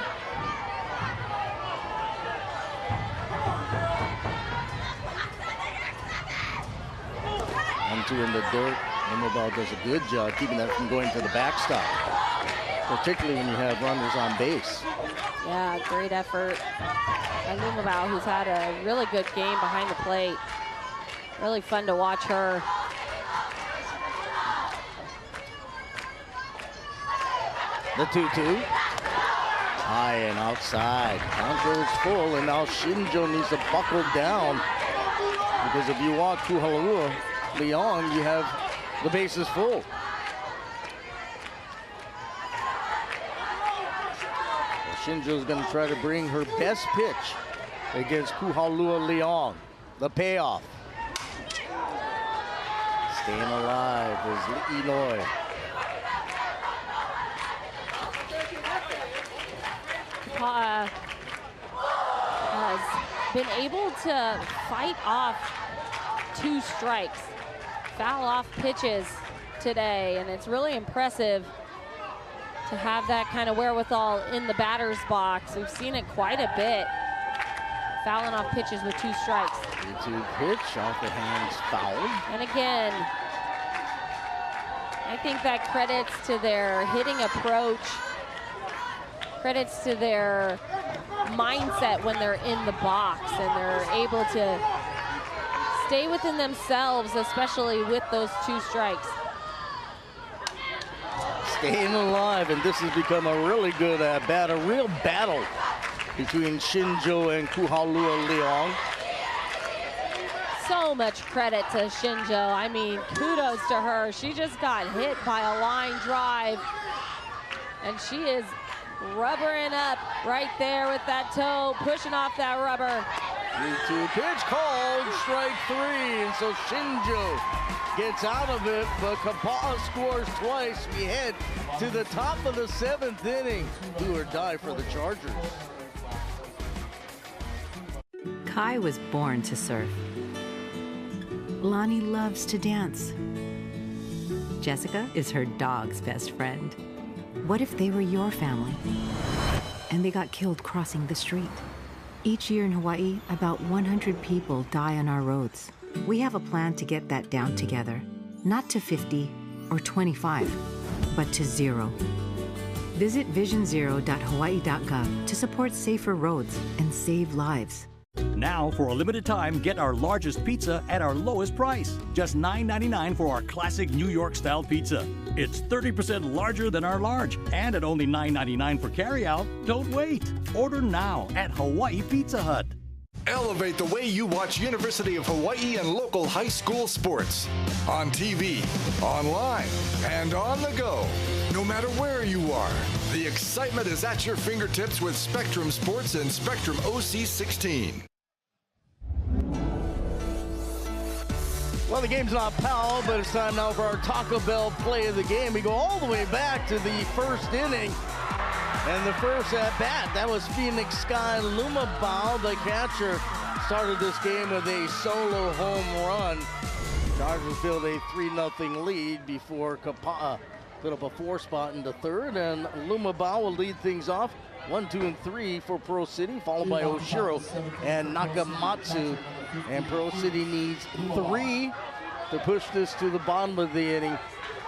S2: 1-2 in the dirt. Limobal does a good job keeping that from going to the backstop, particularly when you have runners on base.
S1: Yeah, great effort by Limobal, who's had a really good game behind the plate. Really fun to watch her.
S2: The 2-2. High and outside. Count goes full, and now Shinjo needs to buckle down, because if you walk Kuhalua Leong, you have the bases full. Shinjo's going to try to bring her best pitch against Kuhalua Leong. The payoff. Staying alive is Illinois.
S1: Kapaa has been able to fight off 2 strikes, foul off pitches today, and it's really impressive to have that kind of wherewithal in the batter's box. We've seen it quite a bit, fouling off pitches with 2 strikes.
S2: 2 pitch off the hands, fouled.
S1: And again, I think that credits to their hitting approach, credits to their mindset when they're in the box and they're able to stay within themselves, especially with those 2 strikes.
S2: Staying alive, and this has become a really good at-bat, a real battle between Shinjo and Kuhalua Leong.
S1: So much credit to Shinjo. I mean, kudos to her. She just got hit by a line drive, and she is rubbering up right there with that toe, pushing off that rubber.
S2: 3-2 pitch called, strike 3, and so Shinjo gets out of it, but Kapa'a scores twice. We head to the top of the 7th inning. Do or die for the Chargers.
S5: Kai was born to surf. Lonnie loves to dance. Jessica is her dog's best friend. What if they were your family and they got killed crossing the street? Each year in Hawaii, about 100 people die on our roads. We have a plan to get that down together, not to 50 or 25, but to 0. Visit visionzero.hawaii.gov to support safer roads and save lives.
S17: Now, for a limited time, get our largest pizza at our lowest price. Just $9.99 for our classic New York-style pizza. It's 30% larger than our large, and at only $9.99 for carryout. Don't wait. Order now at Hawaii Pizza Hut.
S13: Elevate the way you watch University of Hawaii and local high school sports. On TV, online, and on the go. No matter where you are, the excitement is at your fingertips with Spectrum Sports and Spectrum OC16.
S2: Well, the game's not Powell, but it's time now for our Taco Bell play of the game. We go all the way back to the first inning. And the first at bat, that was Phoenix Sky Lumabao, the catcher, started this game with a solo home run. Chargers build a 3-0 lead before Kapa'a put up a 4-spot into third, and Lumabao will lead things off 1, 2, and 3 for Pearl City, followed by Oshiro and Nakamatsu. And Pearl City needs 3 to push this to the bottom of the inning,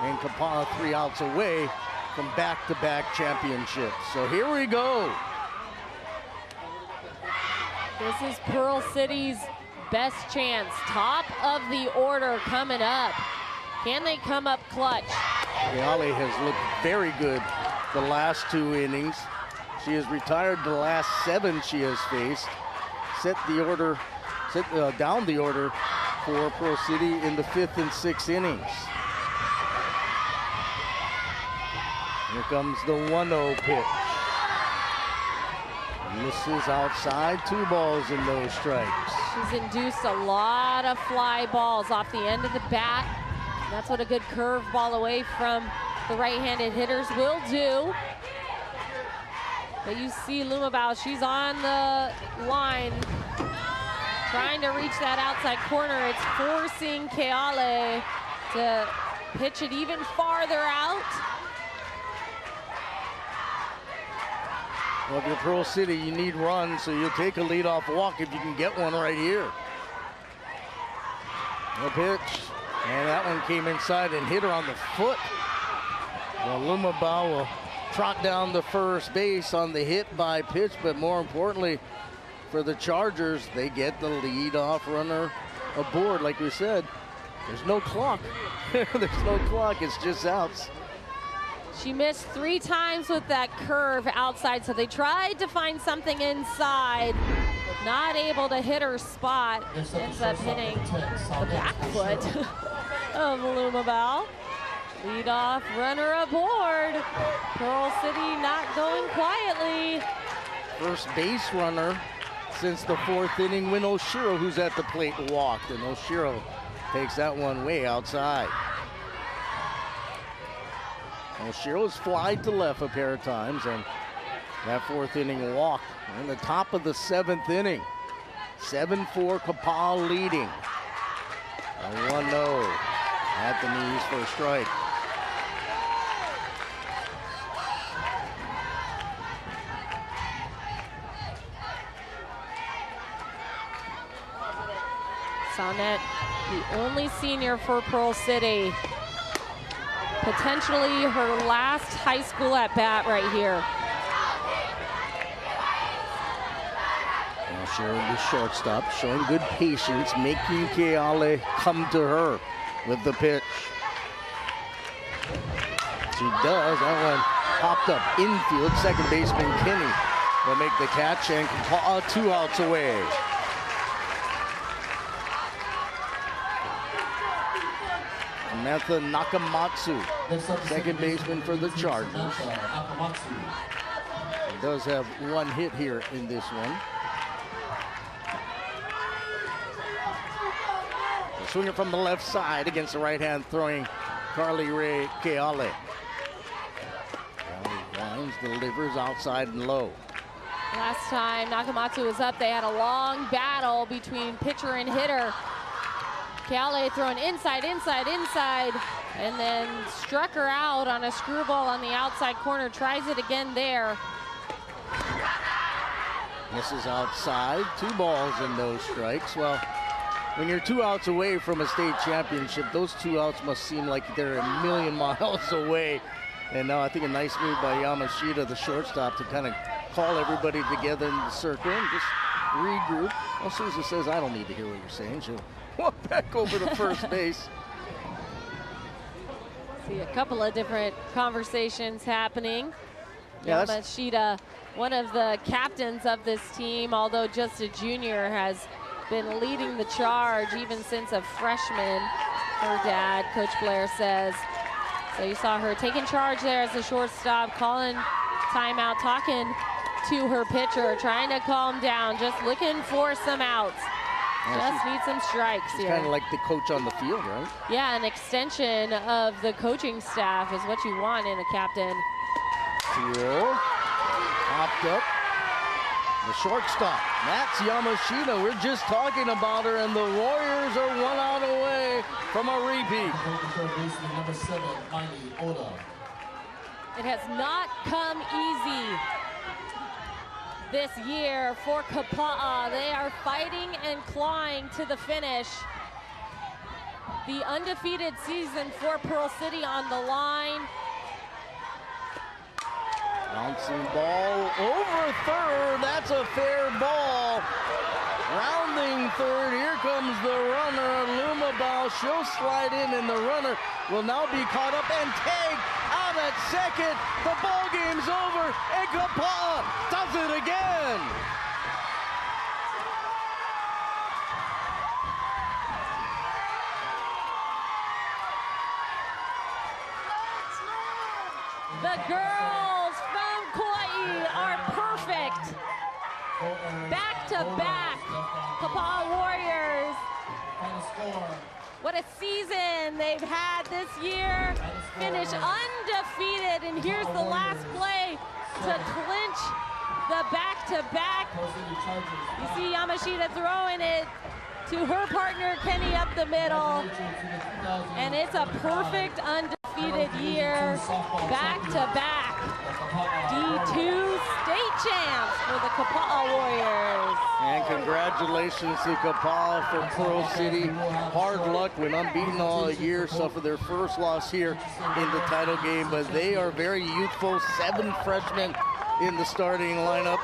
S2: and Kapa'a 3 outs away from back-to-back championships. So here we go.
S1: This is Pearl City's best chance. Top of the order coming up. Can they come up clutch?
S2: Keale has looked very good the last 2 innings. She has retired the last 7 she has faced. Down the order for Pearl City in the 5th and 6th innings. Here comes the 1-0 pitch. Misses outside, 2 balls and no strikes.
S1: She's induced a lot of fly balls off the end of the bat. That's what a good curve ball away from the right-handed hitters will do. But you see Lumabao, she's on the line, trying to reach that outside corner. It's forcing Keale to pitch it even farther out.
S2: Well, if you're Pearl City, you need runs, so you'll take a leadoff walk if you can get one right here. The pitch, and that one came inside and hit her on the foot. Well, Lumabao will trot down the first base on the hit by pitch, but more importantly for the Chargers, they get the leadoff runner aboard. Like we said, there's no clock. There's no clock, it's just outs.
S1: She missed 3 times with that curve outside, so they tried to find something inside. Not able to hit her spot. Ends up hitting the back foot of Lumabao. Leadoff runner aboard. Pearl City not going quietly.
S2: First base runner since the 4th inning when Oshiro, who's at the plate, walked. And Oshiro takes that one way outside. Oshiro's flied to left a pair of times, and that 4th inning walk in the top of the 7th inning. 7-4 Kapaa leading. A 1-0 at the knees for a strike.
S1: Sonnet, the only senior for Pearl City. Potentially her last high school at bat right here.
S2: Oshiro, the shortstop, showing good patience, making Keale come to her with the pitch. She does. That one popped up infield. Second baseman Kenny will make the catch, and Kapa'a 2 outs away. Samantha Nakamatsu, second baseman for the Chargers. He does have 1 hit here in this one. Swinging from the left side against the right-hand throwing Carly Ray Keale. Winds, delivers outside and low.
S1: Last time Nakamatsu was up, they had a long battle between pitcher and hitter. Keale throwing inside, and then struck her out on a screwball on the outside corner. Tries it again there.
S2: Misses outside, 2 balls and no strikes. Well, when you're 2 outs away from a state championship, those 2 outs must seem like they're a million miles away. And now I think a nice move by Yamashita, the shortstop, to kind of call everybody together in the circle and just regroup. Well, Susan says, I don't need to hear what you're saying. She'll walk back over to first base.
S1: See a couple of different conversations happening.
S2: Yeah,
S1: Yamashita, one of the captains of this team, although just a junior, has been leading the charge even since a freshman. Her dad, Coach Blair, says. So you saw her taking charge there as a shortstop, calling timeout, talking to her pitcher, trying to calm down, just looking for some outs. Just need some strikes here.
S2: Kind of like the coach on the field, right?
S1: Yeah, an extension of the coaching staff is what you want in a captain.
S2: Here, popped up. The shortstop, that's Yamashita. We're just talking about her, and the Warriors are 1 out away from a repeat.
S16: Number 7, Miley Oda.
S1: It has not come easy this year for Kapa'a. They are fighting and clawing to the finish. The undefeated season for Pearl City on the line.
S2: Bouncing ball over third. That's a fair ball. Rounding third. Here comes the runner, Lumabao. She'll slide in, and the runner will now be caught up and tagged out at second. The ball game's over, and Kapaa does it again.
S1: The girls from Kauai are perfect. Back to back, Kapa'a Warriors. What a season they've had this year. Finish undefeated, and here's the last play to clinch the back-to-back. You see Yamashita throwing it to her partner, Kenny, up the middle. And it's a perfect undefeated year, back-to-back D2 state champs for the Kapa'a Warriors.
S2: And congratulations to Kapaa for Pearl City. Hard luck when unbeaten all year, suffered their first loss here in the title game, but they are very youthful, 7 freshmen in the starting lineup.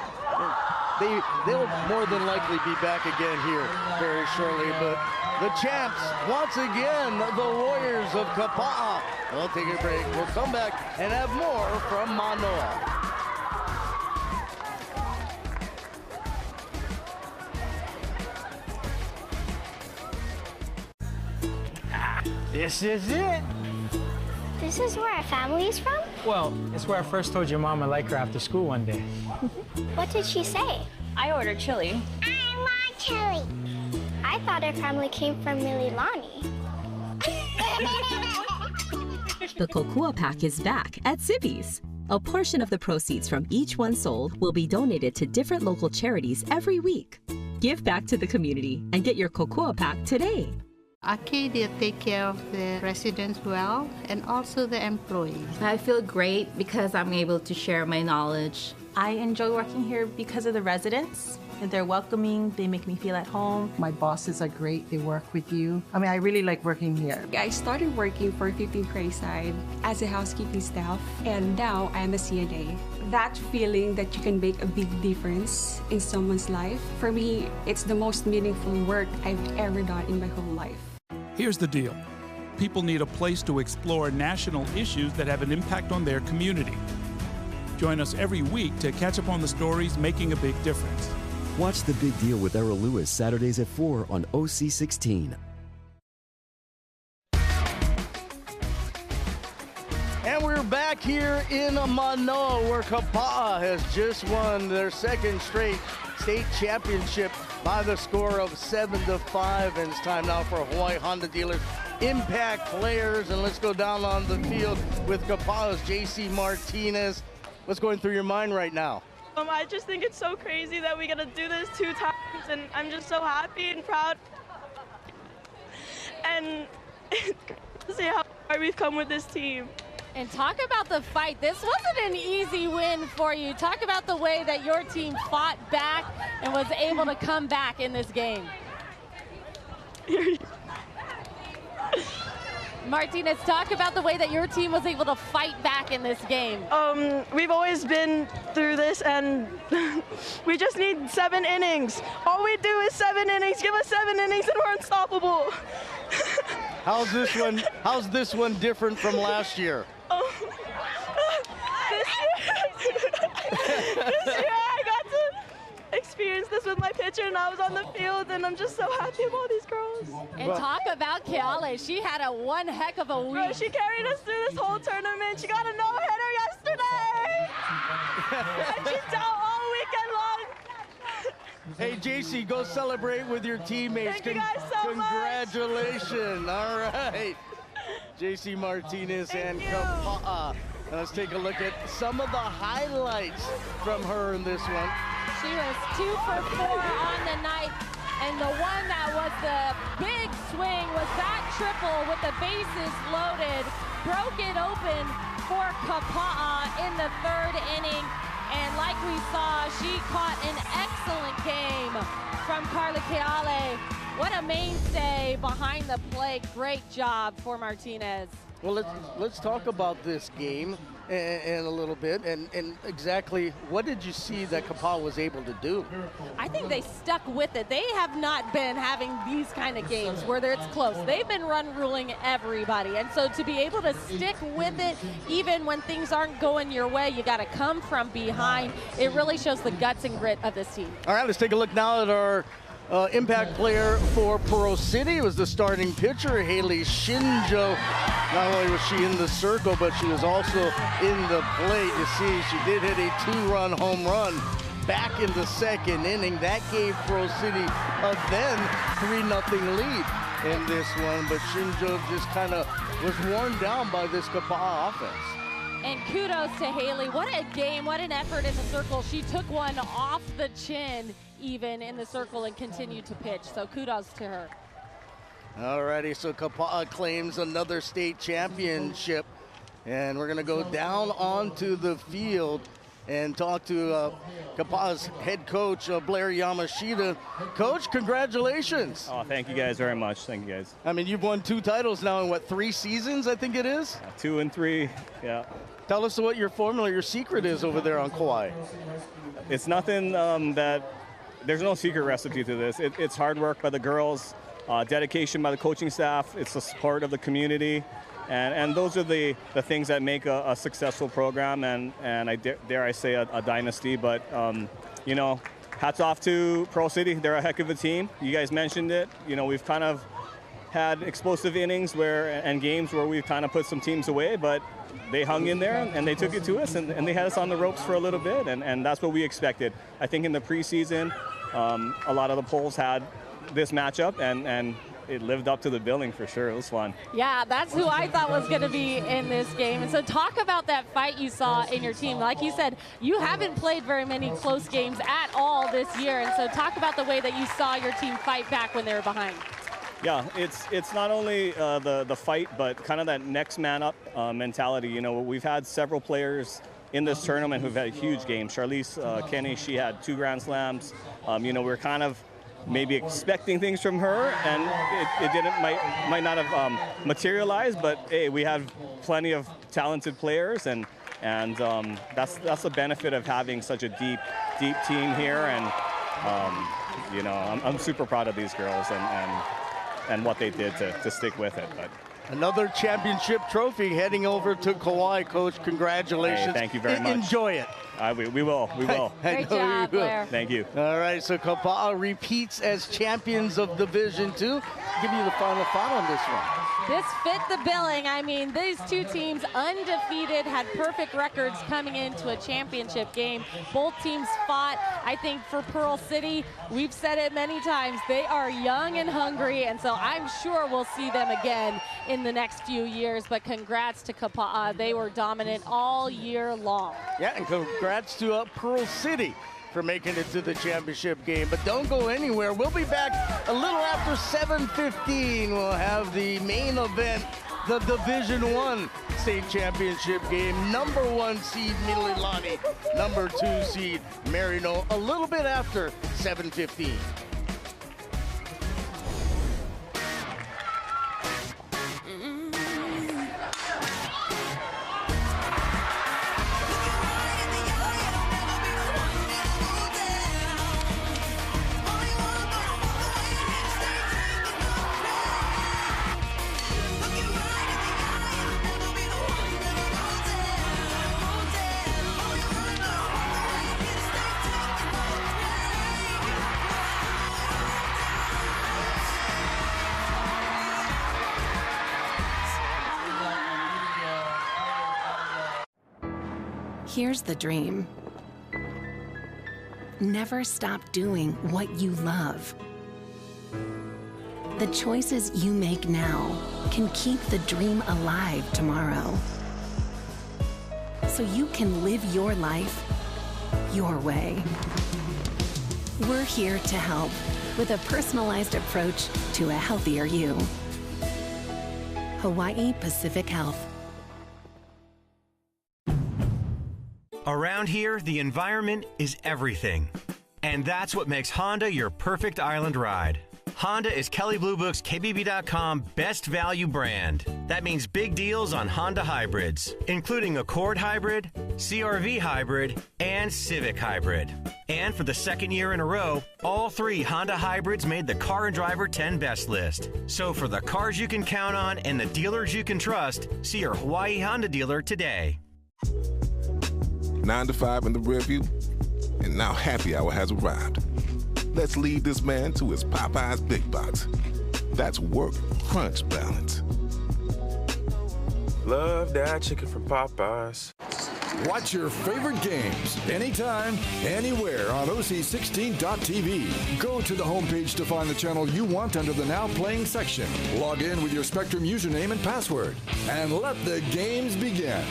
S2: They'll more than likely be back again here very shortly, but the champs, once again, the Warriors of Kapa'a. We'll take a break. We'll come back and have more from Manoa.
S11: This is it.
S18: This is where our family is from?
S11: Well, it's where I first told your mom I like her after school one day.
S18: What did she say?
S10: I ordered chili.
S18: I want chili. I thought our family came from Mililani.
S12: The Kokua Pack is back at Zippy's. A portion of the proceeds from each one sold will be donated to different local charities every week. Give back to the community and get your Kokua Pack today.
S19: Arcadia take care of the residents well and also the employees.
S20: I feel great because I'm able to share my knowledge.
S21: I enjoy working here because of the residents. And they're welcoming, they make me feel at home.
S26: My bosses are great, they work with you. I mean, I really like working here.
S27: I started working for 15 Crayside as a housekeeping staff, and now I am a CNA. That feeling that you can make a big difference in someone's life, for me, it's the most meaningful work I've ever done in my whole life.
S28: Here's the deal. People need a place to explore national issues that have an impact on their community. Join us every week to catch up on the stories making a big difference.
S29: Watch The Big Deal with Errol Lewis Saturdays at 4 on OC16.
S2: And we're back here in Manoa, where Kapa'a has just won their second straight state championship by the score of 7-5. And it's time now for Hawaii Honda Dealers Impact Players. And let's go down on the field with Kapa'a's JC Martinez. What's going through your mind right now?
S30: I just think it's so crazy that we get to do this 2 times, and I'm just so happy and proud. And to see how far we've come with this team.
S1: And talk about the fight. This wasn't an easy win for you. Talk about the way that your team fought back and was able to come back in this game. Martinez, talk about the way that your team was able to fight back in this game.
S30: We've always been through this, and we just need 7 innings. All we do is 7 innings. Give us 7 innings, and we're unstoppable.
S2: How's this one different from last year?
S30: This year I got to experience this with my pitcher, and I was on the field, and I'm just so happy of all these girls.
S1: And talk about Keale. She had one heck of a week.
S30: Bro, she carried us through this whole tournament. She got a no-hitter yesterday. And she's out all weekend long.
S2: Hey, JC, go celebrate with your teammates.
S30: Thank you guys so much.
S2: Congratulations. All right. JC Martinez and Kapa'a. Let's take a look at some of the highlights from her in this one.
S1: She was 2 for 4 on the night, and the one that was the big swing was that triple with the bases loaded, broke it open for Kapa'a in the 3rd inning, and like we saw, she caught an excellent game from Carla Keale. What a mainstay behind the plate. Great job for Martinez.
S2: Well, let's talk about this game in a little bit, and exactly what did you see that Kapaa was able to do?
S1: I think they stuck with it. They have not been having these kind of games where it's close. They've been run ruling everybody, and so to be able to stick with it even when things aren't going your way, you got to come from behind. It really shows the guts and grit of this team.
S2: All right, let's take a look now at our impact player for Pearl City. It was the starting pitcher, Haley Shinjo. Not only was she in the circle, but she was also in the plate. You see, she did hit a 2-run home run back in the 2nd inning. That gave Pearl City a then 3-0 lead in this one, but Shinjo just kind of was worn down by this Kapa'a offense.
S1: And kudos to Haley. What a game, what an effort in the circle. She took one off the chin even in the circle and continued to pitch, so kudos to her.
S2: Alrighty, so Kapa'a claims another state championship, and we're gonna go down onto the field and talk to Kapa'a's head coach, Blair Yamashita. Coach, congratulations.
S3: Oh, thank you guys very much. Thank you guys.
S2: I mean, you've won 2 titles now in what, 3 seasons, I think it is?
S3: 2 and 3, yeah.
S2: Tell us what your formula, your secret is over there on Kauai.
S3: It's nothing there's no secret recipe to this. It's hard work by the girls, dedication by the coaching staff, it's the support of the community, and those are the things that make a successful program, and I dare I say a dynasty. But you know, hats off to Pearl City. They're a heck of a team. You guys mentioned it. You know, we've kind of had explosive innings and games where we've kind of put some teams away, but they hung in there and they took it to us, and they had us on the ropes for a little bit, and that's what we expected. I think in the preseason, a lot of the polls had this matchup, and it lived up to the billing for sure. It was fun.
S1: Yeah, that's who I thought was going to be in this game. And so talk about that fight you saw in your team. Like you said, you haven't played very many close games at all this year. And so talk about the way that you saw your team fight back when they were behind.
S3: Yeah, it's not only the fight, but kind of that next man up mentality. You know, we've had several players in this tournament who've had huge games. Charlize Kenny, she had 2 Grand Slams. You know, we're kind of maybe expecting things from her, and it might not have materialized, but hey, we have plenty of talented players, and that's the benefit of having such a deep team here, and you know, I'm super proud of these girls and what they did to stick with it. But
S2: another championship trophy heading over to Kauai, Coach. Congratulations.
S3: Hey, thank you very much.
S2: Enjoy it.
S3: We will.
S1: Great job, Blair.
S3: Thank you.
S2: All right, so Kapa'a repeats as champions of Division II. Give you the final thought on this one.
S1: This fit the billing. I mean, these 2 teams undefeated, had perfect records coming into a championship game. Both teams fought. I think for Pearl City, we've said it many times, they are young and hungry, and so I'm sure we'll see them again in the next few years. But congrats to Kapa'a. They were dominant all year long.
S2: Yeah, and congrats to Pearl City for making it to the championship game. But don't go anywhere. We'll be back a little after 7:15. We'll have the main event, the Division I state championship game. Number 1 seed Mililani, number 2 seed Marino, a little bit after 7:15.
S4: Here's the dream. Never stop doing what you love. The choices you make now can keep the dream alive tomorrow. So you can live your life your way. We're here to help with a personalized approach to a healthier you. Hawaii Pacific Health.
S6: Around here, the environment is everything. And that's what makes Honda your perfect island ride. Honda is Kelley Blue Book's KBB.com best value brand. That means big deals on Honda hybrids, including Accord Hybrid, CR-V Hybrid, and Civic Hybrid. And for the second year in a row, all 3 Honda hybrids made the Car and Driver 10 Best list. So for the cars you can count on and the dealers you can trust, see your Hawaii Honda dealer today.
S8: 9 to 5 in the rearview, and now happy hour has arrived. Let's lead this man to his Popeye's Big Box. That's work-crunch balance.
S9: Love that chicken from Popeyes.
S13: Watch your favorite games anytime, anywhere on OC16.tv. Go to the homepage to find the channel you want under the Now Playing section. Log in with your Spectrum username and password, and let the games begin.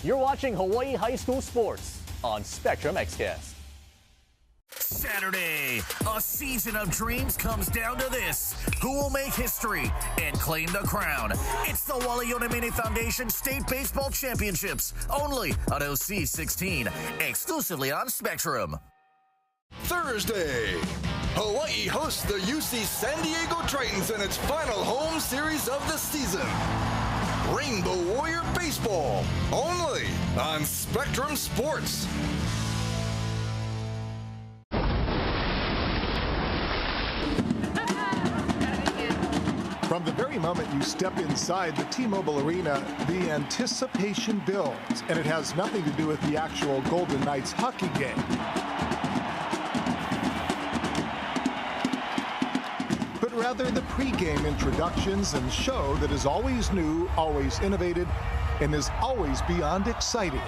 S14: You're watching Hawaii High School Sports on Spectrum XCast.
S15: Saturday, a season of dreams comes down to this. Who will make history and claim the crown? It's the Waleonamene Foundation State Baseball Championships, only on OC16, exclusively on Spectrum.
S13: Thursday, Hawaii hosts the UC San Diego Titans in its final home series of the season. Rainbow Warrior Baseball, only on Spectrum Sports.
S22: From the very moment you step inside the T-Mobile Arena, the anticipation builds, and it has nothing to do with the actual Golden Knights hockey game. But rather the pre-game introductions and show that is always new, always innovative, and is always beyond exciting.